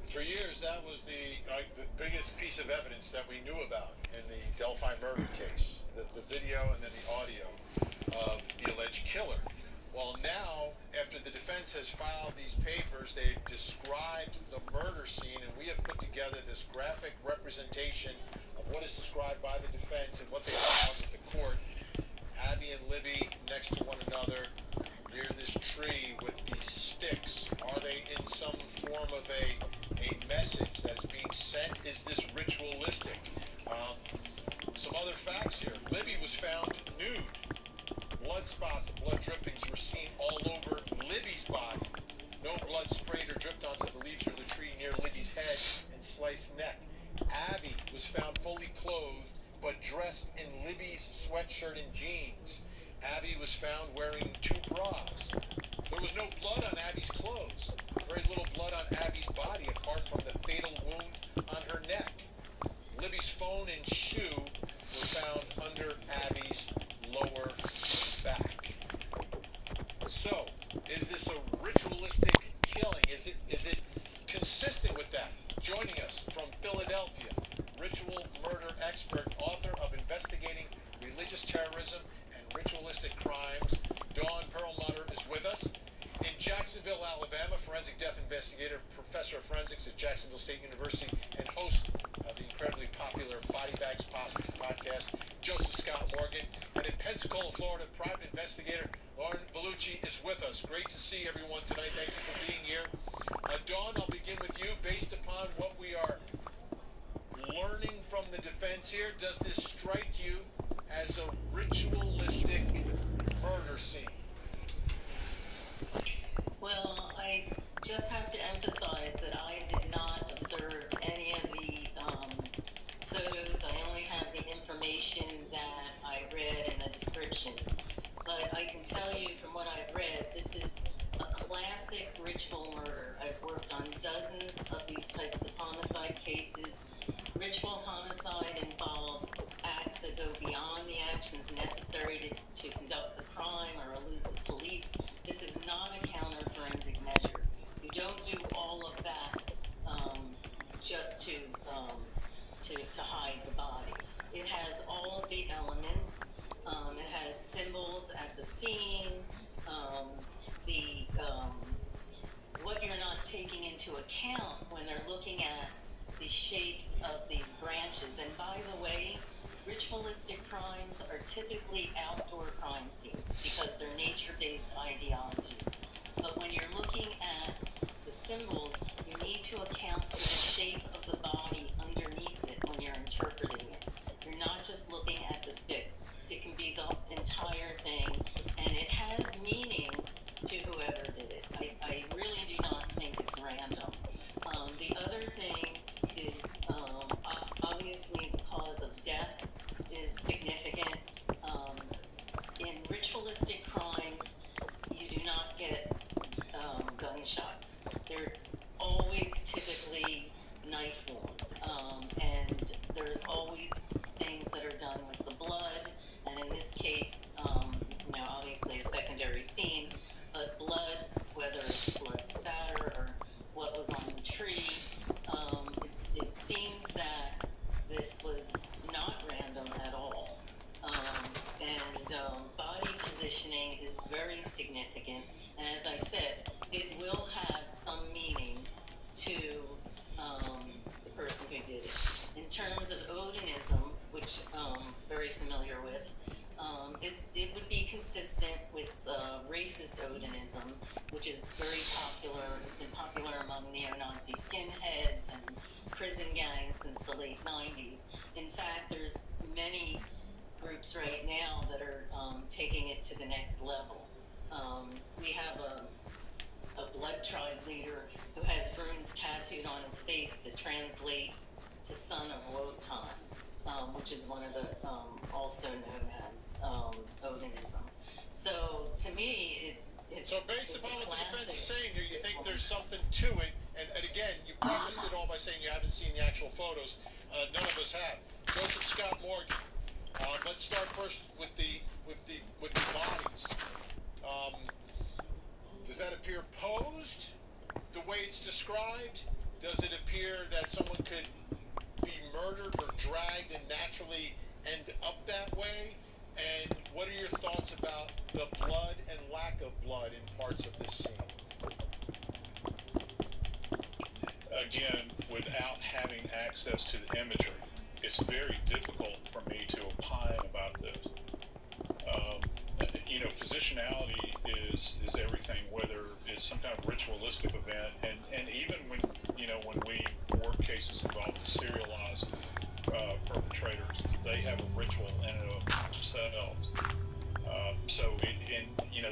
For years, that was the biggest piece of evidence that we knew about in the Delphi murder case, the video and then the audio of the alleged killer. Well, now, after the defense has filed these papers, they've described the murder scene, and we have put together this graphic representation of what is described by the defense and what they filed at the court. Abby and Libby next to one another near this tree with these sticks. Are they in some form of a message that is being sent? Is this ritualistic? Some other facts. facts here. Libby was found nude. Blood spots and blood drippings were seen all over Libby's body. No blood sprayed or dripped onto the leaves or the tree near Libby's head and sliced neck. Abby was found fully clothed but dressed in Libby's sweatshirt and jeans. Abby was found wearing 2 bras. There was no blood on Abby's clothes. Very little blood on Abby's body apart from the fatal wound on her neck. Libby's phone and shoe were found under Abby's lower back. So, is this a ritualistic killing? Is it consistent with that? Joining us from Philadelphia, ritual murder expert, author of Investigating Religious Terrorism and Ritualistic Crimes, Dawn Perlmutter is with us. In Jacksonville, Alabama, forensic death investigator, professor of forensics at Jacksonville State University, and host of the incredibly popular Body Bags podcast, Joseph Scott Morgan. And in Pensacola, Florida, private investigator Lauren Vellucci is with us. Great to see everyone tonight. Thank you for being here. Dawn, I'll begin with you. Based upon what we are learning from the defense here, does this strike you as a ritualistic murder scene? Well, I just have to emphasize that I did not observe any of the photos. I only have the information that I read and the descriptions. But I can tell you from what I've read, this is a classic ritual murder. I've worked on dozens of these types of homicide cases. Ritual homicide involves acts that go beyond the actions necessary to conduct the crime or elude the police. This is not a counter-forensic measure. You don't do all of that just to hide the body. It has all of the elements. It has symbols at the scene. What you're not taking into account when they're looking at the shapes of these branches. And by the way, ritualistic crimes are typically outdoor crime scenes because they're nature-based ideologies. But when you're looking at the symbols, you need to account for the shape of the body underneath it when you're interpreting it. You're not just looking at the sticks. It can be the entire thing, and it has meaning to whoever did it. I really do not think it's random. The other thing is obviously the cause of death is significant. In ritualistic crimes, you do not get gunshots. They're always typically knife wounds, and there's always things that are done with the blood. And in this case, obviously a secondary scene, but blood, whether it's blood spatter or what was on the tree, it seems that this was not random at all. Body positioning is very significant, and as I said, it will have some meaning to the person who did it. In terms of Odinism, which I'm very familiar with, it would be consistent with racist Odinism, which is very popular. It's been popular among neo-Nazi skinheads and prison gangs since the late 90s. In fact, there's many groups right now that are taking it to the next level. We have a blood tribe leader who has runes tattooed on his face that translate to son of Wotan, which is one of the also known as Odinism. So to me, it's so based upon what the defense is saying here, you think there's something to it, and again, you prefaced it all by saying you haven't seen the actual photos. None of us have. Joseph Scott Morgan. Let's start first with the bodies. Does that appear posed the way it's described? Does it appear that someone could be murdered or dragged and naturally end up that way? And what are your thoughts about the blood and lack of blood in parts of this scene? Again, without having access to the imagery, it's very difficult for me to opine about this. Positionality is everything, whether it's some kind of ritualistic event, and even when we work cases involving serialized perpetrators, they have a ritual in and of themselves.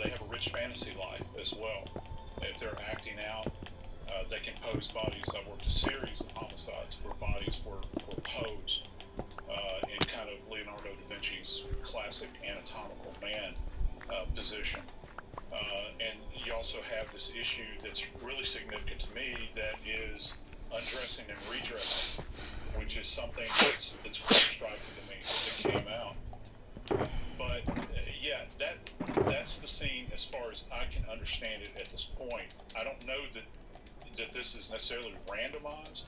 They have a rich fantasy life as well. If they're acting out, they can pose bodies. I worked a series of homicides where bodies were posed in kind of Leonardo da Vinci's classic anatomical man position. And you also have this issue that's really significant to me, that is undressing and redressing, which is something that's quite striking to me as it came out. But that's the scene as far as I can understand it at this point. I don't know that this is necessarily randomized,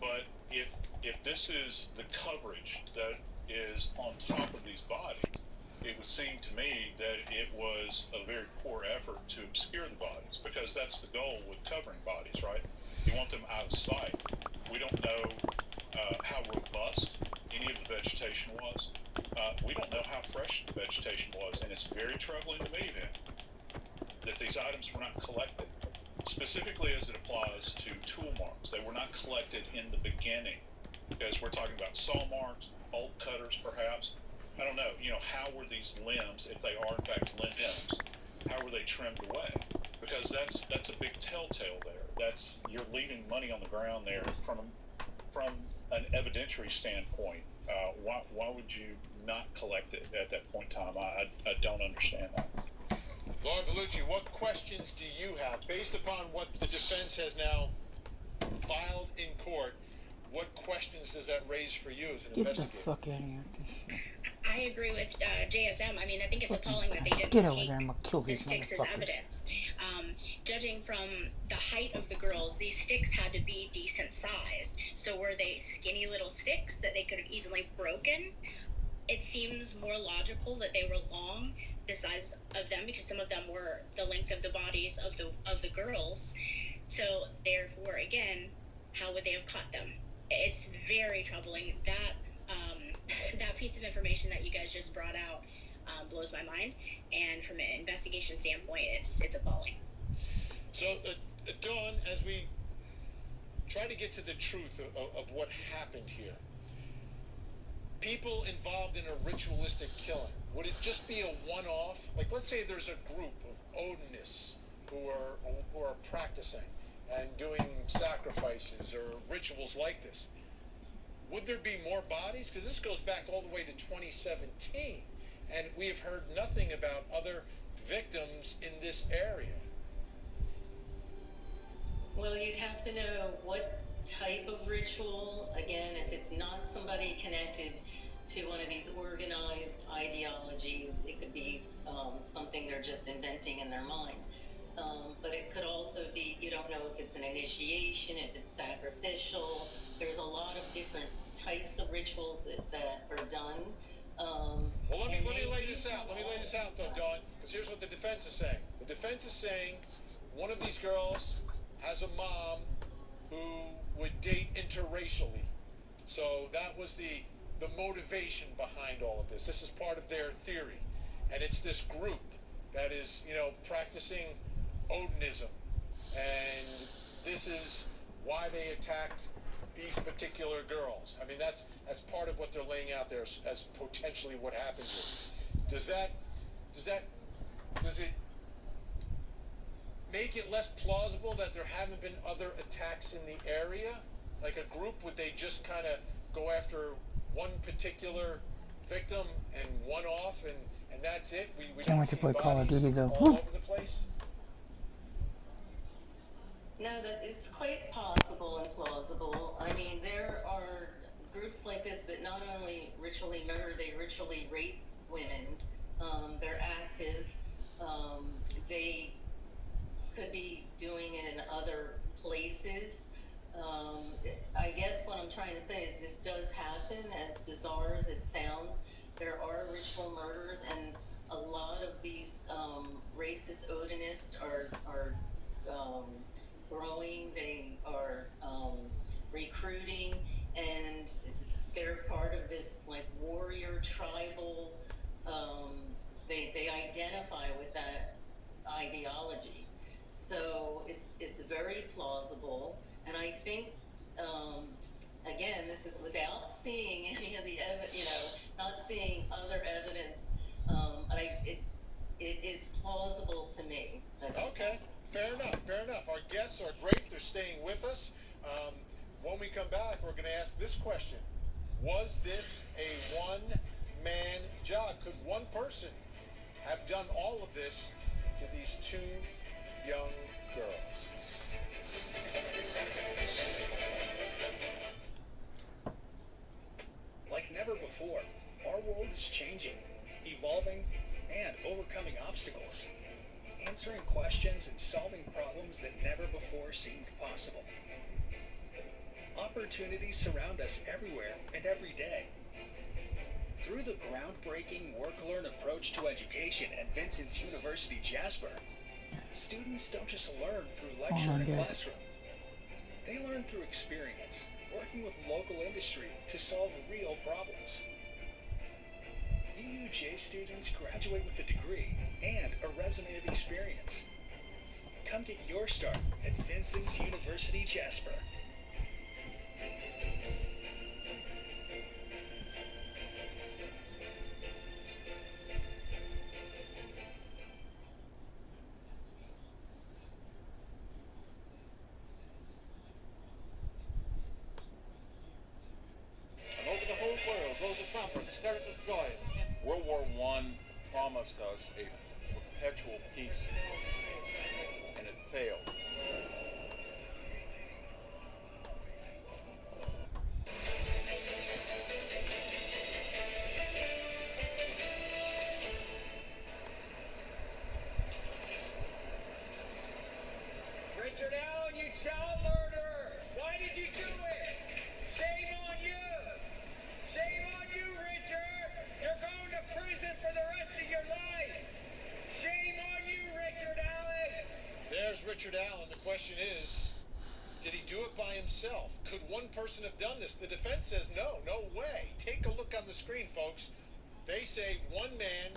but if this is the coverage that is on top of these bodies, it would seem to me that it was a very poor effort to obscure the bodies, because that's the goal with covering bodies, right? You want them out of sight. We don't know how robust any of the vegetation was. We don't know how fresh the vegetation was, and it's very troubling to me then that these items were not collected, specifically as it applies to tool marks. They were not collected in the beginning, because we're talking about saw marks, bolt cutters perhaps. I don't know, how were these limbs, if they are in fact limbs, how were they trimmed away? Because that's a big telltale there. You're leaving money on the ground there from an evidentiary standpoint. Why would you not collect it at that point in time? I don't understand that. Lauren Vellucci, what questions do you have, based upon what the defense has now filed in court? What questions does that raise for you as an investigator? Get the fuck out of here. I agree with JSM. I mean, I think it's appalling that they didn't Get over take there, I'm gonna kill the these sticks as motherfuckers. evidence. Judging from the height of the girls, these sticks had to be decent size. So were they skinny little sticks that they could have easily broken? It seems more logical that they were long, the size of them, because some of them were the length of the bodies of the girls. So therefore, again, how would they have caught them? It's very troubling. That piece of information that you guys just brought out blows my mind, and from an investigation standpoint, it's appalling. So, Dawn, as we try to get to the truth of what happened here, people involved in a ritualistic killing, would it just be a one-off? Like, let's say there's a group of Odinists who are practicing and doing sacrifices or rituals like this. Would there be more bodies? Because this goes back all the way to 2017, and we have heard nothing about other victims in this area. Well, you'd have to know what type of ritual. Again, if it's not somebody connected to one of these organized ideologies, it could be something they're just inventing in their mind. But it could also be, you don't know if it's an initiation, if it's sacrificial. There's a lot of different types of rituals that are done. Well, let me lay this out. Let me lay this out, though, Dawn, because here's what the defense is saying. The defense is saying one of these girls has a mom who would date interracially. So that was the motivation behind all of this. This is part of their theory. And it's this group that is, practicing Odinism. And this is why they attacked these particular girls. I mean, that's part of what they're laying out there as potentially what happened here. Does it make it less plausible that there haven't been other attacks in the area? Like a group, would they just kind of go after one particular victim and one off, and that's it? We Can't wait to play Call of Duty though. All over the place? No, that it's quite possible and plausible. I mean, there are groups like this that not only ritually murder, they ritually rape women. They're active. They could be doing it in other places. I guess what I'm trying to say is this does happen, as bizarre as it sounds. There are ritual murders, and a lot of these racist Odinists are growing. They are recruiting, and they're part of this like warrior tribal. They identify with that ideology, so it's very plausible. And I think again, this is without seeing any of the not seeing other evidence, but it is plausible to me. Okay, fair enough. Our guests are great. They're staying with us. When we come back, we're going to ask this question. Was this a one-man job? Could one person have done all of this to these two young girls? Like never before, our world is changing, evolving, and overcoming obstacles, answering questions and solving problems that never before seemed possible. Opportunities surround us everywhere and every day. Through the groundbreaking work-learn approach to education at Vincent's University Jasper, students don't just learn through lecture in a classroom. They learn through experience, working with local industry to solve real problems. VUJ students graduate with a degree and a resume of experience. Come get your start at Vincent's University Jasper. World War I promised us a perpetual peace, and it failed. Richard Allen, you child murderer! Why did you do it? Shame on you! Shame on you, Richard! You're going to prison for the rest of your life! Shame on you, Richard Allen! There's Richard Allen. The question is, did he do it by himself? Could one person have done this? The defense says no way. Take a look on the screen, folks. They say one man,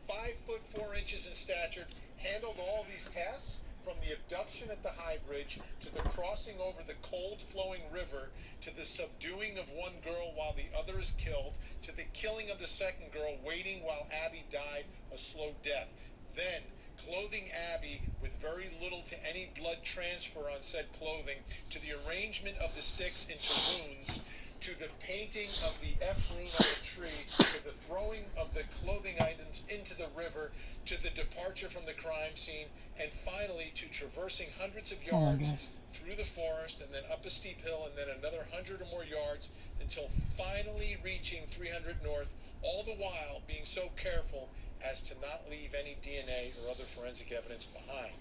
5'4" in stature, handled all these tasks, from the abduction at the High Bridge to the crossing over the cold-flowing river to the subduing of one girl while the other is killed to the killing of the second girl waiting while Abby died a slow death. Then clothing Abby with very little to any blood transfer on said clothing, to the arrangement of the sticks into runes, to the painting of the F rune on the tree, to the throwing of the clothing items into the river, to the departure from the crime scene, and finally to traversing hundreds of yards through the forest and then up a steep hill and then another 100 or more yards until finally reaching 300 North, all the while being so careful as to not leave any DNA or other forensic evidence behind.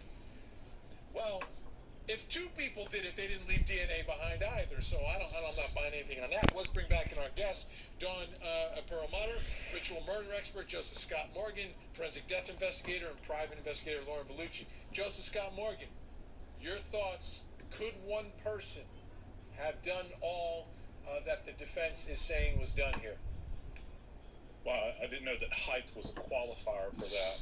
Well, if two people did it, they didn't leave DNA behind either, so I'm not buying anything on that. Let's bring back in our guest, Dawn Perlmutter, ritual murder expert, Joseph Scott Morgan, forensic death investigator, and private investigator Lauren Vellucci. Joseph Scott Morgan, your thoughts, could one person have done all that the defense is saying was done here? Well, I didn't know that height was a qualifier for that.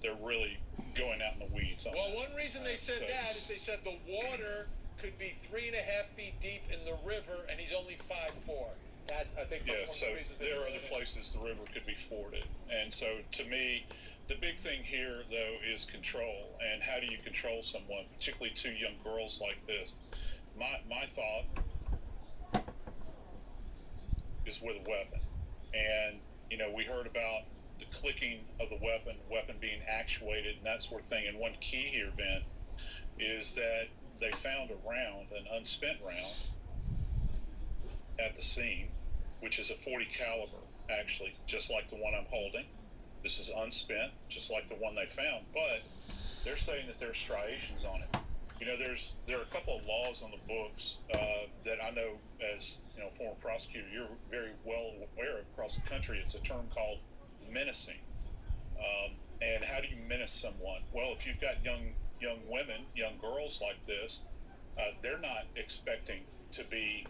They're really going out in the weeds on that. One reason they said that is they said the water could be 3.5 feet deep in the river, and he's only 5'4". That's, I think, that's one of the reasons. There are other places the river could be forded, and so to me, the big thing here though is control, and how do you control someone, particularly two young girls like this? My thought is with a weapon, and we heard about the clicking of the weapon being actuated and that sort of thing. And one key here, Ben, is that they found a round, an unspent round, at the scene, which is a .40 caliber, actually, just like the one I'm holding. This is unspent, just like the one they found, but they're saying that there are striations on it. There are a couple of laws on the books that I know as former prosecutor, you're very well aware of across the country. It's a term called menacing. And how do you menace someone? Well, if you've got young women, young girls like this, they're not expecting to be,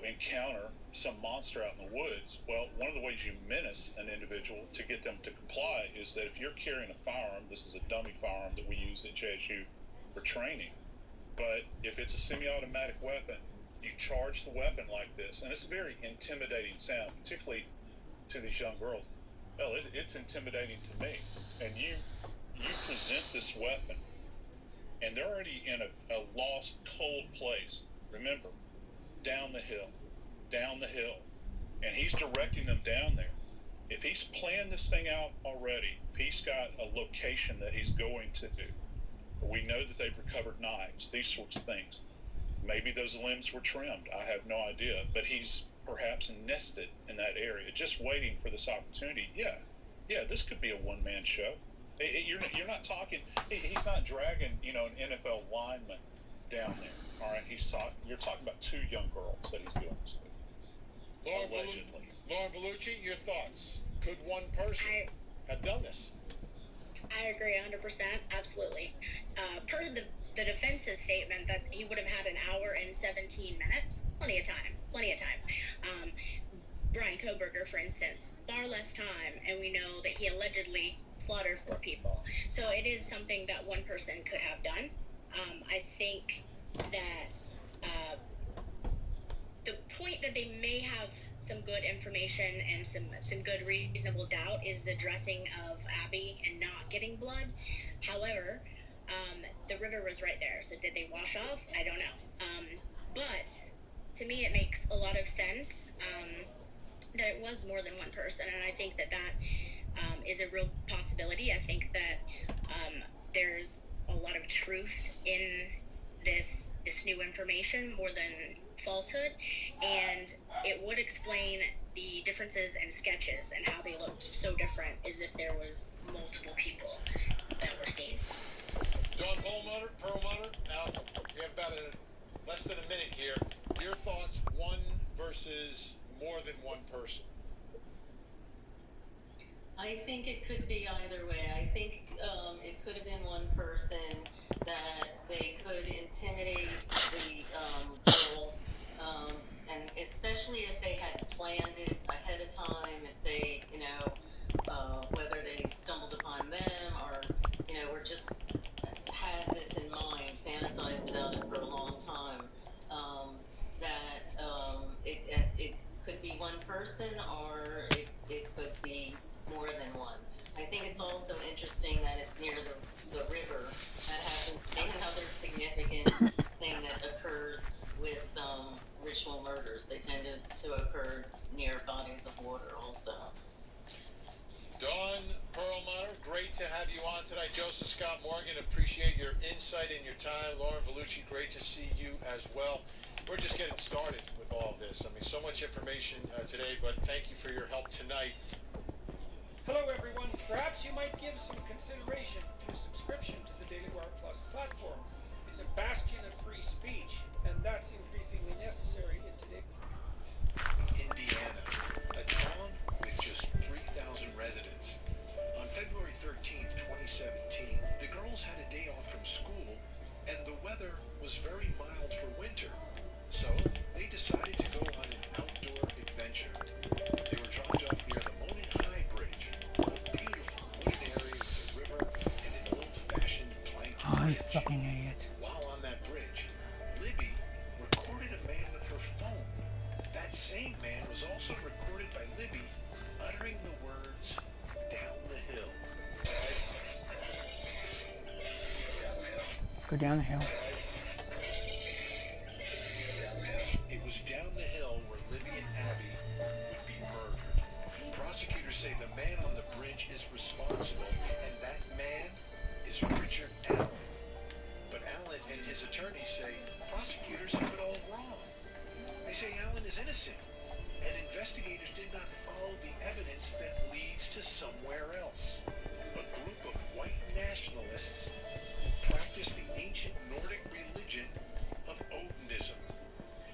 encounter some monster out in the woods. Well, one of the ways you menace an individual to get them to comply is that if you're carrying a firearm, this is a dummy firearm that we use at JSU for training, but if it's a semi-automatic weapon you charge the weapon like this, and it's a very intimidating sound, particularly to these young girls. Well, it's intimidating to me. And you present this weapon, and they're already in a lost, cold place. Remember, down the hill, and he's directing them down there. If he's planned this thing out already, if he's got a location that he's going to do, we know that they've recovered knives, these sorts of things. Maybe those limbs were trimmed. I have no idea. But he's perhaps nested in that area, just waiting for this opportunity. Yeah, this could be a one-man show. You're not talking. He's not dragging, an NFL lineman down there. All right, you're talking about two young girls that he's doing this to. Allegedly. Lauren Vellucci, your thoughts? Could one person have done this? I agree 100%. Absolutely. Per the defense's statement that he would have had an hour and 17 minutes, plenty of time. Brian Kohberger, for instance, far less time, and we know that he allegedly slaughtered 4 people. So it is something that one person could have done. I think that the point that they may have some good information and some good reasonable doubt is the dressing of Abby and not getting blood. However, the river was right there. So did they wash off? I don't know. But to me, it makes a lot of sense that it was more than one person. And I think that is a real possibility. I think that there's a lot of truth in this new information more than falsehood, and it would explain the differences in sketches and how they looked so different as if there was multiple people that were seen. Dawn Perlmutter, now we have about less than a minute here. Your thoughts, one versus more than one person? I think it could be either way. I think it could have been one person that they could intimidate the girls, and especially if they had planned it ahead of time, if they, whether they stumbled upon them or, were just had this in mind, fantasized about it for a long time, it could be one person or it could be more than one. I think it's also interesting that it's near the river. That happens to be another significant thing that occurs with ritual murders. They tend to occur near bodies of water also. Dawn Perlmutter, great to have you on tonight. Joseph Scott Morgan, appreciate your insight and your time. Lauren Vellucci, great to see you as well. We're just getting started with all of this. I mean, so much information today, but thank you for your help tonight. Hello, everyone. Perhaps you might give some consideration to a subscription to the Daily Wire Plus platform. It's a bastion of free speech, and that's increasingly necessary in today's Indiana, a town with just 3,000 residents. On February 13th, 2017, the girls had a day off from school, and the weather was very mild for winter. So they decided to go on an outdoor adventure. They were dropped off near the Monon High Bridge, a beautiful wooded area with a river and an old-fashioned plank bridge. Fucking idiot. While on that bridge, Libby recorded a man with her phone. That same man was also recorded by Libby uttering the words, "down the hill." Go down the hill. It was down the hill where Libby and Abby would be murdered. Prosecutors say the man on the bridge is responsible, and that man is Richard Allen. But Allen and his attorneys say prosecutors have it all wrong. They say Allen is innocent, and investigators did not follow the evidence that leads to somewhere else. A group of white nationalists who practice the ancient Nordic religion of Odinism.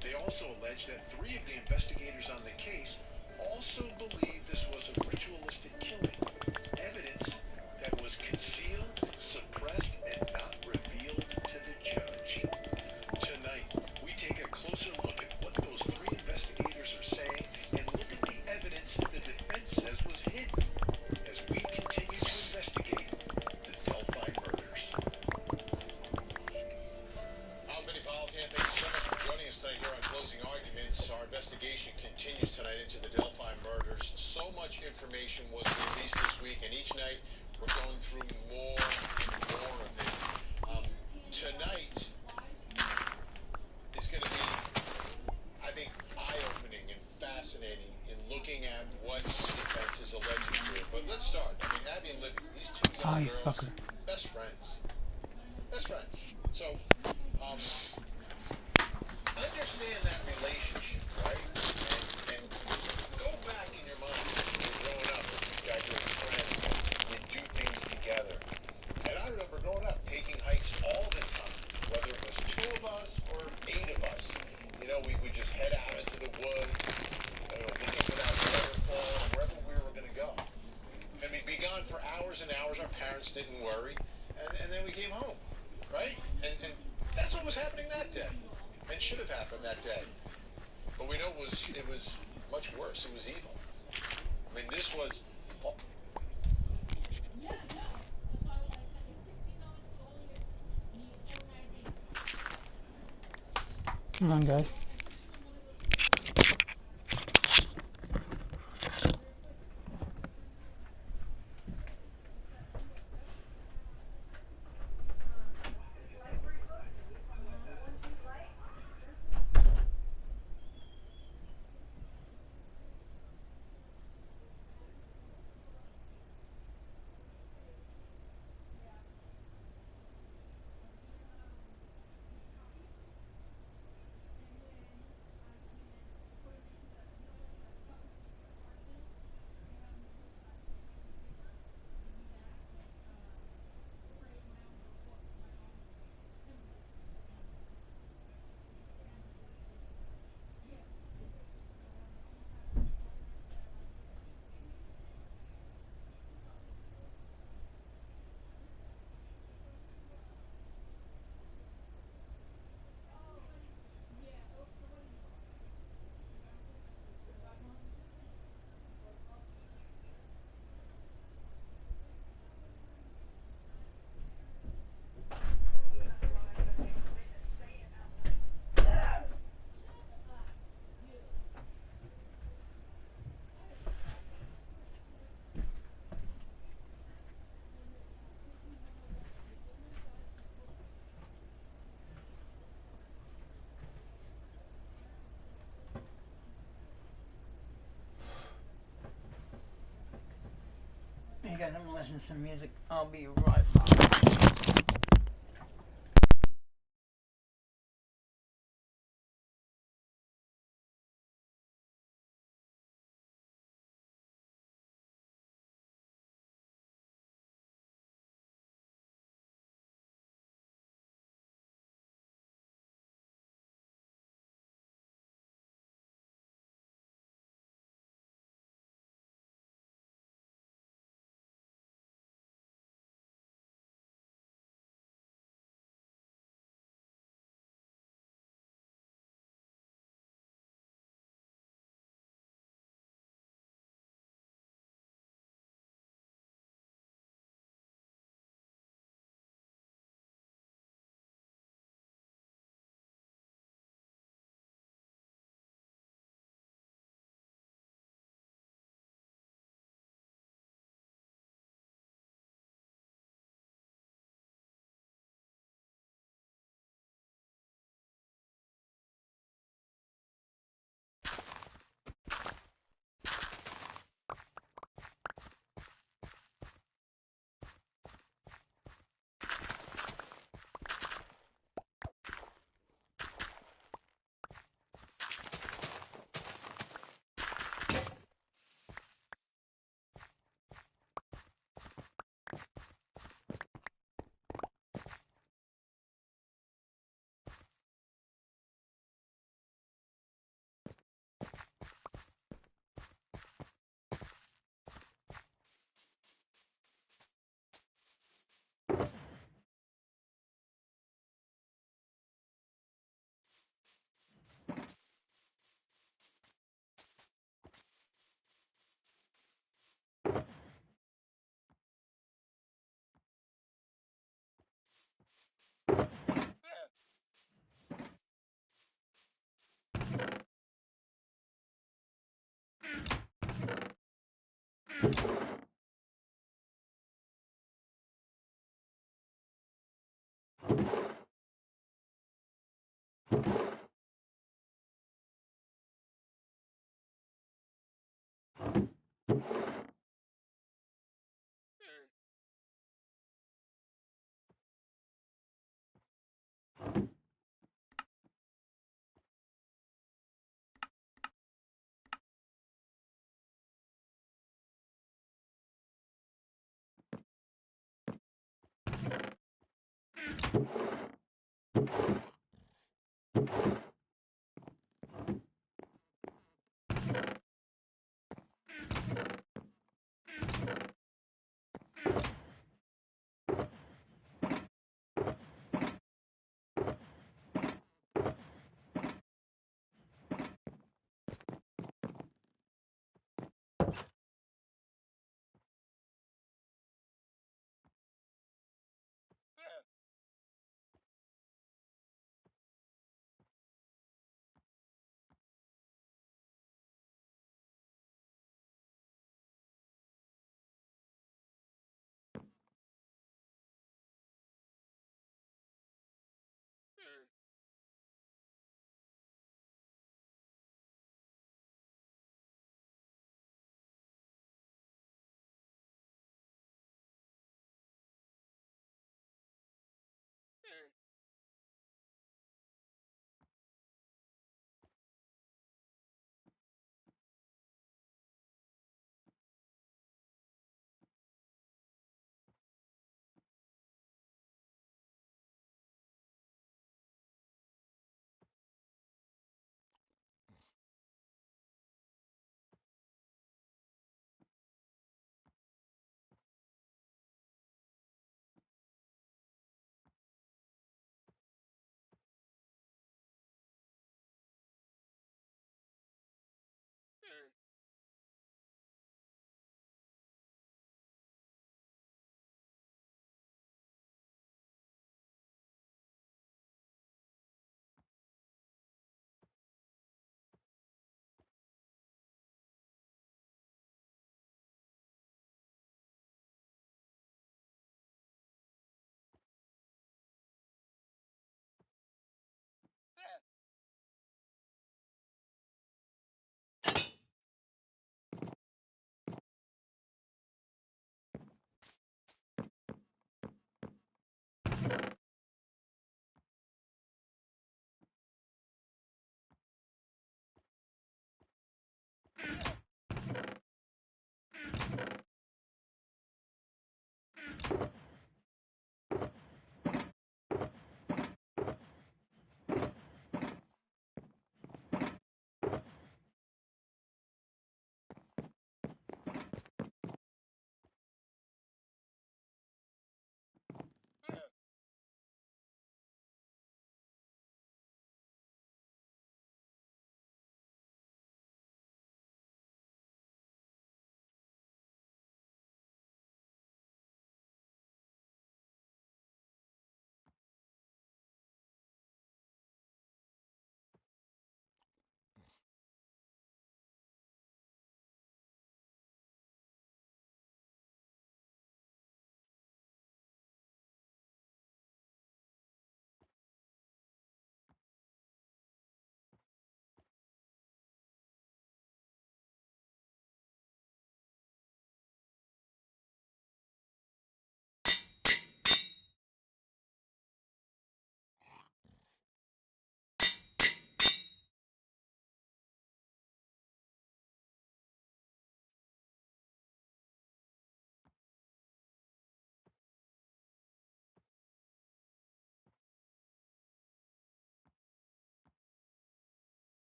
They also allege that 3 of the investigators on the case also believe this was a ritualistic killing, evidence that was concealed, suppressed, and not revealed to the judge. Tonight, we take a closer look at what those 3 investigators are saying and look at the evidence the defense says was hidden as we continue to investigate the Delphi murders. Albany Politan, thank you so much for joining us tonight here on information was released this week, and each night we're going through more and more of it. Tonight is going to be, I think, eye-opening and fascinating in looking at what this defense is alleging here. But let's start. I mean, Abby and Libby, these two young girls, best friends. Best friends. So, understand that relationship, right? And go back in your mind when you were growing up and you guys were friends and you do things together. And I remember growing up taking hikes all the time, whether it was 2 of us or 8 of us. You know, we would just head out into the woods, looking for that waterfall, wherever we were going to go. And we'd be gone for hours and hours. Our parents didn't worry. And then we came home, right? And that's what was happening that day, and should have happened that day. But we know it was much worse. It was evil. I mean, this was. Come on, guys. Hey guys, I'm gonna listen to some music. I'll be right back.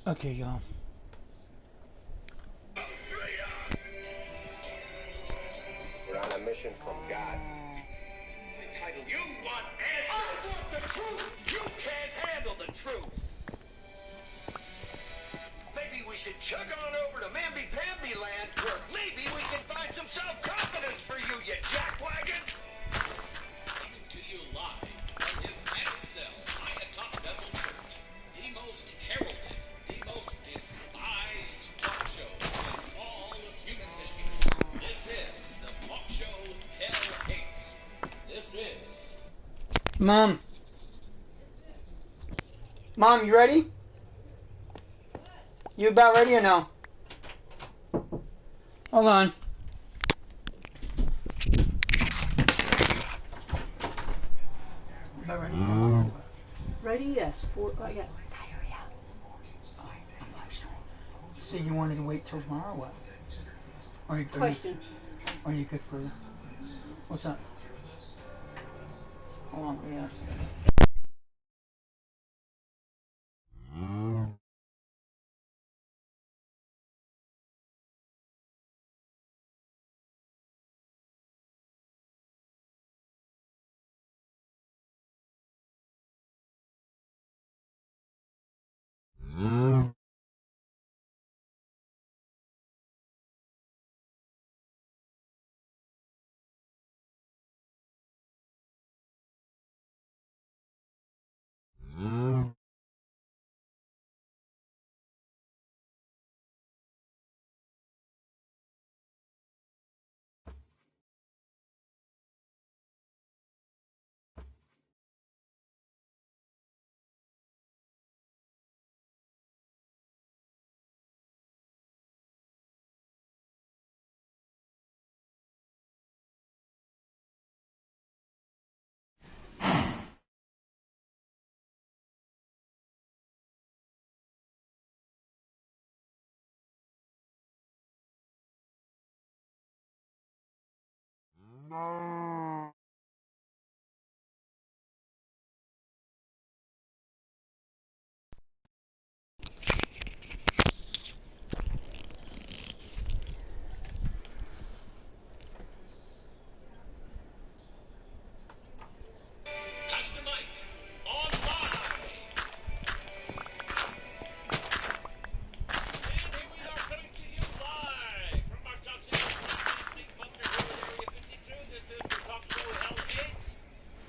Okay, y'all. We're on a mission from God. You want answers? I want the truth! You can't handle the truth! Maybe we should chug on over to Mamby-Pamby land, where maybe we can find some self-confidence for you, you jackwagon! Coming to you live from his attic cell, Atop Bethel Church, the most heralded, the most despised talk show in all of human history. This is the talk show hell hates. This is... Mom. Mom, you ready? You about ready or no? Hold on. About ready? Ready? Yes. I got. So you wanted to wait till tomorrow, or what? Or you, Question. Or you could for. What's up? Hold on. Yeah. Pastor Mike, on live! And here we are coming to you live from our Talk Show Steve Bunker here in Area 52. This is the Talk Show Hell Hates.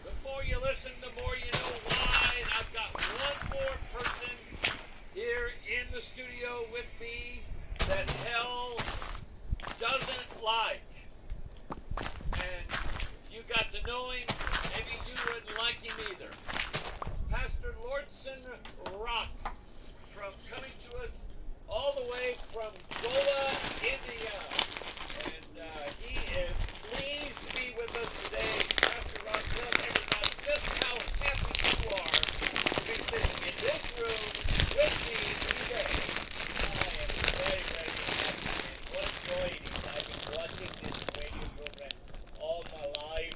The more you listen, the more you know why. And I've got one more person here in the studio with me that hell doesn't like. And if you got to know him, maybe you wouldn't like him either. Pastor Lordson Rock, from coming to us all the way from Goa, India. And he is pleased to be with us today. Pastor Rock, tell everybody just how happy you are to be sitting in this room with me today. I am very, very happy. What a joy it is. I've been watching this radio program all my life,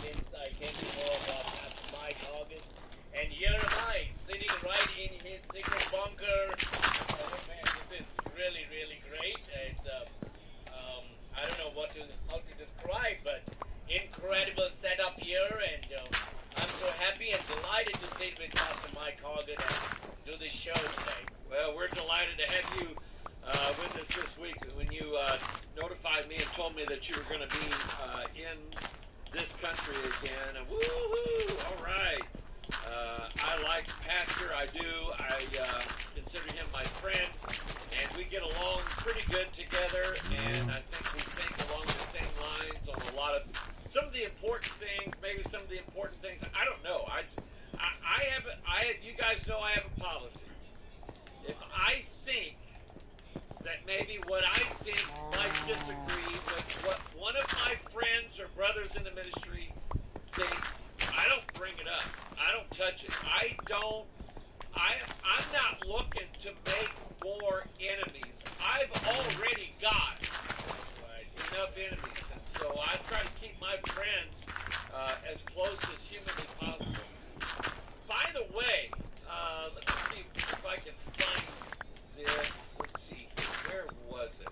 since I came to know about Pastor Mike Hogan. And here am I, sitting right in his secret bunker. Oh man, this is really, really great. It's how to describe, but incredible setup here, and I'm so happy and delighted to sit with Pastor Mike Hogan and do this show today. Well, we're delighted to have you with us this week. When you notified me and told me that you were going to be in this country again, and woohoo! All right. I like Pastor. I do. I consider him my friend, and we get along pretty good together. And I think we think along the same lines on a lot of some of the important things. Maybe some of the important things. I don't know. You guys know I have a policy. If I think that maybe what I think might disagree with what one of my friends or brothers in the ministry thinks, I don't bring it up. I don't touch it. I'm not looking to make more enemies. I've already got enough enemies, and so I try to keep my friends as close as humanly possible. By the way, let me see if I can find this. Let's see, where was it?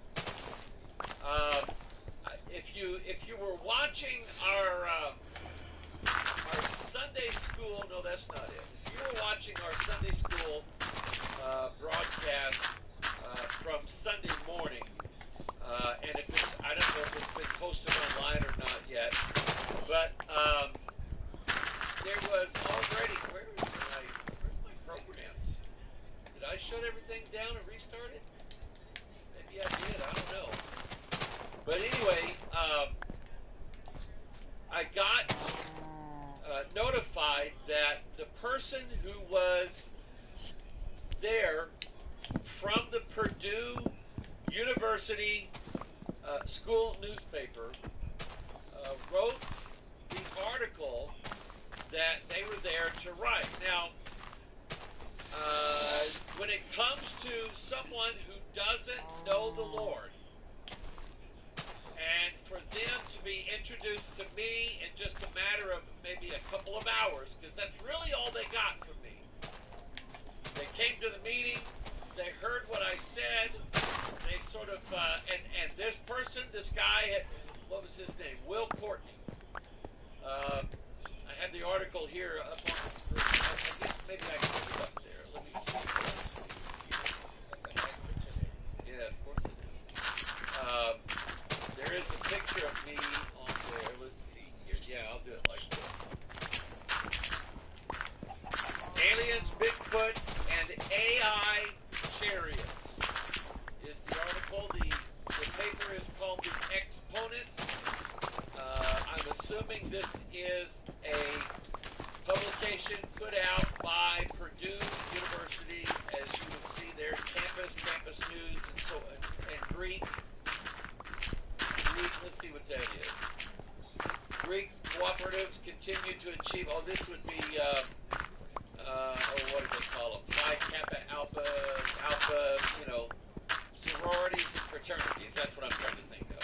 If you were watching our Sunday school, no, that's not it. If you were watching our Sunday school broadcast from Sunday morning, and if it's, I don't know if it's been posted online or not yet, but there was already, where's my programs? Did I shut everything down and restart it? Maybe I did, I don't know. But anyway, I got notified that the person who was there from the Purdue University school newspaper wrote the article that they were there to write. Now, when it comes to someone who doesn't know the Lord, and for them to be introduced to me in just a matter of maybe a couple of hours, because that's really all they got from me. They came to the meeting, they heard what I said, they sort of, and this person, this guy, what was his name? Will Courtney. I have the article here up on the screen. I guess maybe I can put it up there. Let me see. Yeah, of course it is. There is a picture of me on there. Let's see here. Yeah, I'll do it like this. Aliens, Bigfoot, and AI chariots is the article. The paper is called The Exponents. I'm assuming this is a publication put out by Purdue University, as you would see there, campus news, and so and Greek. Let's see what that is. Greek cooperatives continue to achieve. Oh, this would be what do they call them? Phi Kappa Alpha, sororities and fraternities. That's what I'm trying to think of.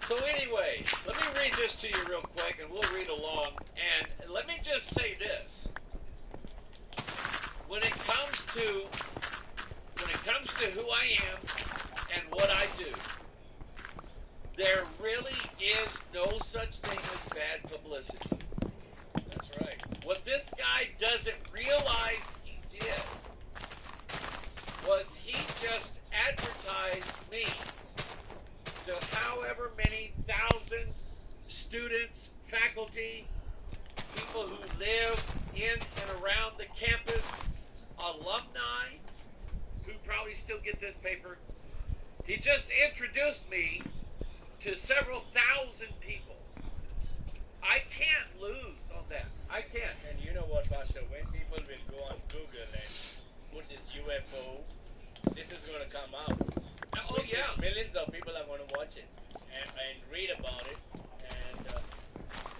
So anyway, let me read this to you real quick, and we'll read along. And let me just say this: when it comes to who I am and what I do, there really is no such thing as bad publicity. That's right. What this guy doesn't realize he did was he just advertised me to however many thousand students, faculty, people who live in and around the campus, alumni who probably still get this paper. He just introduced me to several thousand people. I can't lose on that. I can't. And you know what, Pastor? When people will go on Google and put this UFO, this is going to come out. Oh, yeah. Millions of people are going to watch it and read about it. And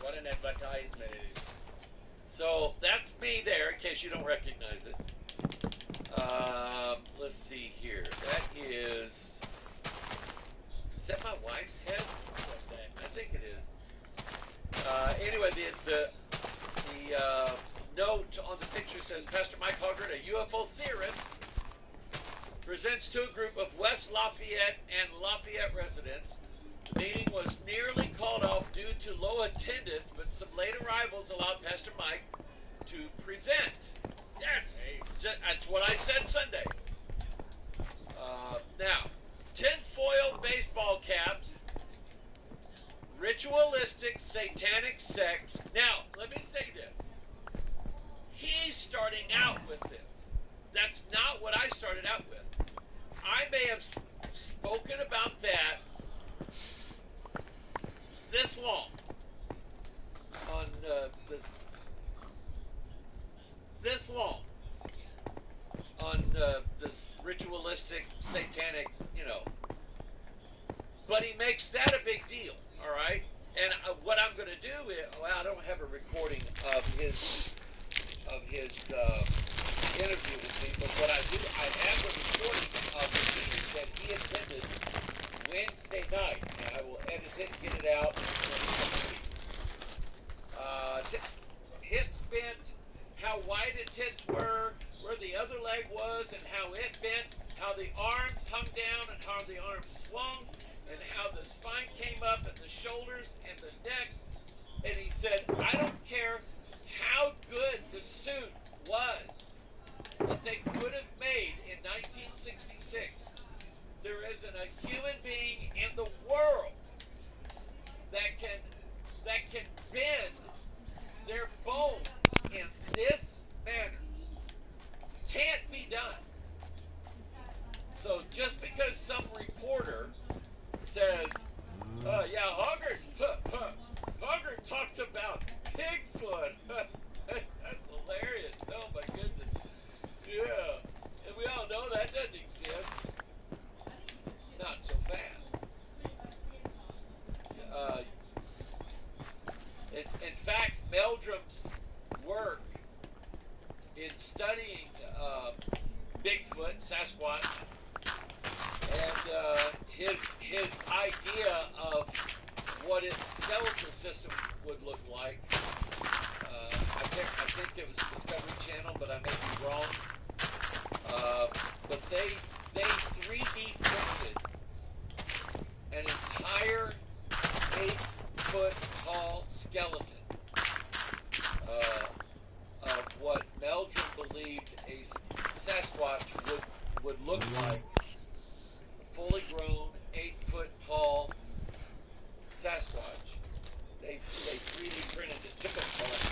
what an advertisement it is. So that's me there, in case you don't recognize it. Let's see here. That is that my wife's head? I think it is. Anyway, the note on the picture says, Pastor Mike Hoggart, a UFO theorist, presents to a group of West Lafayette and Lafayette residents no attendance, but some late arrivals allowed Pastor Mike to present. Yes, that's what I said Sunday. Now, tinfoil baseball caps, ritualistic satanic sex. Now, let me say this. He's starting out with this. That's not what I started out with. I may have spoken about that this long on this long on this ritualistic satanic, but he makes that a big deal, all right? And what I'm going to do is, well, I don't have a recording of his interview with me, but what I do, I have a recording of the meeting that he attended Wednesday night, and I will edit it and get it out in a couple weeks. Hips bent, how wide its hips were, where the other leg was, and how it bent, how the arms hung down and how the arms swung, and how the spine came up and the shoulders and the neck. And he said, I don't care how good the suit was that they could have made in 1966. There isn't a human being in the world that can bend their bones in this manner. Can't be done. So just because some reporter says, yeah, Hoggart talked about Bigfoot. That's hilarious. Oh my goodness. Yeah. And we all know that doesn't exist. Not so fast. In fact, Meldrum's work in studying Bigfoot, Sasquatch, and his idea of what its skeletal system would look like. I think it was Discovery Channel, but I may be wrong. But they 3D printed an entire 8-foot tall skeleton of what Meldrum believed a Sasquatch would look like. A fully grown 8-foot tall Sasquatch. They 3D printed it. Took them months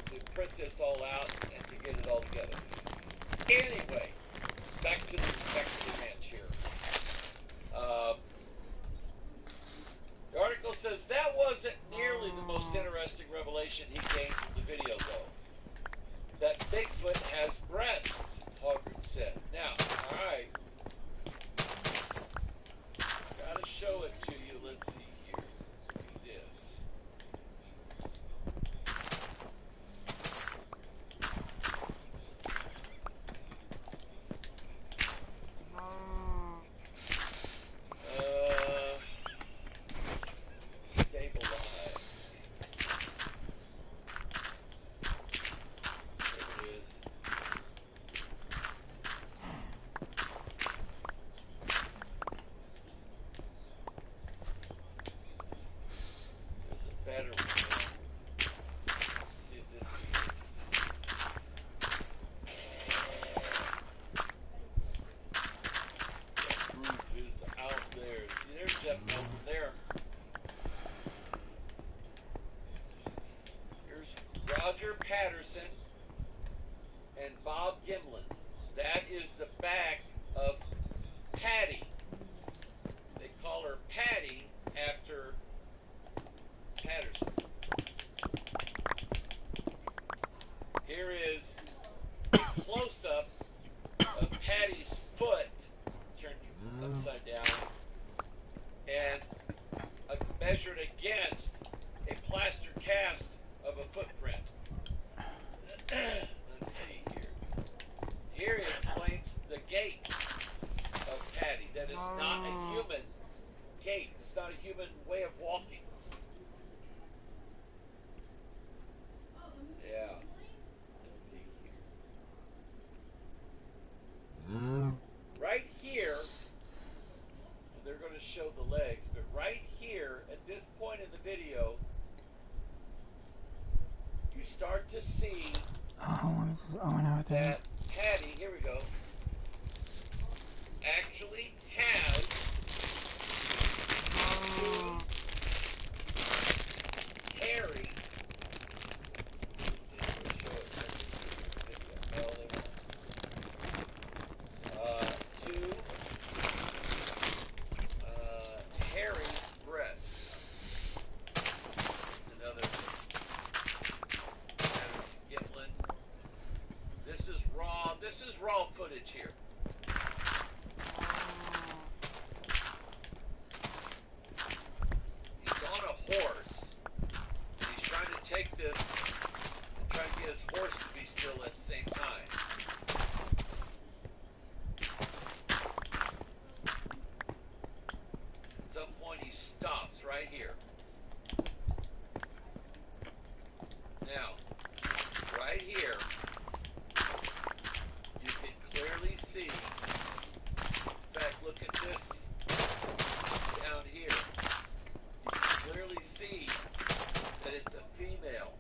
to print this all out and to get it all together. Anyway, back to the ranch here. The article says that wasn't nearly the most interesting revelation he gained from the video, though. That Bigfoot has breasts, Hoggart said. Now, all right. Gotta show it to you. Let's see here. Look at this. Stabilize. There it is. There's a better one. Let's see if this is it. That proof is out there. See, there's Jeff Melton there. Here's Roger Patterson and Bob Gimlin. That is the back of Patty. They call her Patty after Patterson. Here is a close-up of Patty's foot turned upside down and measured against a plaster cast of a footprint. Let's see here. Here it explains the gait of Patty. That is not a human gait. It's not a human way of walking. Yeah. Let's see here. Right here, there's they're going to show the legs, but right here at this point in the video, you start to see that Patty, here we go, actually has Harry. Hairy breasts. Another Gitlin. This is raw. This is raw footage here. He's on a horse. He's trying to take this and try to get his horse to be still at the same time. At some point he stops right here. Now, right here, you can clearly see, in fact, look at this down here. You can clearly see that it's a female.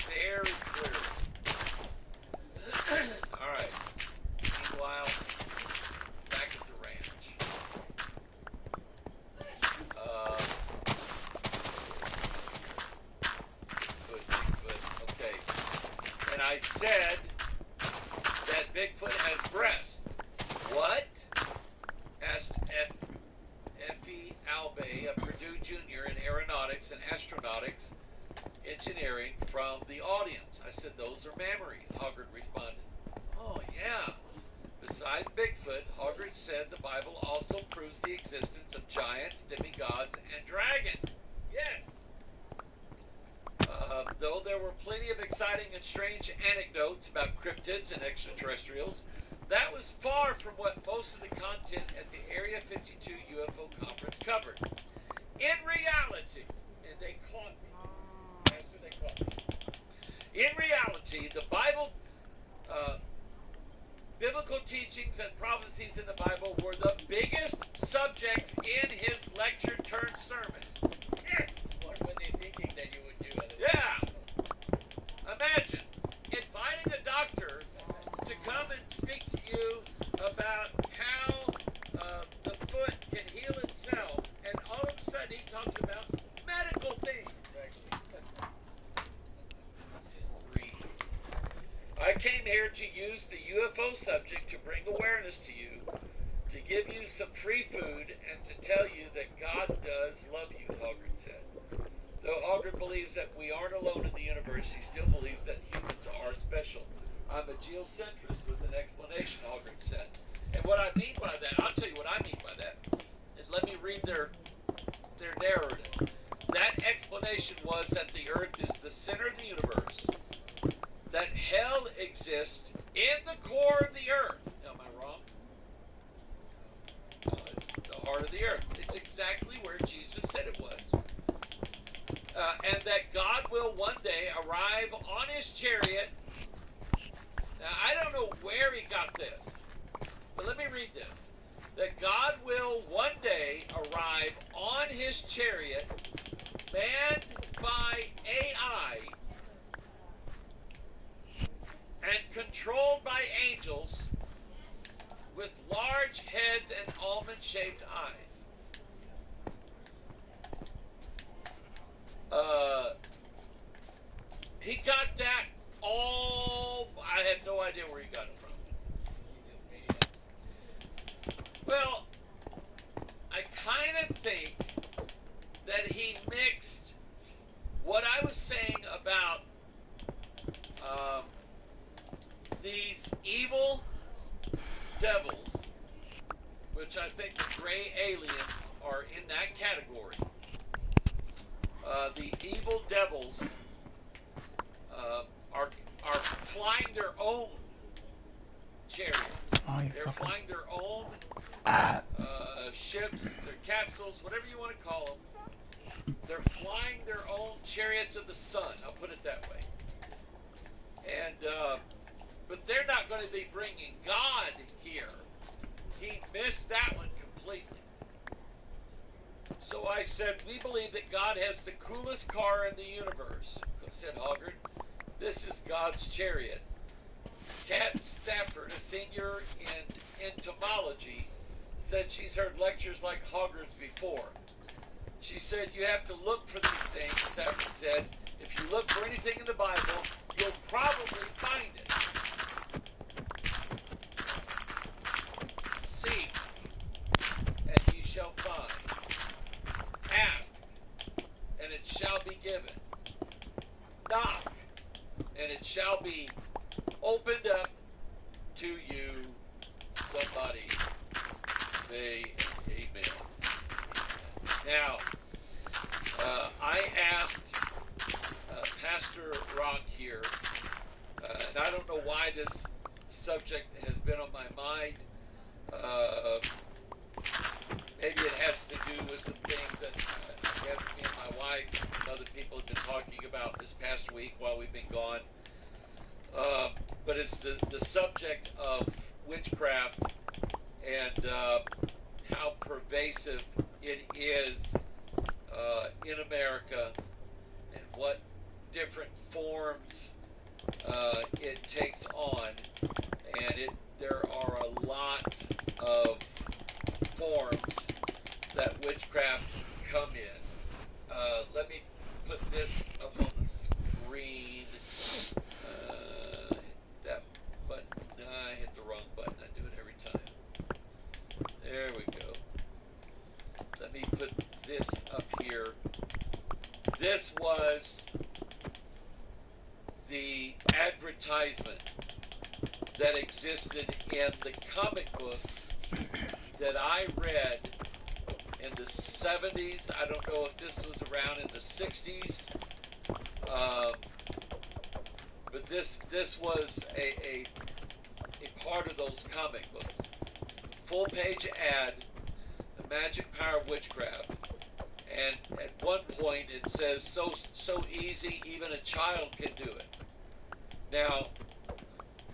Very clearly. Alright. Meanwhile, back at the ranch. Bigfoot. Okay. And I said that Bigfoot has breasts. What? Asked Effie Albay of Purdue Jr. in Aeronautics and Astronautics Engineering from the audience. I said, those are mammaries, Hoggard responded. Oh, yeah. Besides Bigfoot, Hoggard said the Bible also proves the existence of giants, demigods, and dragons. Yes. Though there were plenty of exciting and strange anecdotes about cryptids and extraterrestrials, that was far from what most of the content at the Area 52 UFO conference covered. In reality, and they caught me. After they caught me. In reality, the Bible, biblical teachings and prophecies in the Bible were the biggest subjects in his lecture turned sermon. Yes! What were they thinking that you would do? Yeah! Imagine inviting a doctor to come and speak to you about how the foot can heal itself, and all of a sudden he talks about medical things. I came here to use the UFO subject to bring awareness to you, to give you some free food, and to tell you that God does love you, Hoggard said. Though Hoggard believes that we aren't alone in the universe, he still believes that humans are special. I'm a geocentrist with an explanation, Hoggard said. And what I mean by that, I'll tell you what I mean by that. And let me read their narrative. That explanation was that the Earth is the center of the universe, that hell exists in the core of the Earth. Am I wrong? It's the heart of the Earth. It's exactly where Jesus said it was. And that God will one day arrive on his chariot. Now, I don't know where he got this, but let me read this. That God will one day arrive on his chariot, manned by AI, and controlled by angels, with large heads and almond-shaped eyes. He got that all... I have no idea where he got it from. He just made it up. Well, I kind of think that he mixed what I was saying about these evil devils, which I think the gray aliens are in that category. The evil devils are flying their own chariots. They're flying their own ships, their capsules, whatever you want to call them. They're flying their own chariots of the sun. I'll put it that way. And but they're not going to be bringing God here. He missed that one completely. So I said, we believe that God has the coolest car in the universe. Said Hoggard, this is God's chariot. Kat Stafford, a senior in entomology, said she's heard lectures like Hoggard's before. She said, you have to look for these things. Stafford said, if you look for anything in the Bible, you'll probably find it. Seek, and ye shall find. Ask, and it shall be given. Knock, and it shall be opened up to you. Somebody say amen. Now, I asked Pastor Rock here, and I don't know why this subject has been on my mind. Maybe it has to do with some things that I guess me and my wife and some other people have been talking about this past week while we've been gone. But it's the subject of witchcraft and how pervasive it is in America and what different forms it takes on. And there are a lot of forms that witchcraft come in. Let me put this up on the screen. Hit that button. I hit the wrong button. I do it every time. There we go. Let me put this up here. This was the advertisement that existed in the comic books that I read in the 70s. I don't know if this was around in the 60s, but this was a part of those comic books. Full page ad, The Magic Power of Witchcraft, and at one point it says so easy even a child can do it. Now,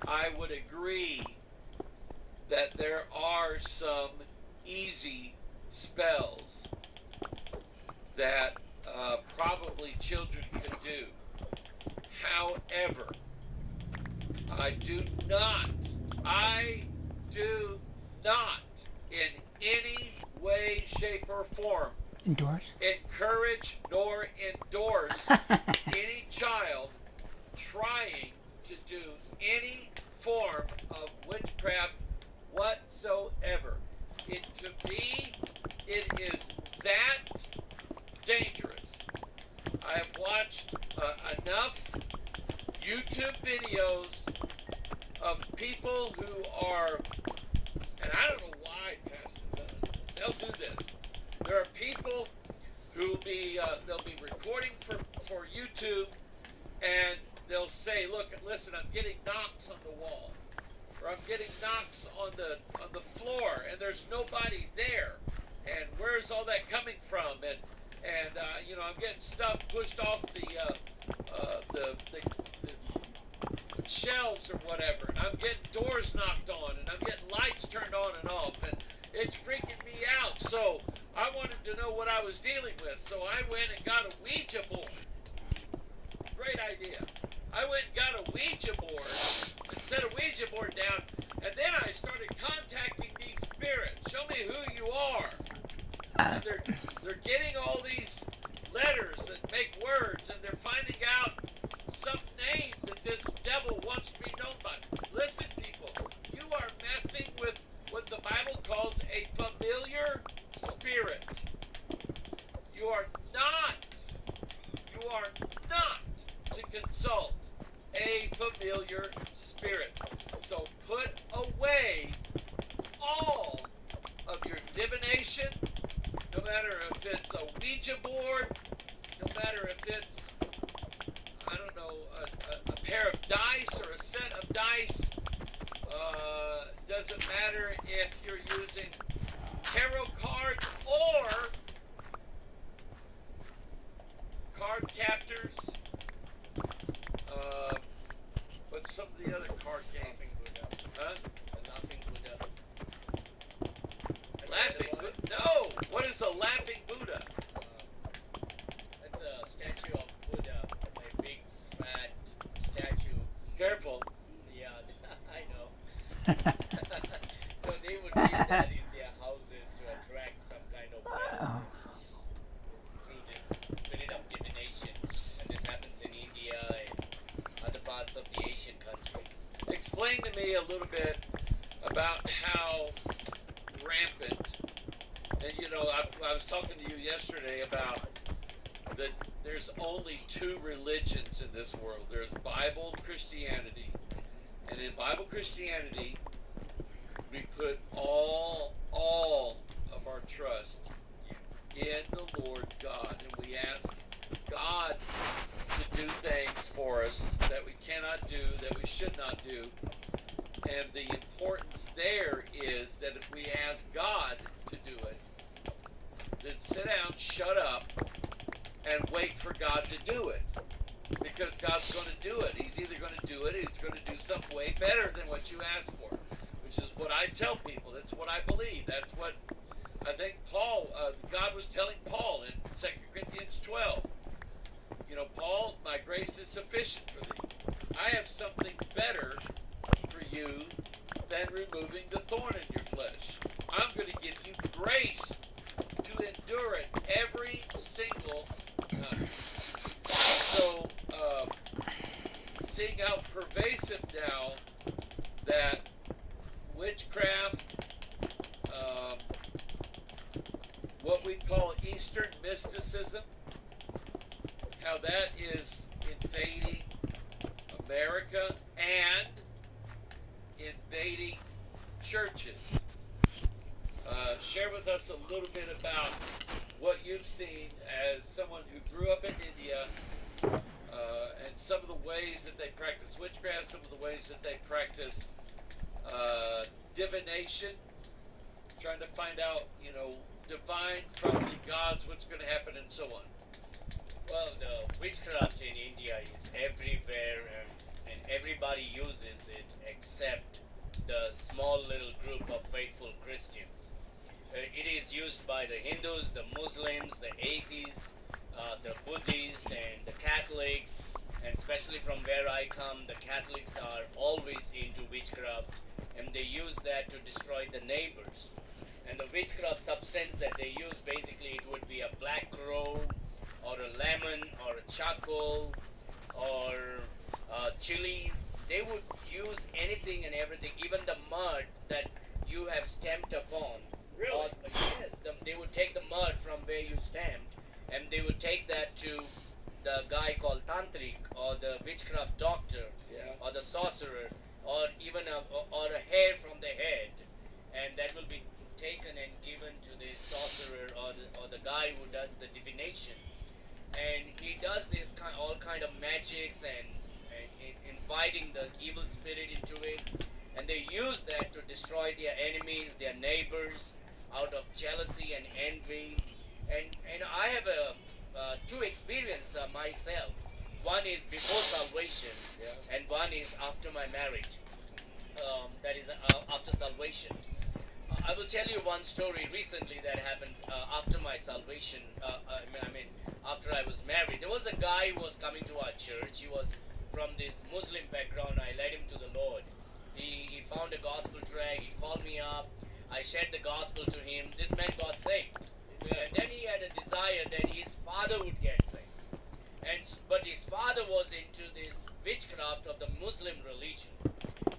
I would agree that there are some easy spells that probably children can do. However, I do not in any way, shape, or form encourage nor endorse any child trying to do any form of witchcraft whatsoever. To me, it is that dangerous. I have watched enough YouTube videos of people who are, and I don't know why pastors they'll do this. There are people who they'll be recording for YouTube, and they'll say, "Look, listen, I'm getting knocks on the wall, or I'm getting knocks on the floor, and there's nobody there. And where's all that coming from? And I'm getting stuff pushed off the shelves or whatever, and I'm getting doors knocked on, and I'm getting lights turned on and off, and it's freaking me out." So I wanted to know what I was dealing with, so I went and got a Ouija board. Great idea. I went and got a Ouija board and set a Ouija board down, and then I started contacting these spirits. Show me who you are. And they're getting all these letters that make words, and they're finding out some name that this devil wants to be known by. Listen, people, you are messing with what the Bible calls a familiar spirit. You are not to consult a familiar spirit. So put away all of your divination, no matter if it's a Ouija board, no matter if it's, I don't know, a pair of dice or a set of dice. Doesn't matter if you're using tarot cards or card captors. What's some of the other card games? Huh? Laughing Buddha. Laughing Buddha? No! What is a laughing Buddha? me a little bit about how rampant, and you know, I was talking to you yesterday about that there's only two religions in this world. There's Bible Christianity, and in Bible Christianity, we put all of our trust in the Lord God, and we ask God to do things for us that we cannot do, that we should not do. And the importance there is that if we ask God to do it, then sit down, shut up, and wait for God to do it. Because God's going to do it. He's either going to do it, or He's going to do something way better than what you asked for. Which is what I tell people. That's what I believe. That's what I think God was telling Paul in 2 Corinthians 12. You know, Paul, my grace is sufficient for thee. I have something better for you than removing the thorn in your flesh. I'm going to give you grace to endure it every single time. So, seeing how pervasive now that witchcraft, what we call Eastern mysticism, how that is invading America and invading churches. Share with us a little bit about what you've seen as someone who grew up in India, and some of the ways that they practice witchcraft, some of the ways that they practice divination, trying to find out, you know, divine from the gods, what's going to happen, and so on. Well, the witchcraft in India is everywhere, and everybody uses it except the small little group of faithful Christians. It is used by the Hindus, the Muslims, the atheists, the Buddhists, and the Catholics, and especially from where I come, the Catholics are always into witchcraft, and they use that to destroy the neighbors. And the witchcraft substance that they use, basically it would be a black crow, or a lemon, or a charcoal, or chilies. They would use anything and everything, even the mud that you have stamped upon. Really? Yes, they would take the mud from where you stamped, and they would take that to the guy called Tantric, or the witchcraft doctor, or the sorcerer, or even or a hair from the head, and that will be taken and given to the sorcerer or the guy who does the divination. And he does this all kind of magics and inviting the evil spirit into it, and they use that to destroy their enemies, their neighbors, out of jealousy and envy. And I have two experiences myself. One is before salvation, and one is after my marriage. That is after salvation. I will tell you one story recently that happened after my salvation. I mean, after I was married. There was a guy who was coming to our church. He was from this Muslim background. I led him to the Lord. He found a gospel tract. He called me up. I shared the gospel to him. This man got saved. And then he had a desire that his father would get saved. But his father was into this witchcraft of the Muslim religion.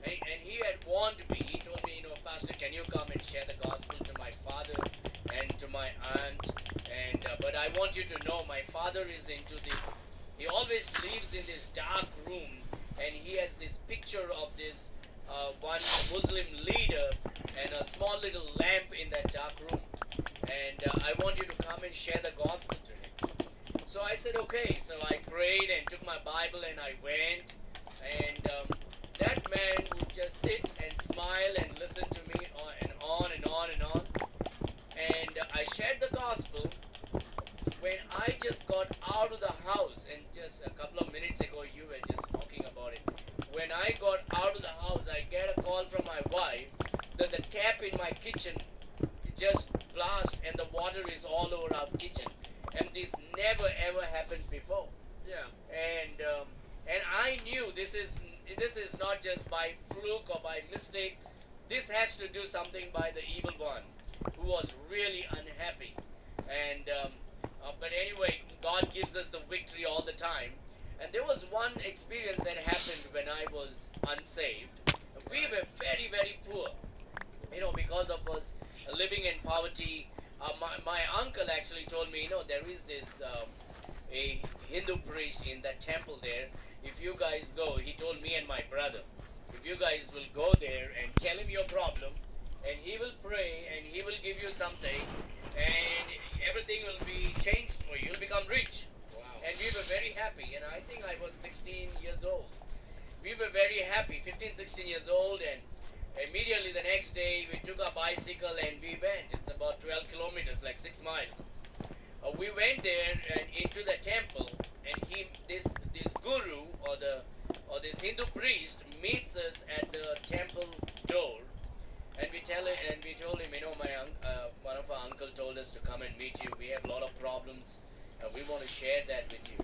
And he had warned me. He told me, Pastor, can you come and share the gospel to my father and to my aunt? And but I want you to know, my father is into this. He always lives in this dark room, and he has this picture of this one Muslim leader and a small little lamp in that dark room. And I want you to come and share the gospel to him. So I said, okay. So I prayed and took my Bible and I went. And that man would just sit and smile and listen to me and on and on and on. And I shared the gospel. When I just got out of the house, and just a couple of minutes ago you were just talking about it. When I got out of the house, I get a call from my wife that the tap in my kitchen just blast and the water is all over our kitchen. And this never ever happened before. Yeah. And I knew this is not just by fluke or by mistake. This has to do something by the evil one, who was really unhappy. And but anyway, God gives us the victory all the time. And there was one experience that happened when I was unsaved. We were very, very poor. You know, because of us living in poverty. My uncle actually told me, you know, there is this a Hindu priest in that temple there. If you guys go, he told me and my brother, if you guys will go there and tell him your problem, and he will pray and he will give you something, and everything will be changed for you. You'll become rich. Wow. And we were very happy. And I think I was 16 years old. We were very happy, 15, 16 years old, and immediately the next day we took a bicycle and we went. It's about 12 kilometers, like 6 miles. We went there and into the temple, and this guru or this Hindu priest meets us at the temple door, and we told him, you know, one of our uncle told us to come and meet you. We have a lot of problems. We want to share that with you.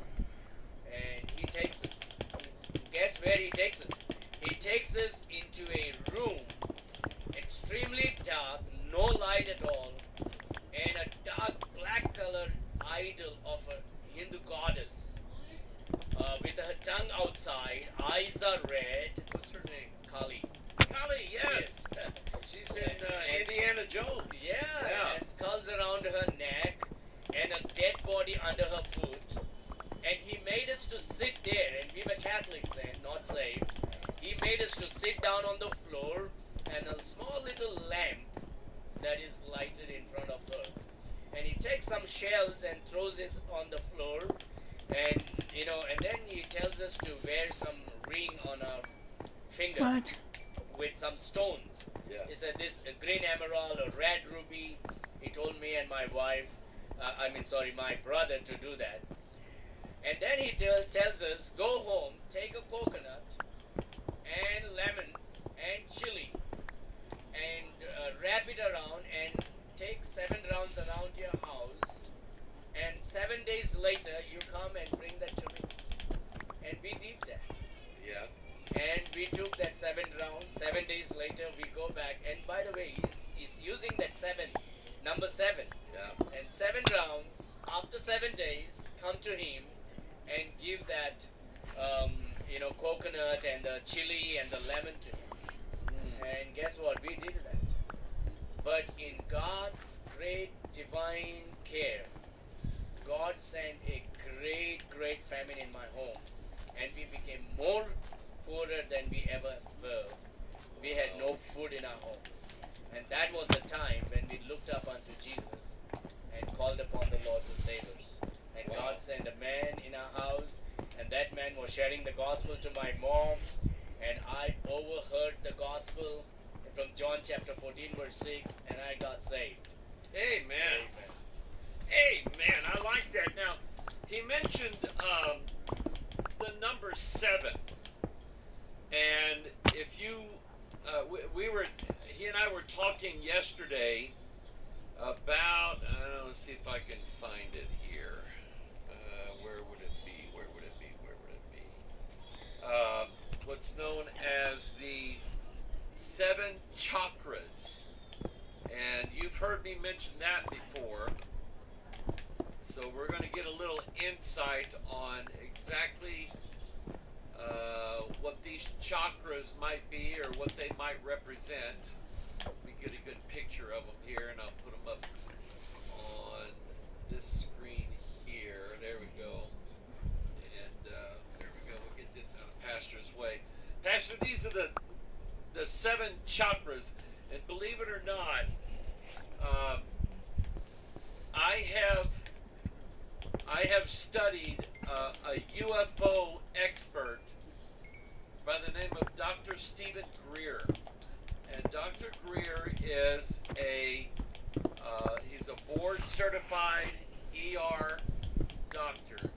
And he takes us. Guess where he takes us? He takes us into a room, extremely dark, no light at all, and a dark black colored idol of a Hindu goddess with her tongue outside, eyes are red. What's her name? Kali. Kali, yes. She's in Indiana Jones. Yeah, and skulls around her neck and a dead body under her foot. And he made us to sit there, and we were Catholics then, not saved. He made us to sit down on the floor, and a small little lamp that is lighted in front of her. And he takes some shells and throws it on the floor, and you know, and then he tells us to wear some ring on our finger with some stones. Yeah. He said this green emerald or red ruby. He told me and my wife, my brother, to do that. And then he tells us, go home, take a coconut and lemons and chili and wrap it around and take 7 rounds around your house, and 7 days later you come and bring that to me. And we did that. Yeah. And we took that 7 rounds. 7 days later we go back, and by the way, he's using that number 7. Yeah. And 7 rounds after 7 days come to him and give that coconut and the chili and the lemon to him. And guess what? We did that. But in God's great divine care, God sent a great famine in my home, and we became more poorer than we ever were. We had no food in our home. And that was the time when we looked up unto Jesus and called upon the Lord to save us. And God sent a man in our house, and that man was sharing the gospel to my mom, and I overheard the gospel from John chapter 14 verse 6, and I got saved. Amen. Amen. I like that. Now, he mentioned the number 7, and if you, he and I were talking yesterday about, let's see if I can find it here. Where would it be? What's known as the 7 chakras. And you've heard me mention that before. So we're going to get a little insight on exactly what these chakras might be or what they might represent. We get a good picture of them here, and I'll put them up on this screen here. There we go. And there we go. We'll get this out of Pastor's way. Pastor, these are the 7 chakras, and believe it or not, I have studied a UFO expert by the name of Dr. Stephen Greer, and Dr. Greer is he's a board certified ER doctor,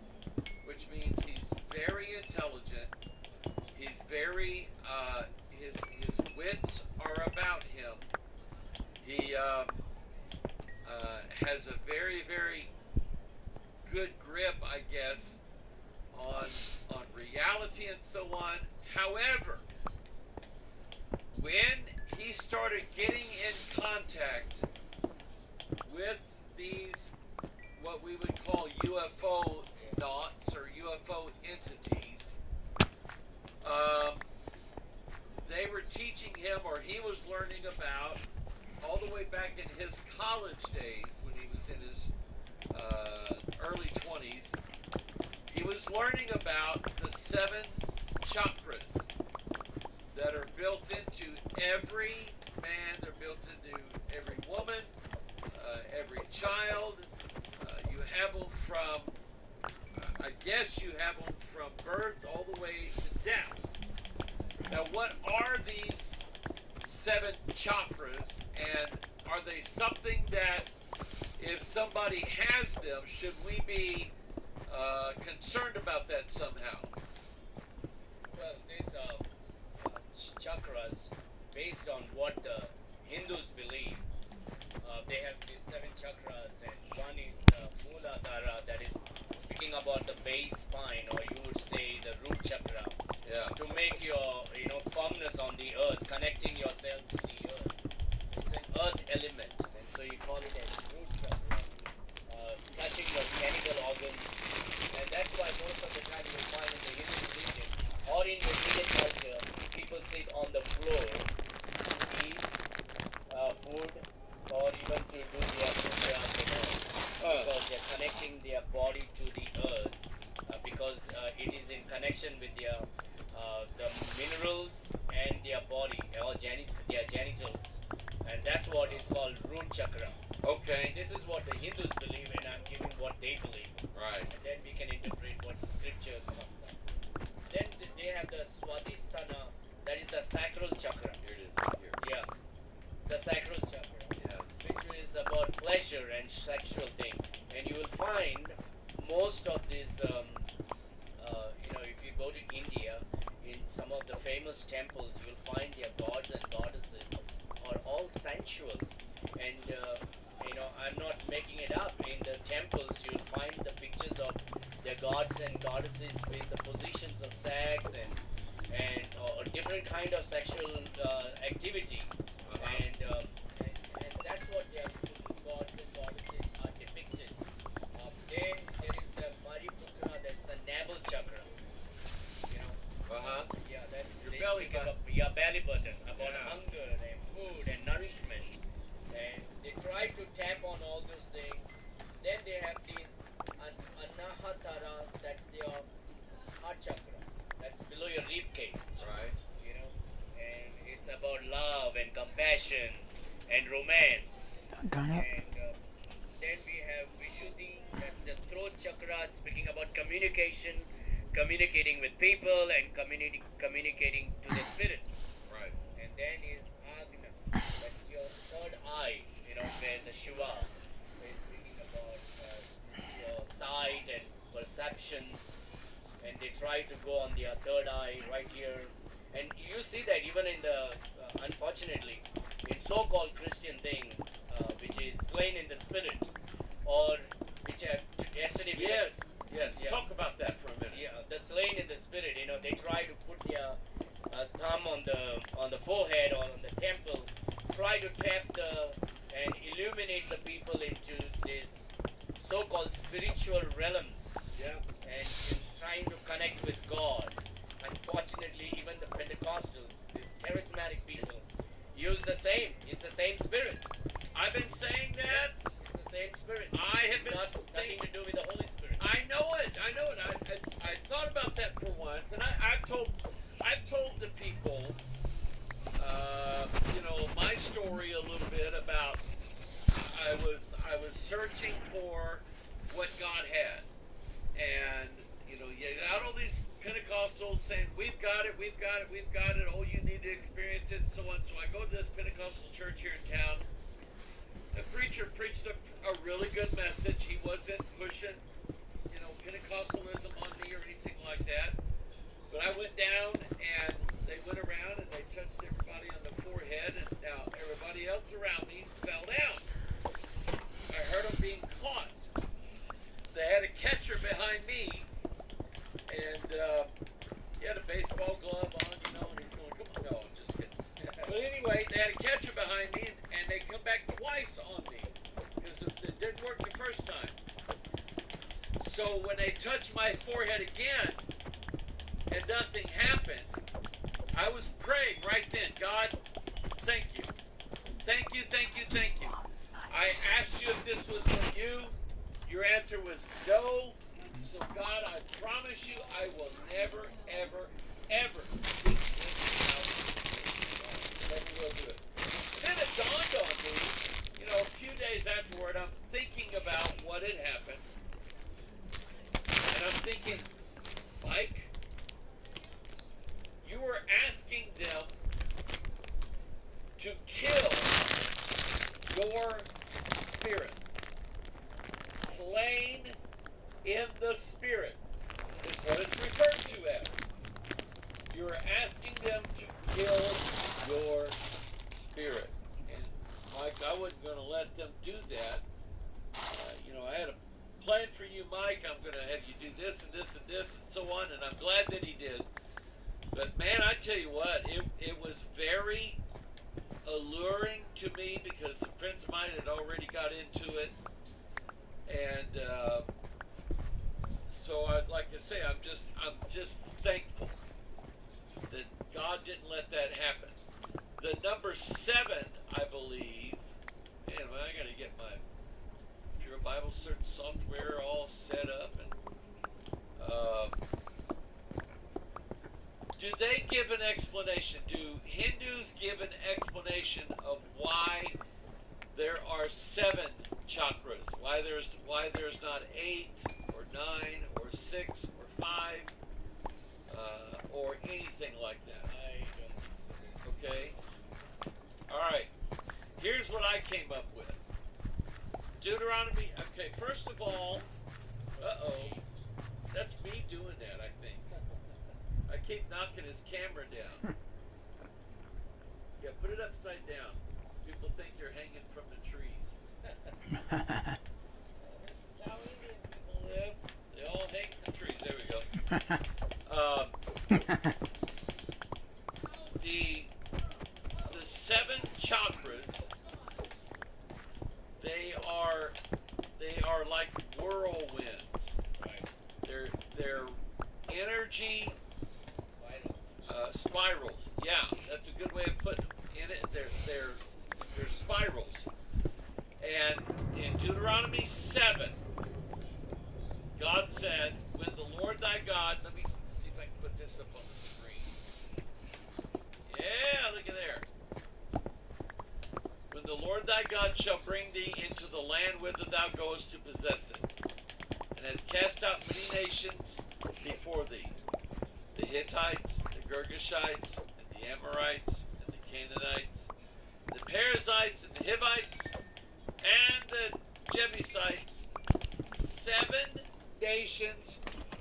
which means he's very intelligent. He's very his wits are about him. He has a very, very good grip, I guess, on reality and so on. However, when he started getting in contact with these, what we would call UFO dots or UFO entities, they were teaching him, or he was learning about, all the way back in his college days, when he was in his early 20s, he was learning about the 7 chakras that are built into every man, they're built into every woman, every child. You have them from, I guess you have them from birth all the way to death. Now, what are these 7 chakras, and are they something that, if somebody has them, should we be concerned about that somehow? Well, these chakras, based on what the Hindus believe, they have these 7 chakras, and one is the Mooladhara, that is speaking about the base spine, or you would say the root chakra, to make your firmness on the earth, connecting yourself to the earth. It's an earth element, and so you call it a root chakra, touching your genital organs, and that's why most of the time you will find in the Hindu religion or in the Indian culture, people sit on the floor to eat food, or even to do their pujas and all, because they're connecting their body to the earth, because it is in connection with their the minerals and their body, or their genitals, and that's what is called root chakra. Okay. This is what the Hindus believe, and I'm giving what they believe. Right. And then we can interpret what the scripture comes up. Then they have the Swadhisthana, that is the sacral chakra. Here it is. Here. Yeah. The sacral chakra. Yeah. Which is about pleasure and sexual thing. And you will find most of these, if you go to India, in some of the famous temples, you will find their gods and goddesses are all sensual. And, I'm not making it up. In the temples, you will find the pictures of their gods and goddesses with the positions of sex and or different kind of sexual activity. And that's what their gods and goddesses are depicted. Then there is the Mariputra, that's the navel chakra. Yeah, that's your belly button. Your belly button, about hunger and food and nourishment. And they try to tap on all those things. Then they have these Anahatara, that's their heart chakra. That's below your rib cage. Right. And it's about love and compassion and romance. Done it. And then we have Vishuddhi, that's the throat chakra, speaking about communication, communicating with people and communicating to the spirits. Right. And then is Agna, that's your third eye, where the Shiva is speaking about your sight and perceptions, and they try to go on their third eye right here. And you see that even in the, unfortunately, in so-called Christian thing, which is slain in the spirit, or which yesterday we Yes. Yeah. Talk about that for a minute. Yeah, the slain in the spirit. They try to put their thumb on the forehead or on the temple, try to tap and illuminate the people into these so-called spiritual realms. Yeah. And trying to connect with God. Unfortunately, even the Pentecostals, these charismatic people, use the same. It's the same spirit. I've been saying that. It's the same spirit. I have been nothing to do with the Holy Spirit. I know it. I thought about that for once, and I've told the people, my story a little bit about. I was searching for what God had, and you got all these Pentecostals saying we've got it. Oh, you need to experience it, and so on. So I go to this Pentecostal church here in town. The preacher preached a really good message. He wasn't pushing, Pentecostalism on me or anything like that. But I went down, and they went around, and they touched everybody on the forehead, and now everybody else around me fell down. I heard them being caught. They had a catcher behind me, and he had a baseball glove on, and he's going, come on, no, I'm just kidding. But anyway, they had a catcher behind me, and they come back twice on me, because it didn't work the first time. So when they touched my forehead again, and nothing happened, I was praying right then, God, thank you. Thank you, thank you, thank you. I asked you if this was from you. Your answer was no. So God, I promise you I will never, ever, ever seek this out. Never will do it. Then it dawned on me, you know, a few days afterward, I'm thinking about what had happened. And I'm thinking, Mike, you were asking them to kill your spirit. Slain in the spirit is what it's referred to as. You were asking them to kill your spirit. And Mike, I wasn't going to let them do that. You know, I had a plan for you, Mike. I'm going to have you do this and this and this and so on, and I'm glad that he did. But man, I tell you what, it was very alluring to me because some friends of mine had already got into it. And so I'd like to say I'm just thankful that God didn't let that happen. The number 7, I believe, man, I got to get my Pure Bible Search software all set up. And do they give an explanation? Do Hindus give an explanation of why there are 7 chakras? Why there's not 8 or 9 or 6 or 5 or anything like that? I don't think so. Okay. All right. Here's what I came up with. Deuteronomy. Okay. First of all, that's me doing that. I think. I keep knocking his camera down. Yeah, put it upside down. People think you're hanging from the trees. This is how Indian people live. They all hang from trees. There we go. The 7 chakras. They are like whirlwinds. Right. They're energy. Spirals. Yeah, that's a good way of putting it. They're spirals. And in Deuteronomy 7, God said, when the Lord thy God, let me see if I can put this up on the screen. Yeah, look at there. When the Lord thy God shall bring thee into the land whither thou goest to possess it, and hath cast out many nations before thee, the Hittites, the Girgashites, and the Amorites, and the Canaanites, the Perizzites, and the Hivites, and the Jebusites, 7 nations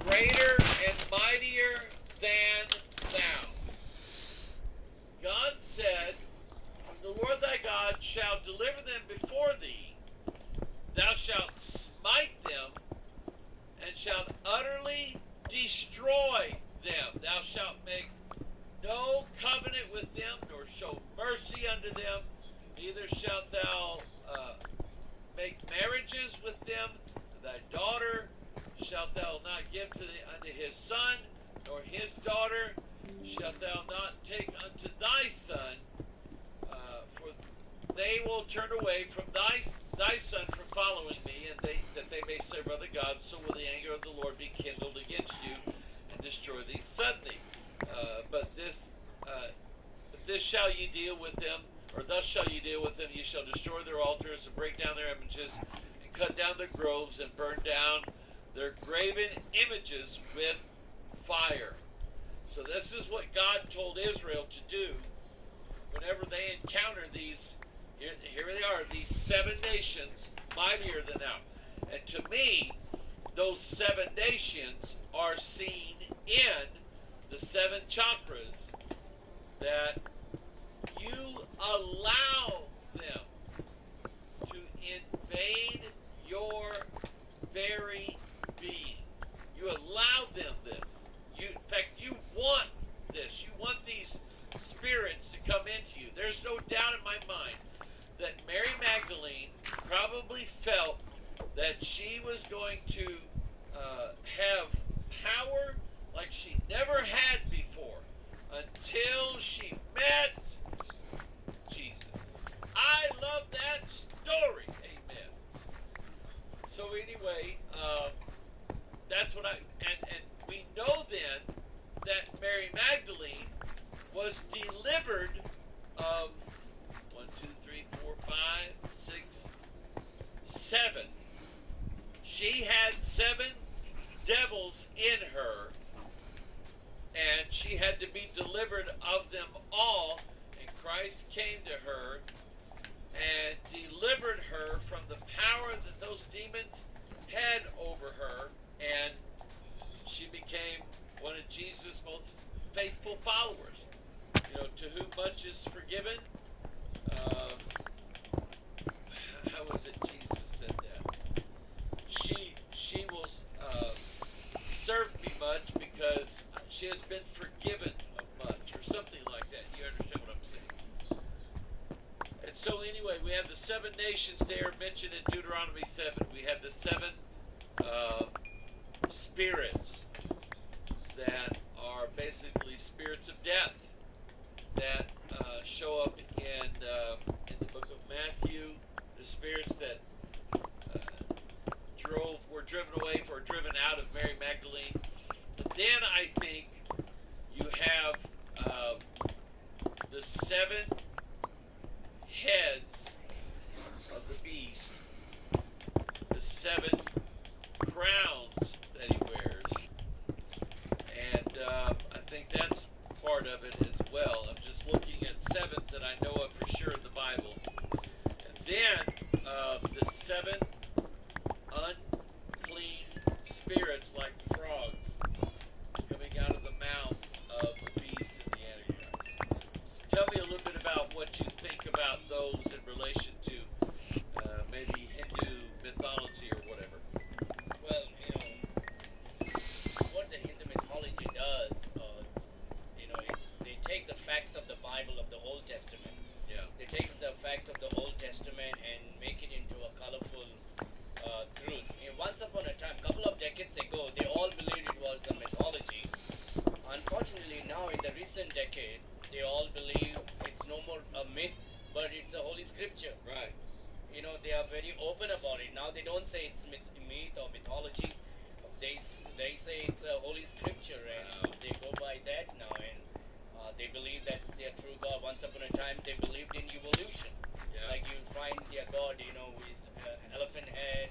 greater and mightier than thou. God said, when the Lord thy God shall deliver them before thee, thou shalt smite them, and shalt utterly destroy them. Thou shalt make no covenant with them, nor show mercy unto them. Neither shalt thou make marriages with them. Thy daughter shalt thou not give unto his son, nor his daughter shalt thou not take unto thy son, for they will turn away from thy son from following me, and that they may serve other gods. So will the anger of the Lord be kindled against you, and destroy thee suddenly. But this shall ye deal with them, or thus shall ye deal with them. Ye shall destroy their altars, and break down their images, and cut down their groves, and burn down their graven images with fire. So this is what God told Israel to do whenever they encounter these. Here they are, these 7 nations mightier than thou. And to me, those 7 nations are seen in the 7 chakras, that you allow them to invade your very being. You allow them this. In fact, you want this. You want these spirits to come into you. There's no doubt in my mind that Mary Magdalene probably felt that she was going to have power like she never had before. until she met Jesus. I love that story. Amen. So anyway, that's what and we know then that Mary Magdalene was delivered of 1, 2, 3, 4, 5, 6, 7. She had 7 devils in her, and she had to be delivered of them all, and Christ came to her and delivered her from the power that those demons had over her, and she became one of Jesus' most faithful followers. You know, to whom much is forgiven. How was it Jesus said that? She will serve me much because she has been forgiven of much, or something like that. You understand what I'm saying? And so anyway, we have the 7 nations there mentioned in Deuteronomy 7. We have the 7 spirits that are basically spirits of death that show up in the book of Matthew. The spirits that were driven away, or driven out of Mary Magdalene. But then I think you have the 7 heads of the beast, the 7 crowns that he wears, and I think that's part of it as well. I'm just looking at 7s that I know of for sure in the Bible. And then the 7 unclean spirits like frogs coming out of the mouth of the beast and the Antichrist. Tell me a little bit about what you think about those in relation to maybe Hindu mythology or whatever. Well, you know, what the Hindu mythology does, you know, they take the facts of the Bible, of the Old Testament. Yeah. They take the fact of the Old Testament and make it into a colorful truth. Once upon a time, a couple of decades ago, they all believed it was a mythology. Unfortunately, now in the recent decade, they all believe it's no more a myth, but it's a holy scripture. Right. You know, they are very open about it. Now they don't say it's myth or mythology. They say it's a holy scripture, and they go by that now, and they believe that's their true God. Once upon a time, they believed in evolution. Yeah. Like you find their God, you know, with elephant head,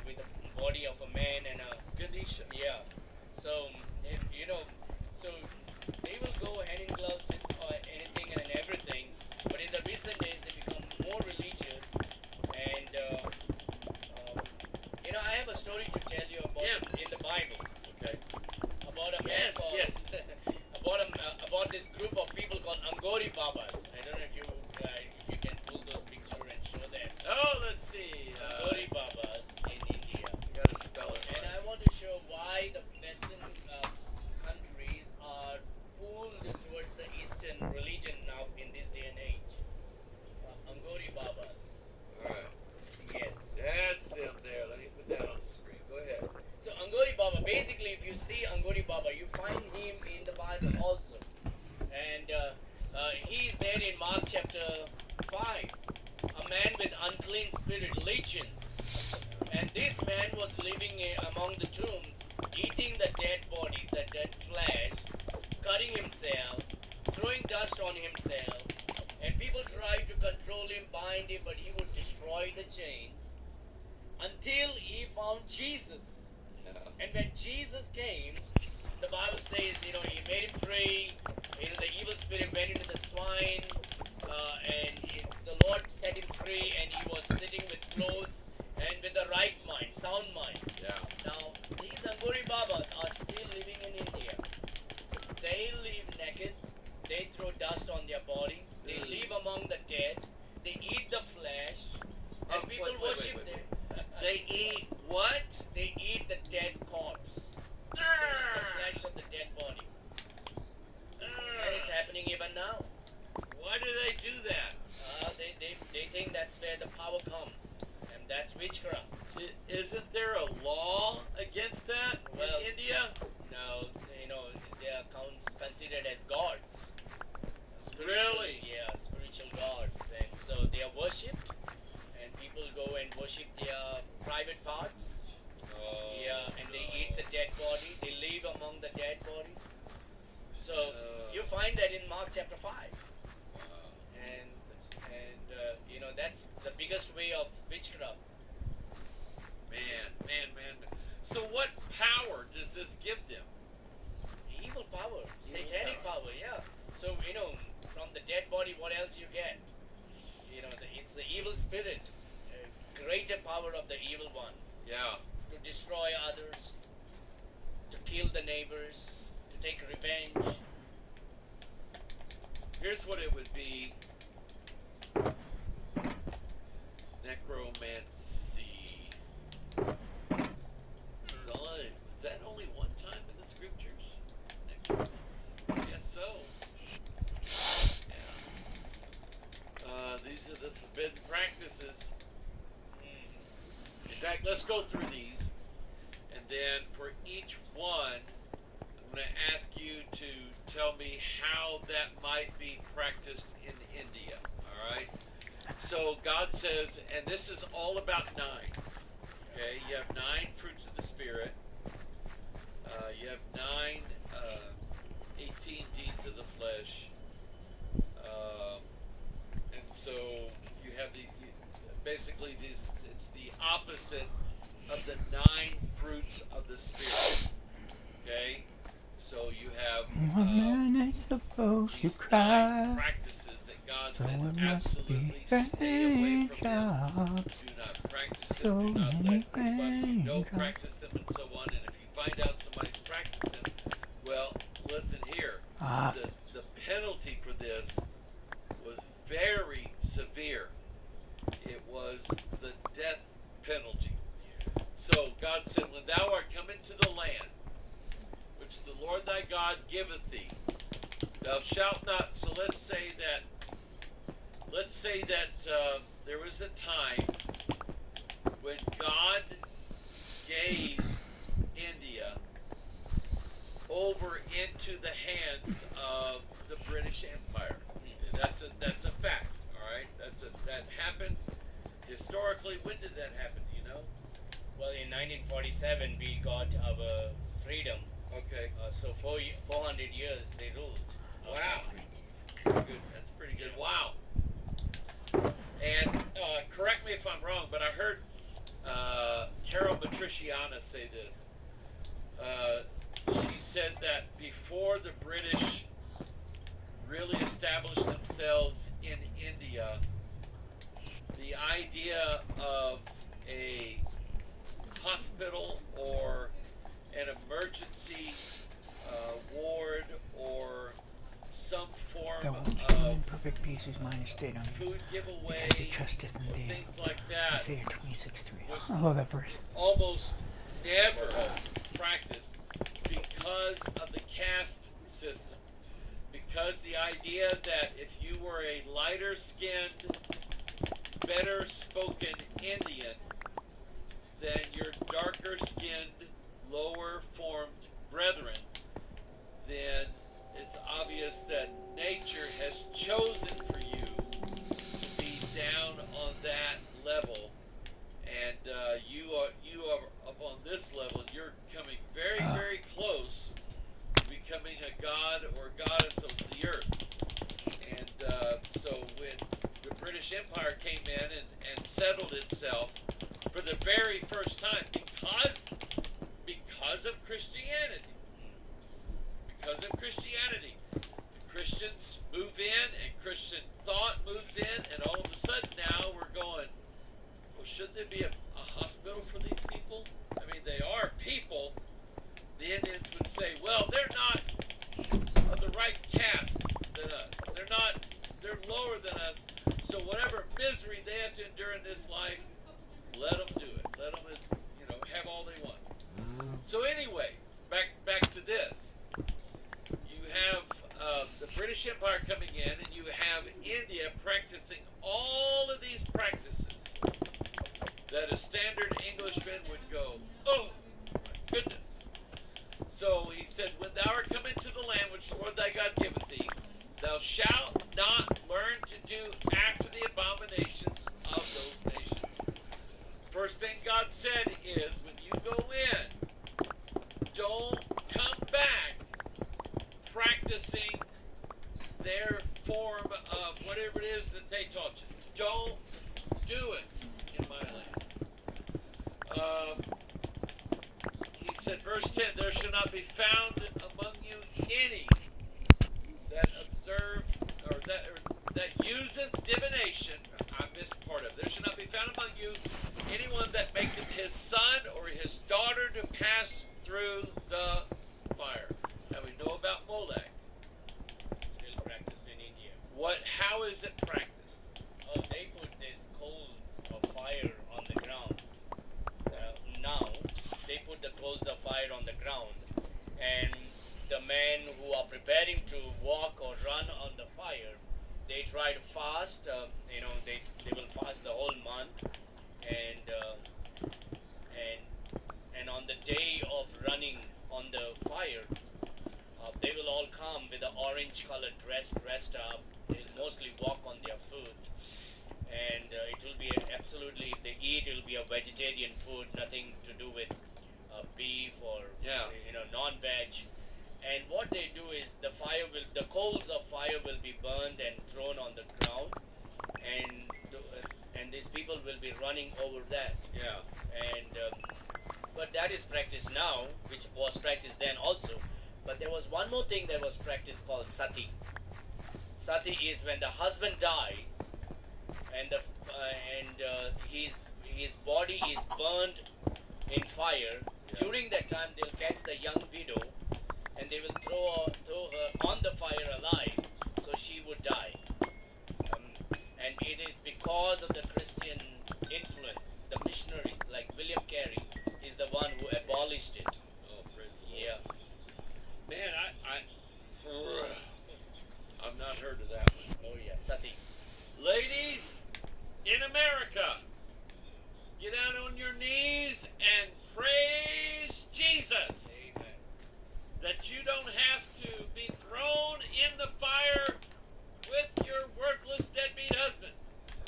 with the body of a man and a Ganesha. Yeah. So you know, so they will go hand in gloves with anything and everything. But in the recent days, they become more religious, and you know, I have a story to tell you about in the Bible. Okay. About a man called, about this group of people called Angori Babas. I don't know if you can pull those pictures and show them. Oh, let's see. Angori Babas in India. You gotta spell it. And I want to show why the Western countries are pulled towards the Eastern religion now in this day and age. Angori Babas. Alright. Yes. That's them there. Let me put that on the screen. Go ahead. So Angori Baba, basically, if you see Angori Baba, you find him in the Bible also, and he's there in Mark chapter 5. A man with unclean spirit, legions, and this man was living among the tombs, eating the dead body, the dead flesh, cutting himself, throwing dust on himself, and people tried to control him, bind him, but he would destroy the chains until he found Jesus. And when Jesus came, the Bible says, you know, he made him free. You know, the evil spirit went into the swine, and the Lord set him free, and he was sitting with clothes and with the right mind, sound mind. Yeah. Now, these Angori Babas are still living in India. They live naked. They throw dust on their bodies. They live among the dead. They eat the flesh. And people worship them. They eat what? They eat the dead corpse. The flesh of the dead body. And it's happening even now. Why do they do that? They think that's where the power comes. And that's witchcraft. Isn't there a law against that in India? No, you know, there are considered as gods. Really? Yeah, spiritual gods. And so they are worshipped, and people go and worship their private parts. Yeah, and they eat the dead body. They live among the dead body. So you find that in Mark chapter 5. And you know, that's the biggest way of witchcraft. Man. So what power does this give them? Evil power, satanic power, yeah. So, you know, from the dead body, what else you get? You know, it's the evil spirit, greater power of the evil one. Yeah. To destroy others, to kill the neighbors, to take revenge. Here's what it would be. Necromancy. Is that only one time in the scriptures? Necromancy. Yes, so. Yeah. These are the forbidden practices. In fact, let's go through these, and then for each one, I'm going to ask you to tell me how that might be practiced in India. All right? So God says, and this is all about 9. Okay, you have 9 fruits of the Spirit. You have 9, 18 deeds of the flesh. And so you have basically these, it's the opposite of the 9 fruits of the Spirit. Okay? So you have Woman is supposed to cry, practices that God so said it must absolutely be stay away from them. raindrops. Do not practice So them. Do not many let anybody know raindrops. practice them, and so on. And if you find out somebody's practicing them, well, listen here. The penalty for this was very severe. It was the death penalty. So God said, when thou art come into the land which the Lord thy God giveth thee, thou shalt not. So let's say that there was a time when God gave India over into the hands of the British Empire. That's a fact. All right, that happened historically. When did that happen? Do you know? Well, in 1947, we got our freedom. Okay. So 400 years they ruled. Wow. Good. That's pretty good. Wow. And correct me if I'm wrong, but I heard Carol Matriciana say this. She said that before the British really established themselves in India, the idea of a hospital or an emergency ward or some form That will of in perfect peace whose mind is stayed on you, food giveaway, because he trusteth in thee. things like that, Isaiah 26:3. I love that verse. almost never practiced because of the caste system. Because the idea that if you were a lighter skinned, better spoken Indian than your darker skinned, lower formed brethren, then it's obvious that nature has chosen for you to be down on that level, and you are up on this level. You're coming very, very close to becoming a god or goddess of the earth. And so when the British Empire came in and settled itself for the very first time, because of Christianity. Because of Christianity, the Christians move in, and Christian thought moves in, and all of a sudden now we're going, well, shouldn't there be a hospital for these people? I mean, they are people. The Indians would say, well, they're not of the right caste than us. They're lower than us. So whatever misery they have to endure in this life, let them do it. Let them, have all they want. So anyway, back to this. You have the British Empire coming in, and you have India practicing all of these practices that a standard Englishman would go, oh, my goodness. So he said, when thou art come into the land which the Lord thy God giveth thee, thou shalt not learn to do after the abominations of those nations. First thing God said is, when you go in, don't come back practicing their form of whatever it is that they taught you. Don't do it in my land. He said, verse 10, there shall not be found among you any that observe, or that useth divination. I missed part of it. There shall not be found among you anyone that maketh his son or his daughter to pass through the fire. Now we know about Molech. Still practiced in India. How is it practiced? Oh, they put these coals of fire on the ground. Now, they put the coals of fire on the ground, and the men who are preparing to walk or run on the fire, they try to fast. They will fast the whole month, and on the day of running on the fire, they will all come with an orange-colored dress, dressed up. They'll mostly walk on their foot, and it will be absolutely, if they eat, it will be a vegetarian food, nothing to do with beef or non-veg. And what they do is the coals of fire will be burned and thrown on the ground, and these people will be running over that. Yeah. But that is practiced now, which was practiced then also. But there was one more thing that was practiced called sati. Sati is when the husband dies, and his body is burned in fire. Yeah. During that time, they'll catch the young widow, and they will throw her on the fire alive, so she would die. And it is because of the Christian influence, the missionaries like William Carey is the one who abolished it. Oh, praise the Lord. Yeah. Man, I've not heard of that one. Oh yeah, sati. Ladies, in America, get down on your knees and praise Jesus. Amen. That you don't have to be thrown in the fire with your worthless deadbeat husband,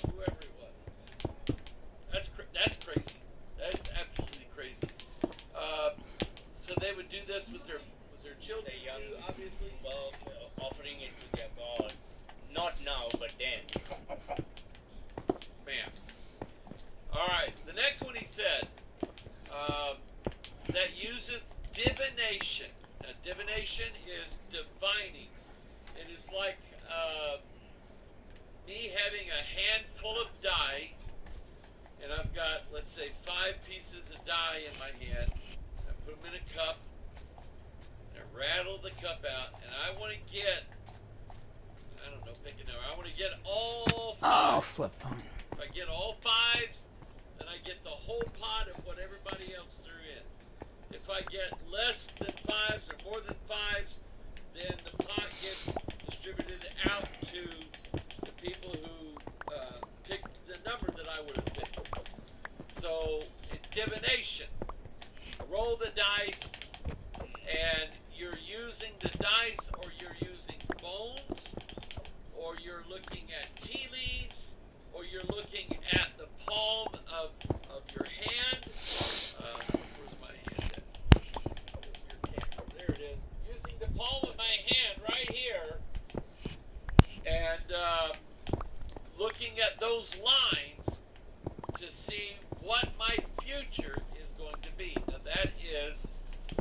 or whoever it was. That's crazy. That is absolutely crazy. So they would do this with their children, the young, too, obviously. Well, offering it to their gods. Not now, but then. Man. All right. The next one he said that useth divination. Now, divination is divining. It is like me having a handful of die, and I've got, let's say, 5 pieces of die in my hand. I put them in a cup, and I rattle the cup out, and I want to get, I don't know, pick a number. I want to get all 5. Oh, flip phone. If I get all 5s, then I get the whole pot of what everybody else threw in. If I get less than 5s or more than 5s, then the pot gets distributed out to the people who picked the number that I would have picked. So, in divination, roll the dice, and you're using the dice, or you're using bones, or you're looking at tea leaves, or you're looking at the palm of your hand. Where's my hand at? There it is. Using the palm of my hand right here, and looking at those lines to see what my future is going to be. Now that is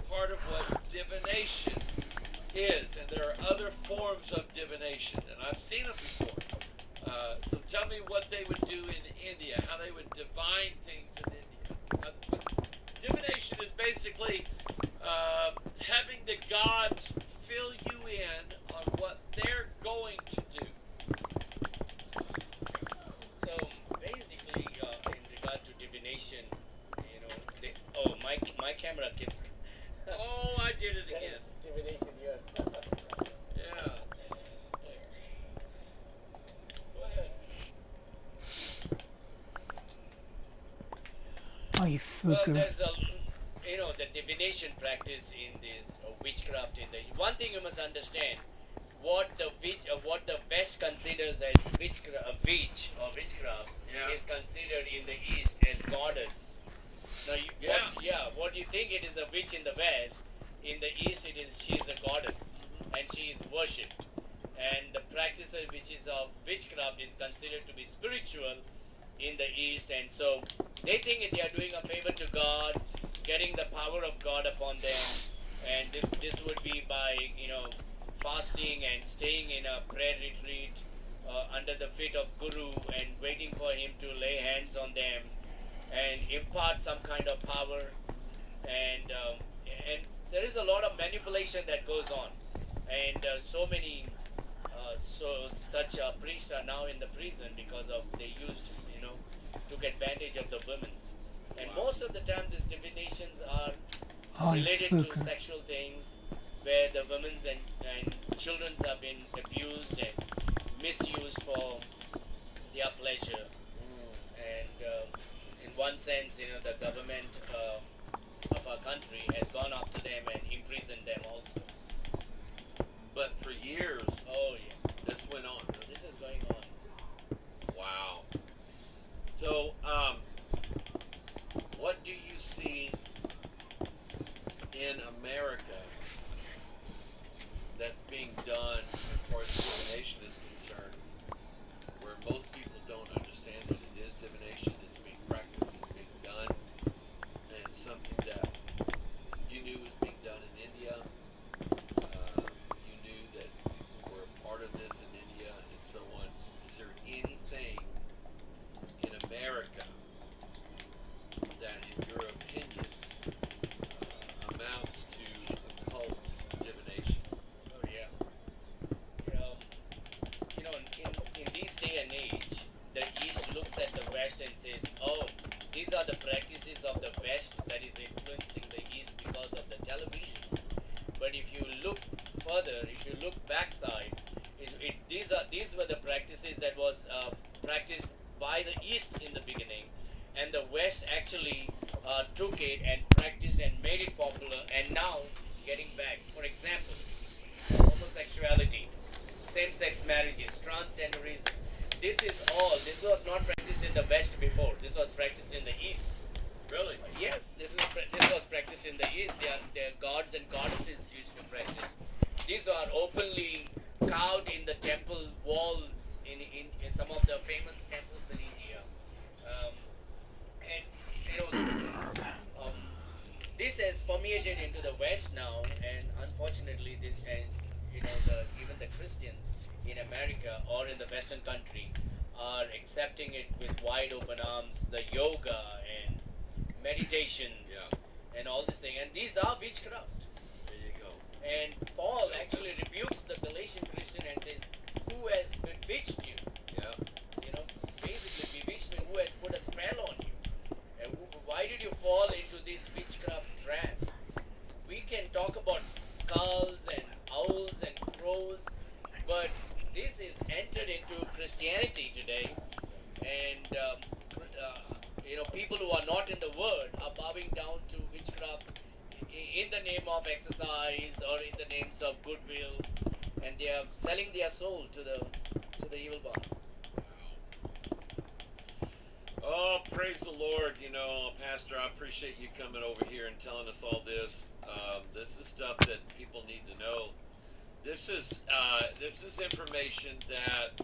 part of what divination is, and there are other forms of divination, and I've seen them before. So tell me what they would do in India, how they would divine things in India. Divination is basically having the gods fill you in on what they're going to do. So basically, in regard to divination, my camera keeps. Oh, I did it again. Divination here. Yeah. Go ahead. Oh, you Well, fucker. the divination practice in this witchcraft. In the one thing you must understand, what the West considers as witch or witchcraft is considered in the East as goddess. Now, what you think it is a witch in the West, in the East she is a goddess, and she is worshipped. And the practice of witchcraft is considered to be spiritual in the East, and so they think they are doing a favor to God, getting the power of God upon them, and this would be by fasting and staying in a prayer retreat under the feet of Guru and waiting for him to lay hands on them and impart some kind of power, and there is a lot of manipulation that goes on, and so many such priests are now in the prison because of they took advantage of the women's, and most of the time these divinations are related to sexual things where the women's and children's have been abused and misused for their pleasure. And in one sense, the government of our country has gone after them and imprisoned them also. But for years, this went on. This is going on. Wow. So, what do you see in America that's being done as far as divination is concerned, where most people don't understand that it is divination, it's being practiced, it's being done, and something that you knew was being done in India, you knew that we were a part of this in India, and so on. Is there anything in America that, in your opinion, amounts to occult divination? Oh yeah. In this day and age, the East looks at the West and says, "Oh, these are the practices of the West that is influencing the East because of the television." But if you look further, if you look backside, these were the practices that was practiced by the East in the beginning, and the West actually took it and practiced and made it popular, and now getting back. For example, homosexuality, same-sex marriages, transgenderism. This was not practiced in the West before. This was practiced in the East. Really? Yes, this was practiced in the East. Their gods and goddesses used to practice. These are openly carved in the temple walls in some of the famous temples in India. This has permeated into the West now, and unfortunately, even the Christians in America or in the Western country are accepting it with wide open arms. The yoga and meditations and all this thing, and these are witchcraft. There you go. And Paul actually rebukes the Galatian Christian and says, "Who has bewitched you?" Yeah. Basically bewitchment. Who has put a spell on you? And why did you fall into this witchcraft trap? We can talk about skulls and owls and crows, but this is entered into Christianity today, and people who are not in the Word are bowing down to witchcraft in the name of exercise or in the names of goodwill, and they are selling their soul to the evil one. Oh, praise the Lord. Pastor, I appreciate you coming over here and telling us all this. This is stuff that people need to know. This is information that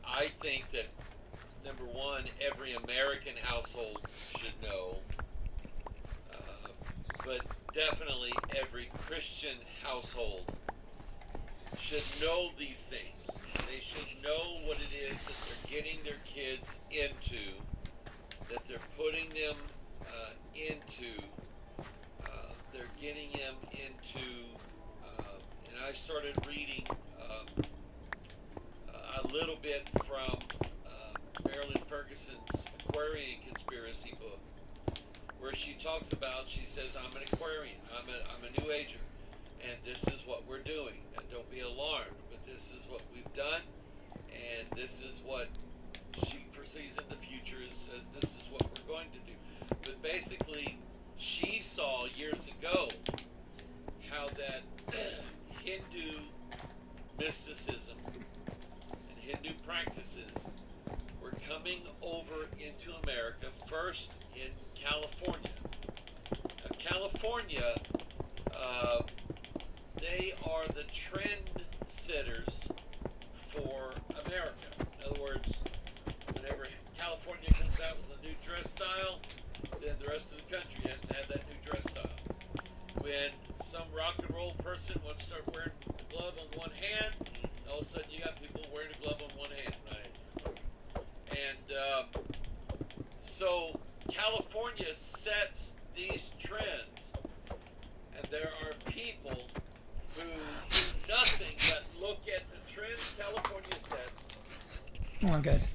I think that, number one, every American household should know, but definitely every Christian household should know these things. They should know what it is that they're getting their kids into, that they're putting them into. They're getting them into, and I started reading a little bit from Marilyn Ferguson's Aquarian Conspiracy book, where she talks about, she says, "I'm an Aquarian, I'm a New Ager, and this is what we're doing. And don't be alarmed, but this is what we've done, and this is what she foresees in the future says this is what we're going to do. But basically, she saw years ago how that Hindu mysticism and Hindu practices were coming over into America, first in California. Now, California, they are the trend setters for America. In other words, whenever California comes out with a new dress style, then the rest of the country has to have that new dress style. When some rock and roll person wants to start wearing a glove on one hand, all of a sudden you got people wearing a glove on one hand, right? And so California sets these trends, and there are people who do nothing but look at the trends California sets. Come on, guys.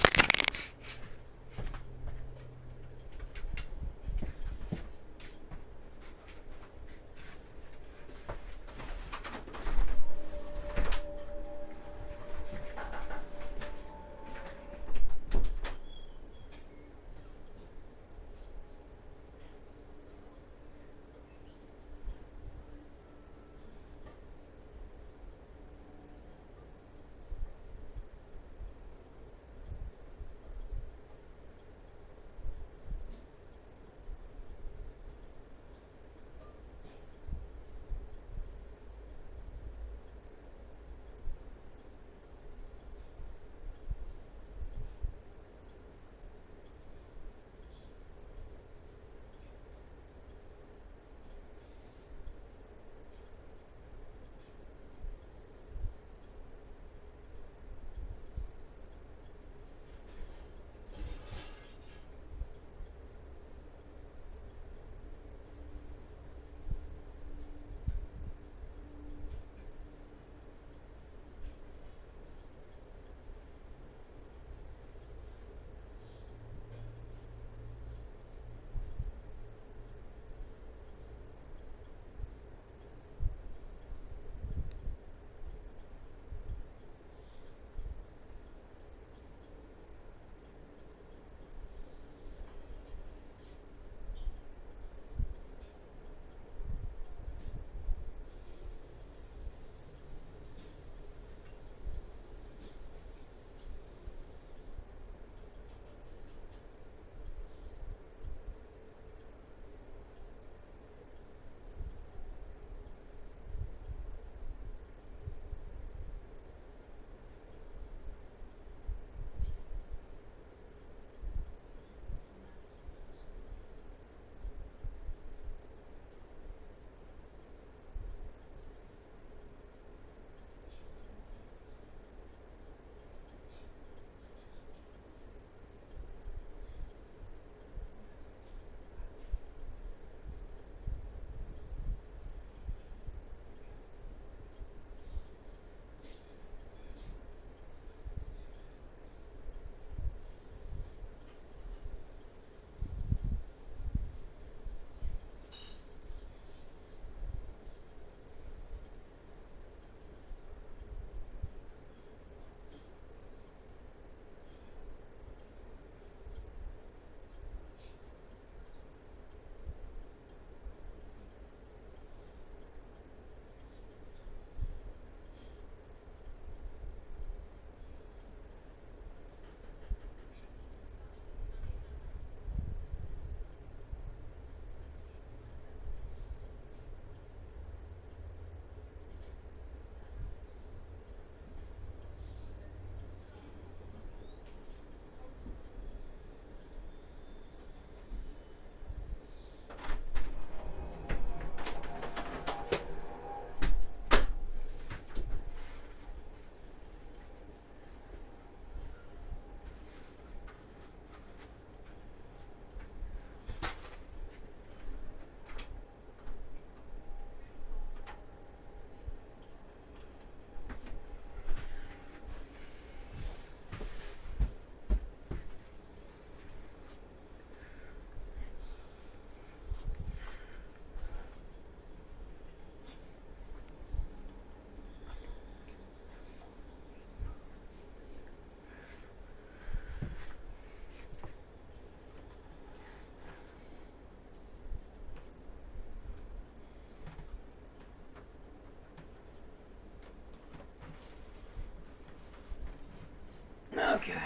Okay.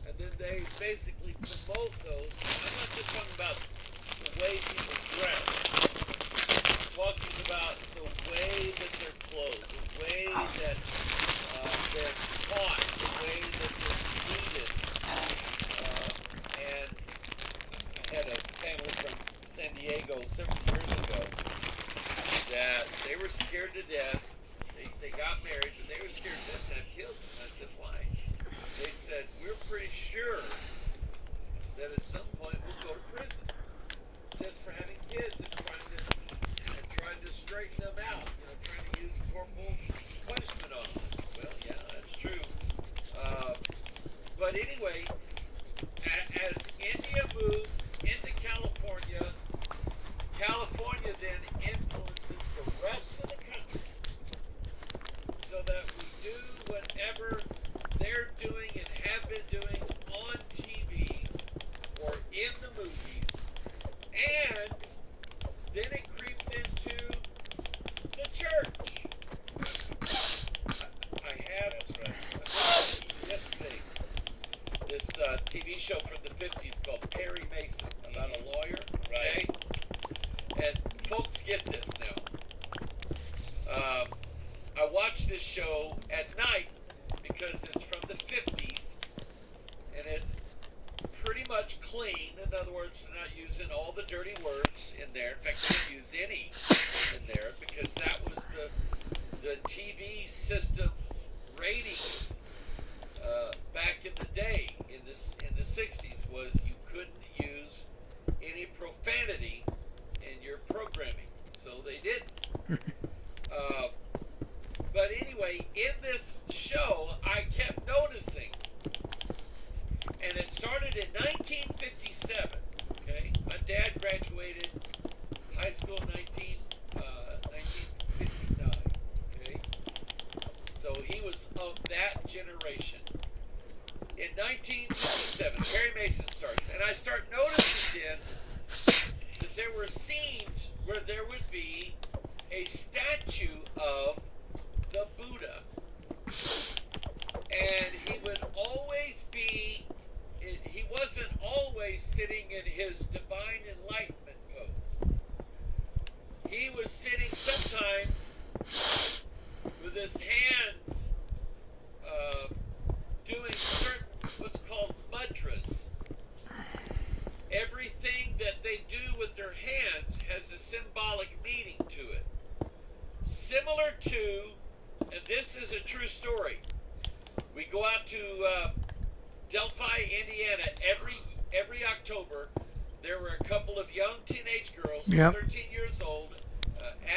And then they basically promote those. I'm not just talking about the way people dress. I'm talking about the way that they're clothed, the way that they're taught, the way that they're treated. And I had a family from San Diego several years ago that they were scared to death. They got married, but they were scared to death to have kids. And I said, why? They said, we're pretty sure that at some point we'll go to prison just for having kids and trying to straighten them out, trying to use corporal punishment on them. Well, yeah, that's true. But anyway, as India moves into California, California then influences the rest of the country so that we do whatever they're doing and have been doing on TV or in the movies, and then it creeps into the church. I have yesterday this TV show from the 50s called Perry Mason about a lawyer. Okay? And folks get this now. I watch this show at night because it's from the 50s and it's pretty much clean. In other words, they're not using all the dirty words in there. In fact, they didn't use any in there because that was the TV system ratings back in the day in the 60s was you couldn't use any profanity in your programming, so they didn't. But anyway, in this show, I kept noticing, and it started in 1957. Okay, my dad graduated high school in 1959. Okay, so he was of that generation. In 1957, Perry Mason starts, and I start noticing then that there were scenes where there would be a statue of the Buddha, and he would always be, he wasn't always sitting in his divine enlightenment pose. He was sitting sometimes with his hands doing certain, what's called mudras. Everything that they do with their hands has a symbolic meaning to it. Similar to, and this is a true story, we go out to Delphi, Indiana every October. There were a couple of young teenage girls, 13 years old,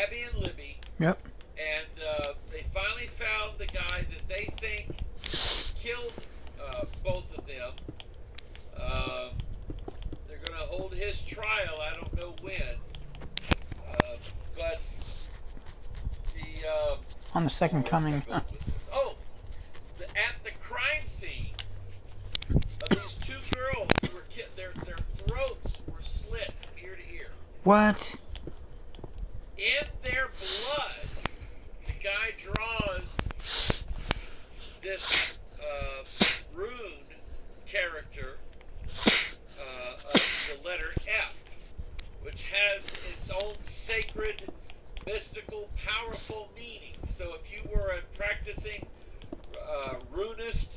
Abby and Libby. Yep. And they finally found the guy that they think killed both of them. They're going to hold his trial. I don't know when. But the... on the second coming. at the crime scene of these two girls who were their throats were slit from ear to ear. What? In their blood, the guy draws this rune character of the letter F, which has its own sacred, mystical, powerful meaning. So if you were a practicing runist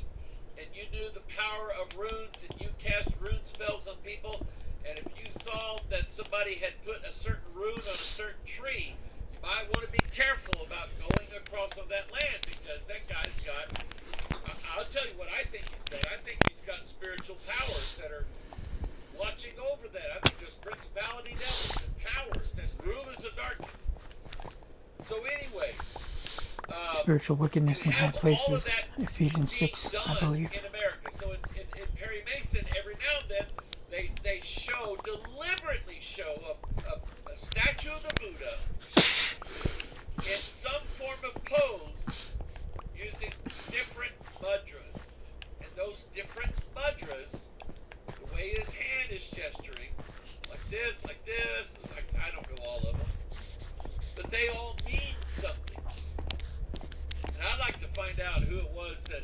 and you knew the power of runes and you cast rune spells on people, and if you saw that somebody had put a certain rune on a certain tree, you might want to be careful about going across on that land, because that guy's got, I'll tell you what I think he's got. I think he's got spiritual powers that are watching over that. I think there's principality devils and powers and rulers of darkness. So anyway, spiritual wickedness in high places. Ephesians 6, I believe. In America. So in Perry Mason, every now and then, they deliberately show a statue of the Buddha in some form of pose using different mudras. And those different mudras, the way his hand is gesturing, like this, I don't know all of them, but they all mean something. And I'd like to find out who it was that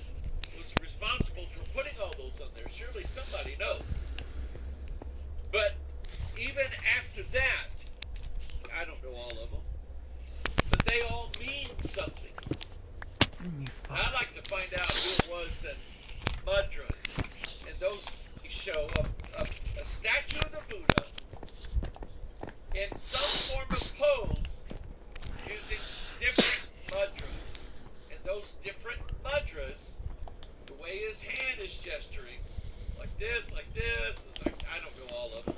was responsible for putting all those on there. Surely somebody knows. But even after that, I don't know all of them, but they all mean something. I'd like to find out who it was that Mudra and those show a statue of the Buddha in some form of pose using different mudras. And those different mudras, the way his hand is gesturing, like this, like I don't know all of them,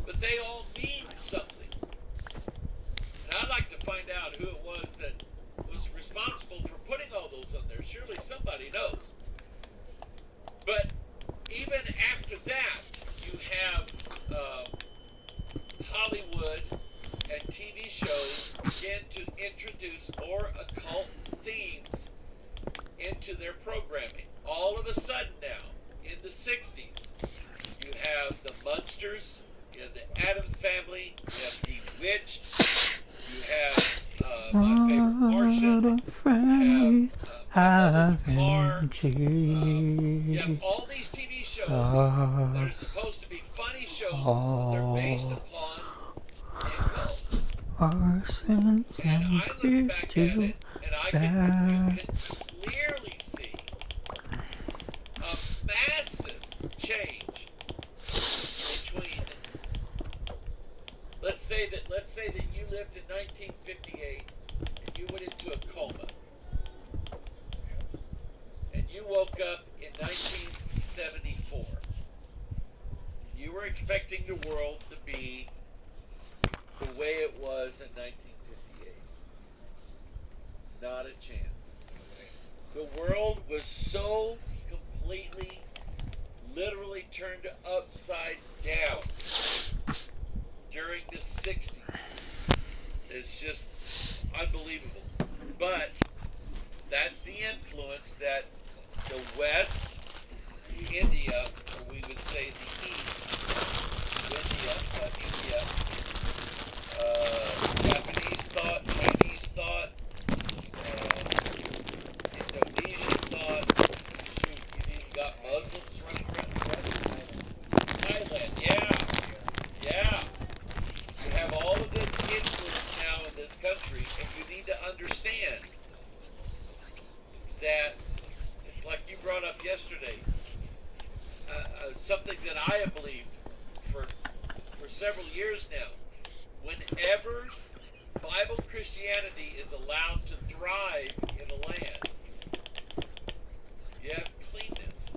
but they all mean something. And I'd like to find out who it was that was responsible for putting all those on there. Surely somebody knows. But even after that, you have Hollywood and TV shows begin to introduce more occult themes into their programming. All of a sudden now, in the 60s, you have the Munsters, you have the Addams Family, you have Bewitched, you have my favorite Martian, you have you have all these TV shows that are supposed to be funny shows, but they're based upon the occult. And I look back at it, and I can clearly see a massive change between, let's say that you lived in 1958 and you went into a coma, and you woke up in 1974. You were expecting the world to be the way it was in 1958. Not a chance. The world was so completely, literally turned upside down during the 60s. It's just unbelievable. But that's the influence that the West, India, or we would say the East, India, Japanese thought, Chinese thought, Indonesian thought. Shoot, you even got Muslims running around Thailand. Yeah. You have all of this influence now in this country, and you need to understand that it's like you brought up yesterday, something that I have believed for several years now. Whenever Bible Christianity is allowed to thrive in a land, you have cleanness.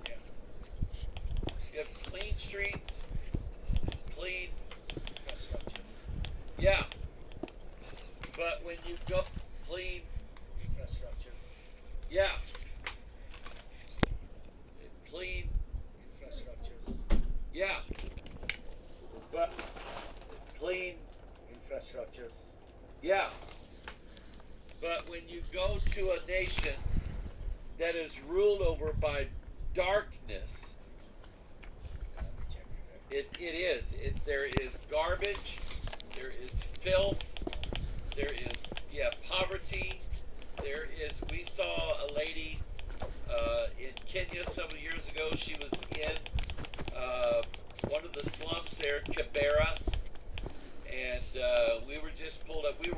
You have clean streets, clean infrastructure. Yeah. But when you go clean infrastructure. Yeah. Clean infrastructures. Yeah. But clean infrastructures. Yeah. But when you go to a nation that is ruled over by darkness, it is. There is garbage. There is filth. There is poverty. There is. We saw a lady in Kenya several years ago. She was in one of the slums there, Kibera, and we were just pulled up. We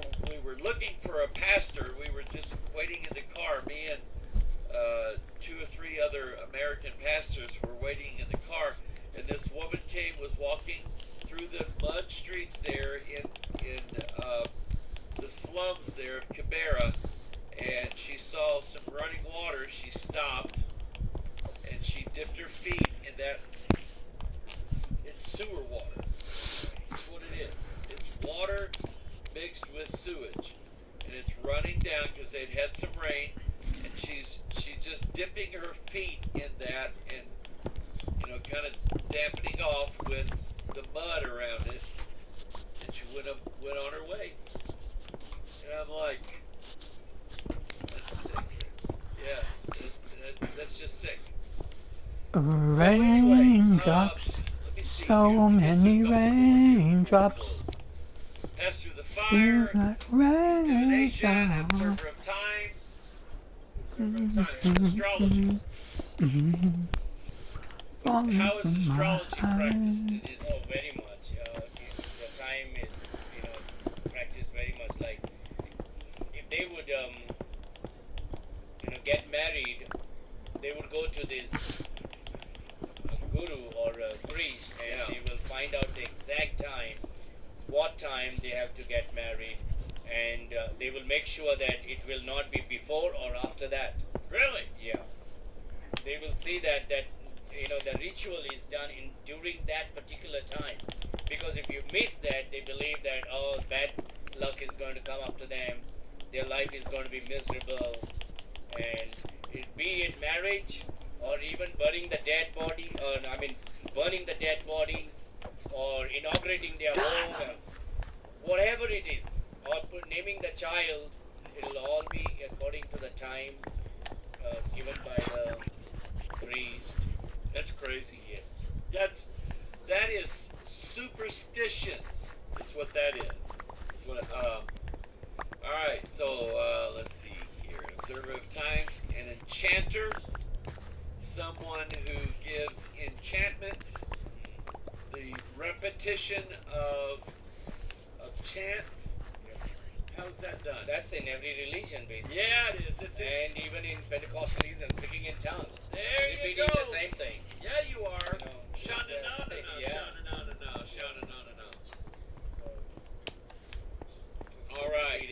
were looking for a pastor. We were just waiting in the car. Me and 2 or 3 other American pastors were waiting in the car, and this woman was walking through the mud streets there in the slums there of Kibera, and she saw some running water. She stopped, and she dipped her feet in that. It's sewer water. That's what it is. It's water mixed with sewage, and it's running down because they'd had some rain, and she's just dipping her feet in that, and kind of dampening off with the mud around it, and she went on her way. And I'm like, that's sick. Yeah, that's just sick. Raindrops, so many raindrops. pass through the fire, divination, observer of times, astrology. How is astrology practiced? Oh, very much. The time is, practiced very much. Like, if they would, get married, they would go to this guru or a priest, and they will find out the exact time, what time they have to get married, and they will make sure that it will not be before or after that. Really? Yeah. They will see that the ritual is done during that particular time, because if you miss that, they believe that bad luck is going to come after them, their life is going to be miserable, and be it marriage or even burning the dead body, burning the dead body, or inaugurating their home, whatever it is, or naming the child, it will all be according to the time given by the priest. That's crazy. Yes. That is superstitions. Is what that is. All right. So let's see here. Observer of times, an enchanter, someone who gives enchantments, the repetition of chants. How's that done? That's in every religion, basically. Yeah, it is. And even in Pentecostalism, speaking in tongues. There you go. Repeating the same thing. Yeah, you are. Sha-na-na-na-na, sha-na-na-na-na, sha-na-na-na-na. All right.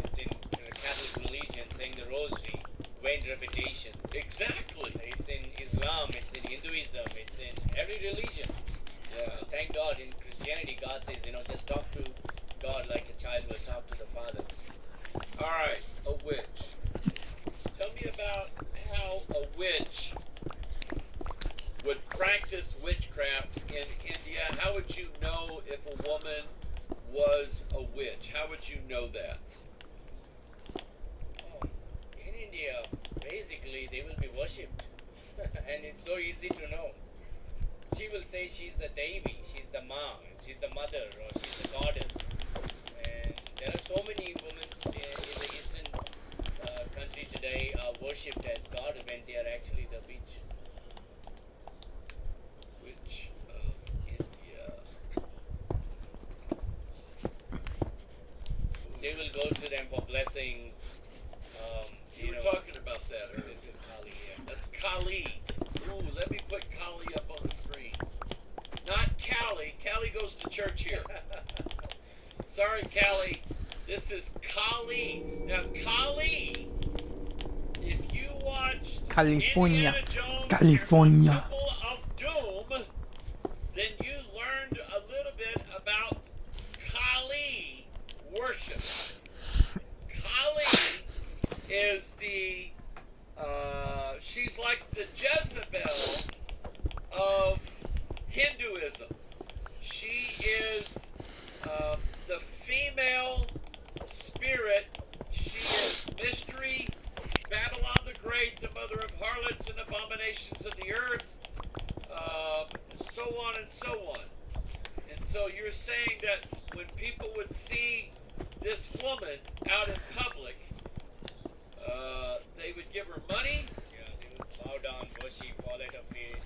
It's in Catholic religion, saying the rosary, wind repetitions. Exactly. It's in Islam, it's in Hinduism, it's in every religion. Yeah. Thank God, in Christianity, God says, just talk to God like a child will talk to the Father. All right, a witch. Tell me about how a witch would practice witchcraft in India. How would you know if a woman was a witch? How would you know that? In India, basically, they will be worshipped. And it's so easy to know. She will say she's the Devi, she's the Ma, she's the mother, or she's the goddess. And there are so many women in the eastern country today are worshipped as God when they are actually the witch. Witch of India. They will go to them for blessings. You were talking about that earlier. This is Kali, yeah. That's Kali. Ooh, let me put Kali up on the screen. Not Callie. Callie goes to church here. Sorry, Callie. This is Kali. Now, Kali, if you watched California. Indiana Jones California. Temple of Doom, then you learned a little bit about Kali worship. Kali is she's like the Jezebel of Hinduism. She is the female spirit. She is mystery, Babylon the Great, the mother of harlots and abominations of the earth, so on and so on. And so you're saying that when people would see this woman out in public, they would give her money? Yeah, they would bow down, worship, fall at her feet,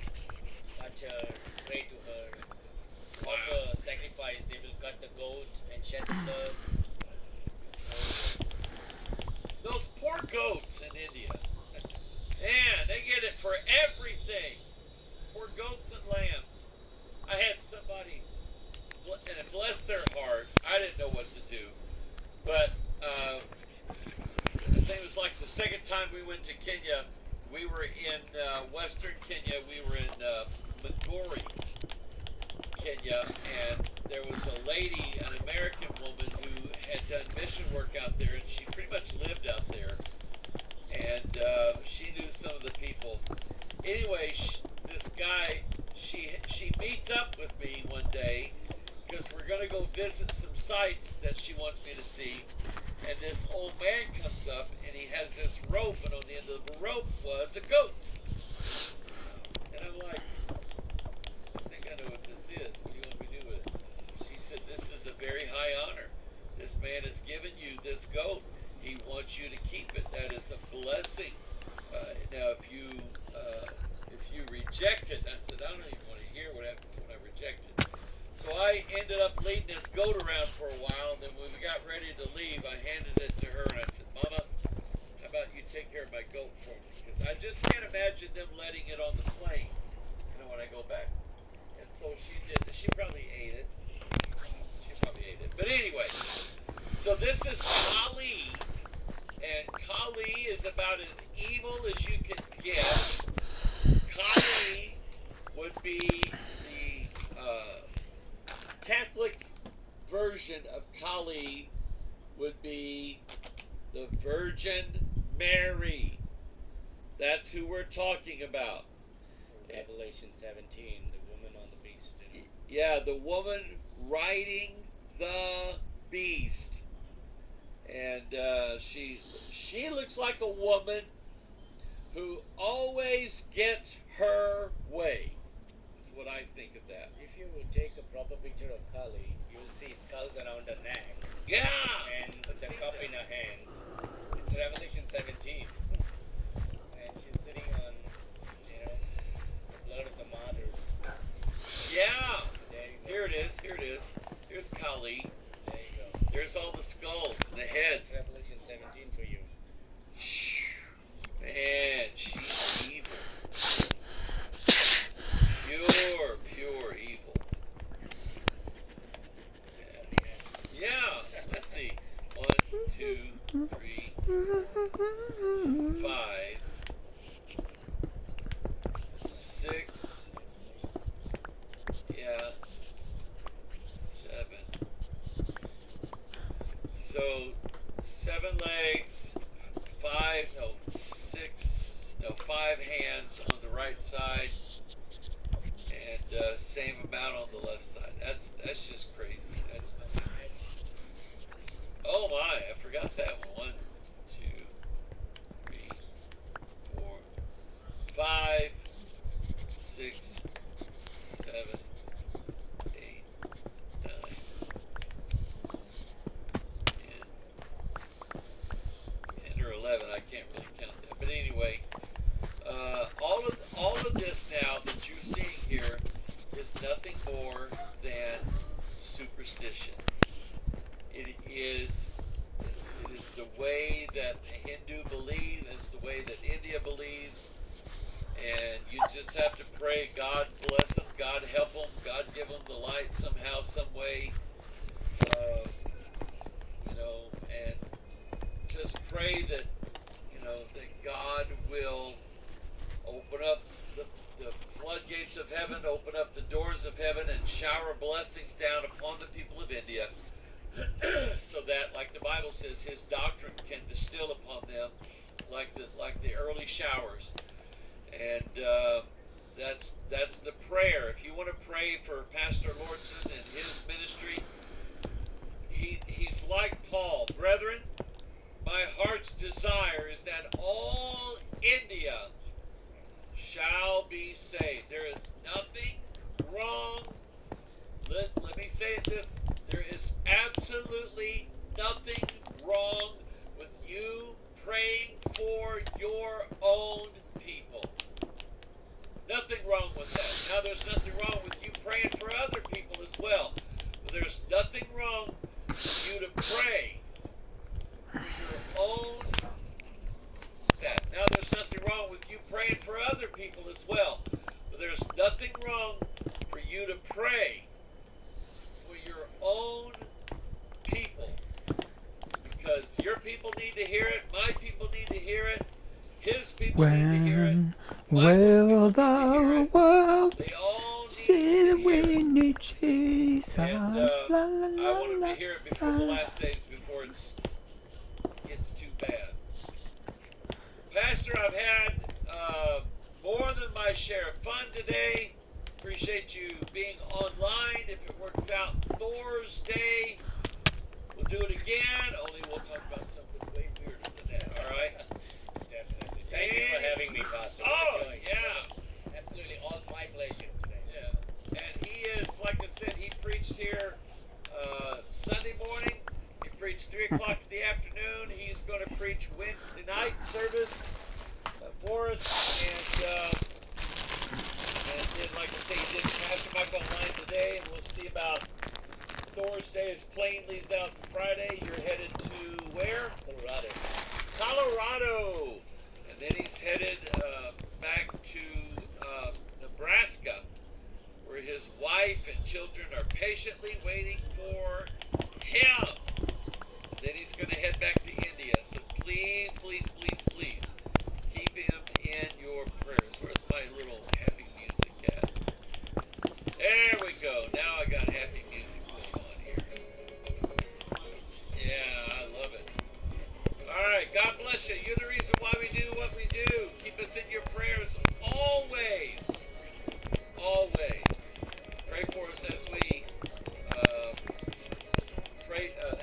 touch her, pray to her, offer a sacrifice. They will cut the goat and shed the blood. Those poor goats in India. Man, they get it for everything. Poor goats and lambs. I had somebody, and bless their heart, I didn't know what to do. But I think it was like the second time we went to Kenya. We were in western Kenya. We were in Migori, Kenya, and there was a lady, an American woman, who had done mission work out there, and she pretty much lived out there. And she knew some of the people. Anyway, this guy, she meets up with me one day because we're going to go visit some sites that she wants me to see. And this old man comes up, and he has this rope, and on the end of the rope was a goat. And I'm like, I think I know what this is. What do you want me to do with it? She said, this is a very high honor. man has given you this goat. He wants you to keep it. That is a blessing. Now, if you reject it, I said, I don't even want to hear what happens when I reject it. So I ended up leading this goat around for a while, and then when we got ready to leave, I handed it to her, and I said, Mama, how about you take care of my goat for me? Because I just can't imagine them letting it on the plane, when I go back. And so she did. She probably ate it. But anyway, so this is Kali, and Kali is about as evil as you can get. Kali would be the Catholic version of Kali would be the Virgin Mary. That's who we're talking about. Revelation 17, the woman on the beast. Yeah, the woman riding the beast. And she looks like a woman who always gets her way. Is what I think of that. If you would take a proper picture of Kali, you will see skulls around her neck. Yeah! And the cup in her hand. It's Revelation 17. And she's sitting on, the blood of the martyrs. Yeah! Here it is. Here's Kali. There you go. There's all the skulls and the heads. That's Revelation 17 for you. Man, she's evil. Pure evil. Yeah. Let's see. 1, 2, 3, 4, 5, 6. Yeah. 7. So 7 legs, 5 hands on the right side, and same amount on the left side. That's just crazy. Oh my! I forgot that one. 1, 2, 3, 4, 5, 6, 7, 8, 9, 10 or 11. I can't really count that. But anyway, all of this now that you're seeing here is nothing more than superstition. It is the way that the Hindu believe, it's the way that India believes, and you just have to pray, God bless them, God help them, God give them the light somehow, some way, and just pray that, that God will open up the floodgates of heaven, open up the doors of heaven, and shower blessings down upon the people of India, so that, like the Bible says, His doctrine can distill upon them like the early showers. And that's the prayer. If you want to pray for Pastor Lordson and his ministry, he's like Paul. Brethren, my heart's desire is that all India shall be saved. There is nothing wrong. Let me say it this. There is absolutely nothing wrong with you praying for your own people. Nothing wrong with that. Now, there's nothing wrong with you praying for other people as well. But there's nothing wrong with you to pray for your own. Now, there's nothing wrong with you praying for other people as well. But there's nothing wrong for you to pray for your own people. Because your people need to hear it, my people need to hear it, his people need to hear it. Will the world see we need Jesus? And I want them to hear it before the last days, before it gets too bad. Pastor, I've had more than my share of fun today. Appreciate you being online. If it works out Thursday, we'll do it again. Only we'll talk about something way weirder than that. All right? Definitely. Thank you for having me, Pastor. Oh, yeah. Absolutely, all my pleasure today. Yeah. And he is, like I said, he preached here Sunday morning. He preached night service for us, and then, like I say, he did Pastor Michael online today, and we'll see about Thursday as plane leaves out Friday. You're headed to where? Colorado. Colorado! And then he's headed back to Nebraska, where his wife and children are patiently waiting for him. Then he's going to head back to India. So please, please, please, please keep him in your prayers. Where's my little happy music at? There we go. Now I got happy music going on here. Yeah, I love it. All right, God bless you. You're the reason why we do what we do. Keep us in your prayers always. Always. Pray for us as we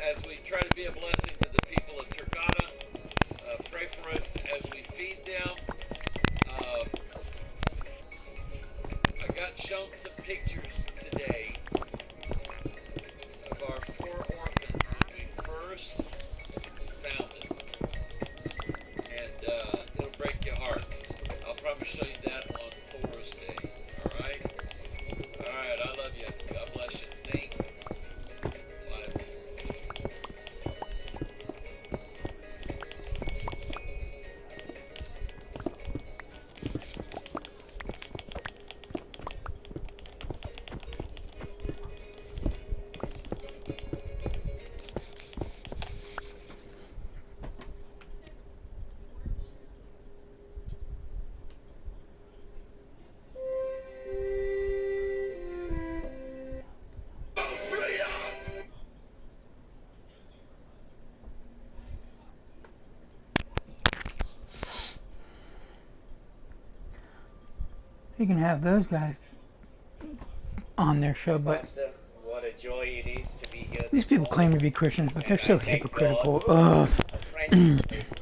as we try to be a blessing to the people of Turkana. Pray for us as we feed them. I got shown some pictures today of our 4 orphans when we first found them. And it'll break your heart. I'll probably show you that on Thursday. Alright? Alright, I love you. God bless you. Thank you. Bye. You can have those guys on their show, but Pastor, what a joy it is to be here. these people claim to be Christians, but they're so hypocritical. A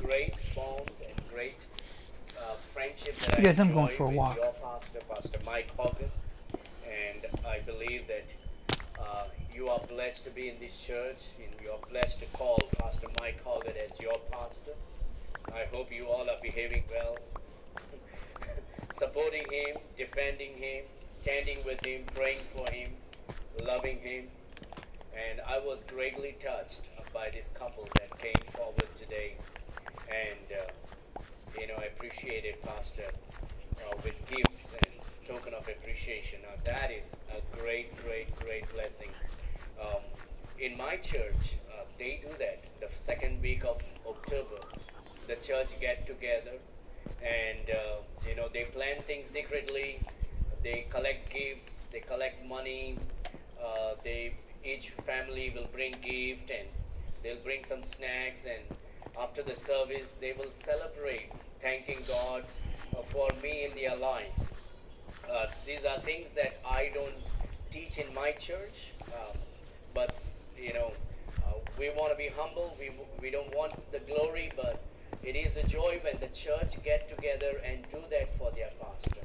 great bond and great friendship that Yes, I'm I going enjoy for a with walk. your pastor, Pastor Mike Hogan, and I believe that you are blessed to be in this church, and you are blessed to call Pastor Mike Hogan as your pastor. I hope you all are behaving well, supporting him, defending him, standing with him, praying for him, loving him. And I was greatly touched by this couple that came forward today. And, I appreciated Pastor with gifts and token of appreciation. Now that is a great, great, great blessing. In my church, they do that. The second week of October, the church get together and, they plan things secretly. They collect gifts, they collect money, each family will bring gift and they'll bring some snacks, and after the service they will celebrate, thanking God for me in their lives. These are things that I don't teach in my church, but we want to be humble. We don't want the glory, but it is a joy when the church get together and do that for their pastor.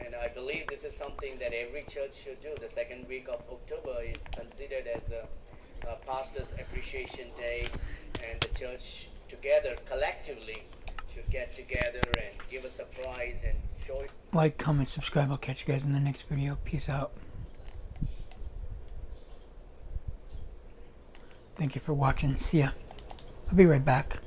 And I believe this is something that every church should do. The second week of October is considered as a pastor's appreciation day, and the church together collectively should get together and give a surprise and show it. Like, comment, subscribe. I'll catch you guys in the next video. Peace out. Thank you for watching. See ya. I'll be right back.